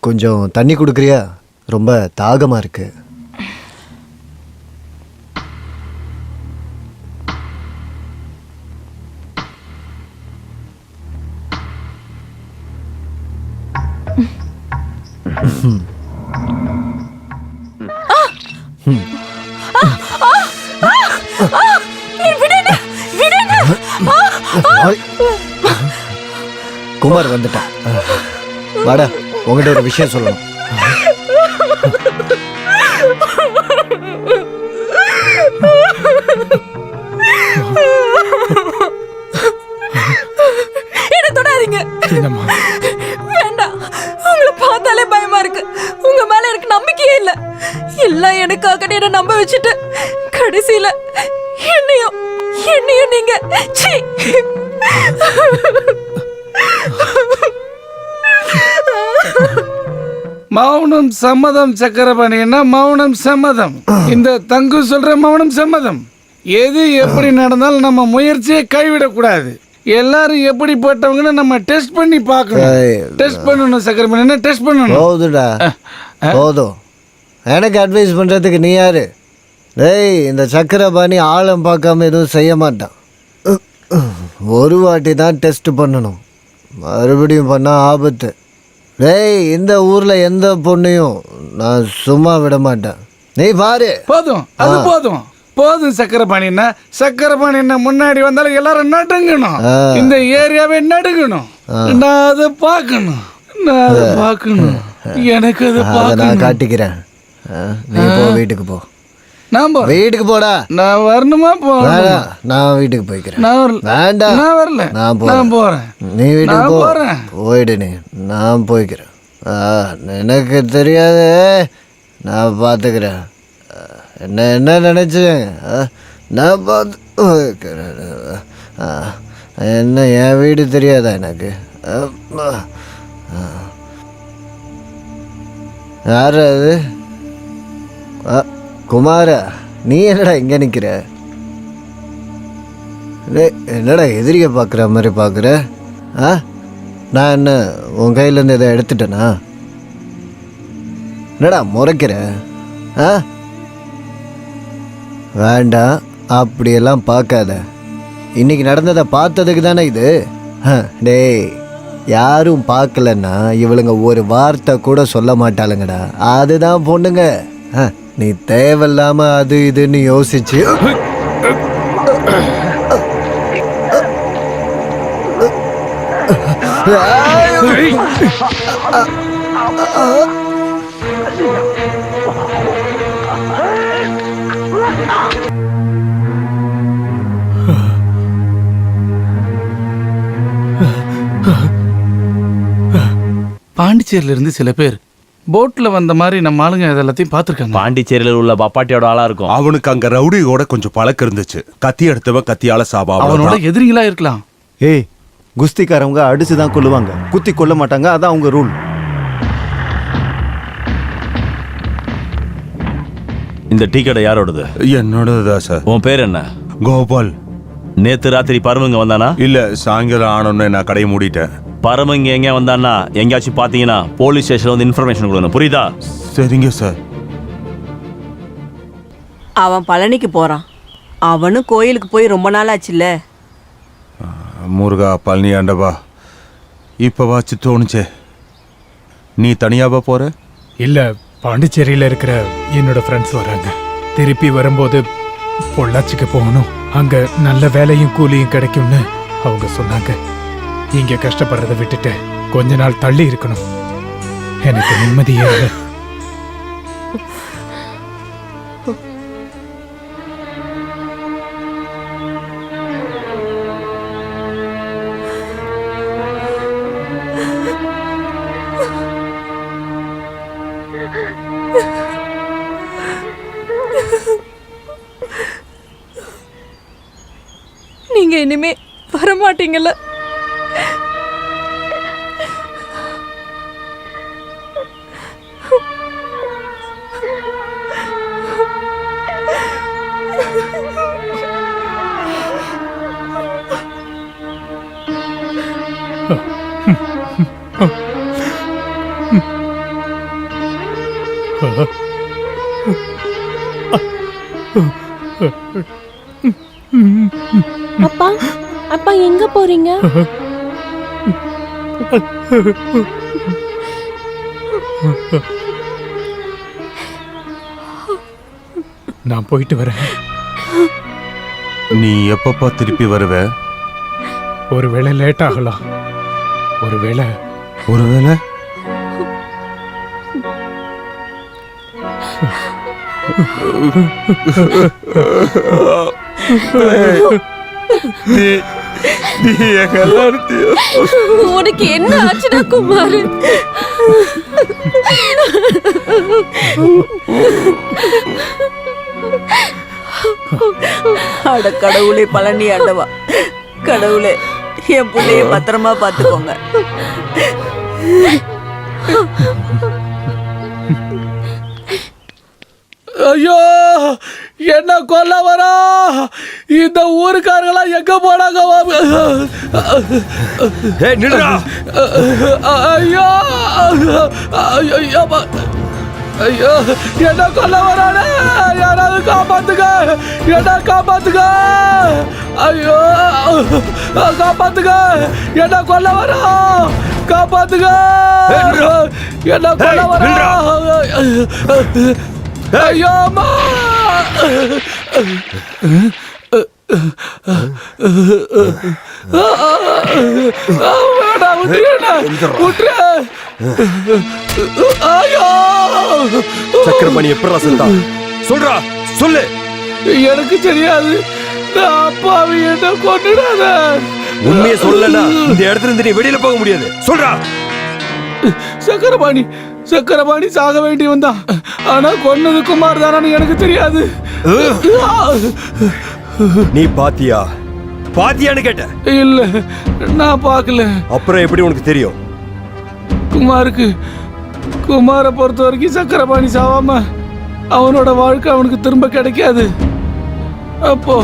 கொஞ்சம் தண்ணி கொடுக்குறியா? ரொம்ப தாகமா இருக்கு. குமார் வந்துட்டான். வாடா, உங்ககிட்ட ஒரு விஷயம் சொல்லணும். என்ன தொடாதீங்க. வேண்டாம், உங்களை பார்த்தாலே பயமா இருக்கு. உங்க மேல எனக்கு நம்பிக்கையே இல்ல. எல்லாம் எனக்காக என்ன நம்ப வச்சுட்டு கடைசியில என்னையும் நீங்க சீ. மௌனம் சம்மதம். சக்கரபாணின்னா மௌனம் சம்மதம். இந்த தங்கு சொல்ற மௌனம் சம்மதம். எது எப்படி நடந்தாலும் நம்ம முயற்சியை கைவிடக்கூடாது. எல்லாரும் எப்படிப்பட்டவங்கன்னு நம்ம டெஸ்ட் பண்ணி பார்க்கணும். டெஸ்ட் பண்ணணும் சக்கரபாணி, என்ன டெஸ்ட் பண்ணணும். போதுடா, போதும். எனக்கு அட்வைஸ் பண்றதுக்கு நீ யாரு? டேய், இந்த சக்கரபாணி ஆழம் பார்க்காம எதுவும் செய்ய மாட்டான். ஒரு வாட்டி தான் டெஸ்ட் பண்ணணும். மறுபடியும் பண்ணா ஆபத்து. டேய் இந்த ஊர்ல எந்த பொண்ணையும் நான் சும்மா விட மாட்டேன். நீ பாரு. போதும், அது போதும் போதும். சக்கரை பாணி என்ன முன்னாடி வந்தாலும் எல்லாரும் நடுங்கணும். இந்த ஏரியாவே நடுங்கணும். நான் அதை பார்க்கணும். எனக்கு அதை நான் காட்டிக்கிறேன். நீ போ, வீட்டுக்கு போ. நான் போறேன். வீட்டுக்கு போடா. நான் வரணுமா? வேண்டாம், நான் வீட்டுக்கு போய்க்கிறேன். வேண்டாம், நான் வரல. நான் போறேன். நீ வீட்டுக்கு போ. போறேன். போயிடு நீ. நான் போய்க்கிறேன். எனக்கு தெரியாது, நான் பார்த்துக்கிறேன். என்ன நினைச்சேன்? நான் பார்த்து என்ன என் வீடு தெரியாதா எனக்கு? யார் அது? குமாரா, நீ என்னடா இங்கே நிற்கிற? என்னடா எதிரியை பார்க்குற மாதிரி பார்க்குற? நான் என்ன உன் கையிலேருந்து எதை எடுத்துட்டேனா? என்னடா முறைக்கிற? வேண்டாம், அப்படியெல்லாம் பார்க்காத. இன்னைக்கு நடந்ததை பார்த்ததுக்கு தானே இது. டேய், யாரும் பார்க்கலன்னா இவளுங்க ஒரு வார்த்தை கூட சொல்ல மாட்டாளுங்கடா. அதுதான் பொண்ணுங்க. நீ தேவையில்லாம அது இதுன்னு யோசிச்சு பாண்டிச்சேரியில இருந்து சில பேர் போட்ல வந்த மாதிரி நம்ம ஆளுங்க இதெல்லாத்தையும் பார்த்துருக்காங்க. பாண்டிச்சேரியில் உள்ள பப்பாட்டியோட ஆளா இருக்கும். அவனுக்கு அங்க ரவுடியோட கொஞ்சம் பழக்கம் இருந்துச்சு. கத்தி எடுத்தவன் கத்தியால சாபா. அவனோட எதிரிகளா இருக்கலாம். ஏய், குஸ்திக்காரவங்க அடிச்சு தான் கொல்லுவாங்க, குத்தி கொல்ல மாட்டாங்க. அதான் அவங்க ரூல். இந்த டீ கடை யாரோடது? என்னோடதுதான் சார். உன் பேர் என்ன? கோபால். நேத்து ராத்திரி பரமங்க வந்தானா? இல்ல, சாயங்காலம் ஆனோன்னு நான் கடையை மூடிட்டேன். பரமங்க எங்க வந்தானா எங்கேயாச்சும் பாத்தீங்கன்னா போலீஸ் ஸ்டேஷன்ல வந்து இன்ஃபர்மேஷன் கொடுக்கணும், புரியுதா? சரிங்க சார். அவன் பழனிக்கு போறான். அவனும் கோயிலுக்கு போய் ரொம்ப நாள் ஆச்சுல்ல. முருகா, பழனி ஆண்டவா, இப்ப வாச்சு தோணுச்சே. நீ தனியாவா போற? இல்ல, பாண்டிச்சேரியில இருக்கிற என்னோட ஃப்ரெண்ட்ஸ் வராங்க. திருப்பி வரும்போது பொள்ளாச்சிக்கு போகணும். அங்க நல்ல வேலையும் கூலியும் கிடைக்கும்னு அவங்க சொன்னாங்க. இங்க கஷ்டப்படுறதை விட்டுட்டு கொஞ்ச நாள் தள்ளி இருக்கணும். எனக்கு நிம்மதியே இல்லை. நீங்க இனிமே வரமாட்டீங்கல்ல? அப்பா, அப்பா எங்க போறீங்க? நான் போயிட்டு வரேன். நீ எப்பப்பா திருப்பி வருவ? ஒருவேளை லேட் ஆகலாம். ஒருவேளை உனக்கு என்ன ஆச்சுடா குமார்? அட கடவுளே, பழனி ஆண்டவா, கடவுளே, என் பிள்ளைய பத்திரமா பார்த்துக்கோங்க. ஐயோ, என்ன கொல்ல வரா? இந்த ஊருக்காரங்களா எங்க போனாங்க? ஐயோ ஐயோ, என்ன கொல்ல வரானே? யாராவது காப்பாத்துங்க, என்ன காப்பாத்துங்க. ஐயோ, காப்பாத்துங்க, என்ன கொல்ல வரா? காப்பாத்துங்க என்ன கொல்ல வரா ஐயோ அம்மா வேடா விட்டுரு ஐயோ சக்கரபாணி எப்படி செத்தா சொல்றா சொல்லு. எனக்கு தெரியாது அப்பாவி என்ன கொண்டுடாத. உண்மையை சொல்லலன்னா இந்த இடத்துல இருந்து நீ வெளியில போக முடியாது. சொல்றா. சக்கரபாணி சாக வேண்டி வந்தான். ஆனா கொன்னது குமார் தானு எனக்கு தெரியாது. நீ பாத்தியான்னு கேட்ட. இல்ல நான் பார்க்கல. அப்புறம் எப்படி உனக்கு தெரியும்? குமாரை பொறுத்த வரைக்கும் சக்கரபாணி சாவாம அவனோட வாழ்க்கை அவனுக்கு திரும்ப கிடைக்காது. அப்போ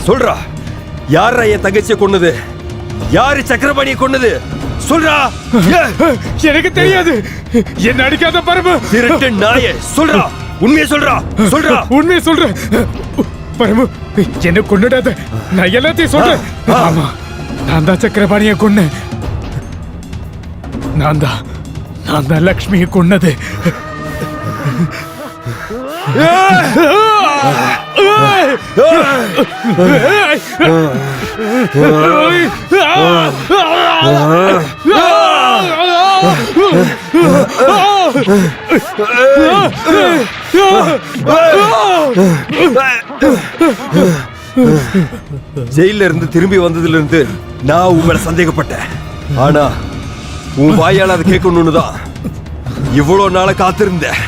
சொல்றா. யாரா என் தங்கச்சியை கொன்னது? யாரு சக்கரபாணியை கொன்னது? சொல்றா. எனக்கு தெரியாது. என்ன அடிக்காத பரமு. திருட்டு நாயே. சொல்றா. உண்மையை சொல்றா. உண்மையை சொல்றேன் பரமு. என்ன கொன்னுடாத. நான் எல்லாத்தையும் சொல்றேன். ஆமா, நான் தான் சக்கரபாணியை கொன்னேன். நான் தான் லக்ஷ்மியை கொன்னது. ஜெயில இருந்து திரும்பி வந்ததுல இருந்து நான் உங்களை சந்தேகப்பட்டேன். ஆனா உன் வாயால அதை கேட்கணும்னு தான் இவ்வளவு நாள காத்திருந்தேன்.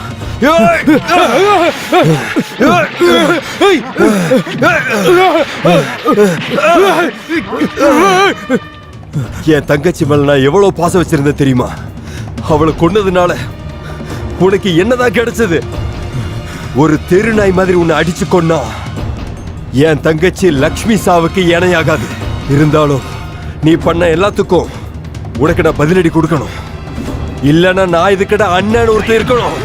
என் தங்கச்சி மேல நான் எவ்வளவு பாசம் வச்சிருந்தேன் தெரியுமா? அவளை கொன்னதுனால உனக்கு என்னதான் கிடைச்சது? ஒரு தெரு நாய் மாதிரி உன்னை அடிச்சு கொன்னா. என் தங்கச்சி லக்ஷ்மி சாவுக்கு இணையாகாது. இருந்தாலும் நீ பண்ண எல்லாத்துக்கும் உனக்கு நான் பதிலடி கொடுக்கணும். இல்லன்னா நான் இதுக்கிட்ட அண்ணன் ஒருத்தர் இருக்கணும்.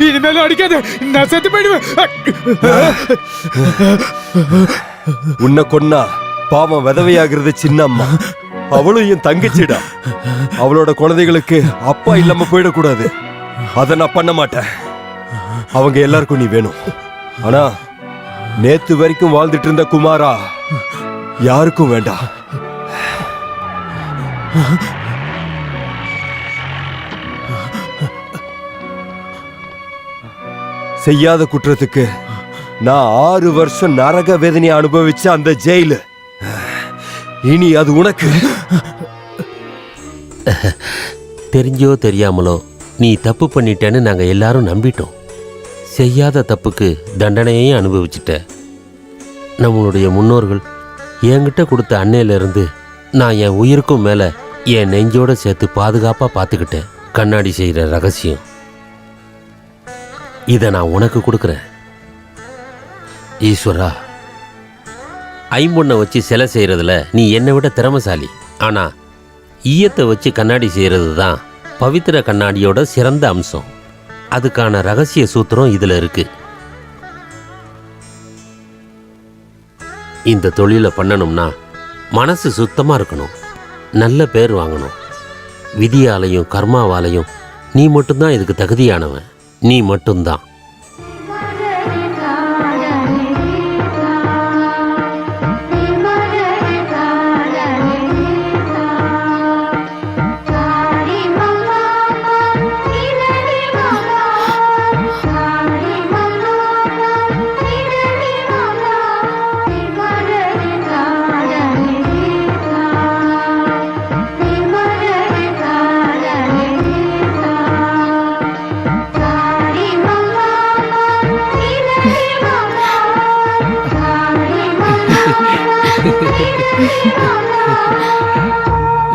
இனிமேல அடிக்காத. நான் செத்து போயிடுவேன். உன்னை கொன்னா பாவம் விதவையாகிறது சின்ன அம்மா. அவளும் என் தங்கச்சிடா. அவளோட குழந்தைகளுக்கு அப்பா இல்லாம போயிடக்கூடாது. அதை நான் பண்ண மாட்டேன். அவங்க எல்லாருக்கும் நீ வேணும். ஆனா நேத்து வரைக்கும் வாழ்ந்துட்டு இருந்த குமாரா யாருக்கும் வேண்டாம். செய்யாத குற்றத்துக்கு நான் 6 வருஷம் நரக வேதனையை அனுபவிச்ச அந்த ஜெயிலு இனி அது உனக்கு. தெரிஞ்சோ தெரியாமலோ நீ தப்பு பண்ணிட்டேன்னு நாங்கள் எல்லாரும் நம்பிட்டோம். செய்யாத தப்புக்கு தண்டனையையும் அனுபவிச்சிட்ட. நம்மளுடைய முன்னோர்கள் என்கிட்ட கொடுத்த அன்னையிலிருந்து நான் என் உயிருக்கும் மேலே என் நெஞ்சோட சேர்த்து பாதுகாப்பாக பார்த்துக்கிட்டேன். கண்ணாடி செய்கிற ரகசியம் இதை நான் உனக்கு கொடுக்குறேன். ஈஸ்வரா, ஐம்பொன்னை வச்சு சிலை செய்கிறதுல நீ என்னை விட திறமைசாலி. ஆனால் ஈயத்தை வச்சு கண்ணாடி செய்கிறது தான் பவித்திர கண்ணாடியோட சிறந்த அம்சம். அதுக்கான ரகசிய சூத்திரம் இதில் இருக்கு. இந்த தொழிலை பண்ணணும்னா மனசு சுத்தமாக இருக்கணும், நல்ல பேர் வாங்கணும். விதியாலையும் கர்மாவாலையும் நீ மட்டும்தான் இதுக்கு தகுதியானவன். நீ மட்டும்தான். Mama.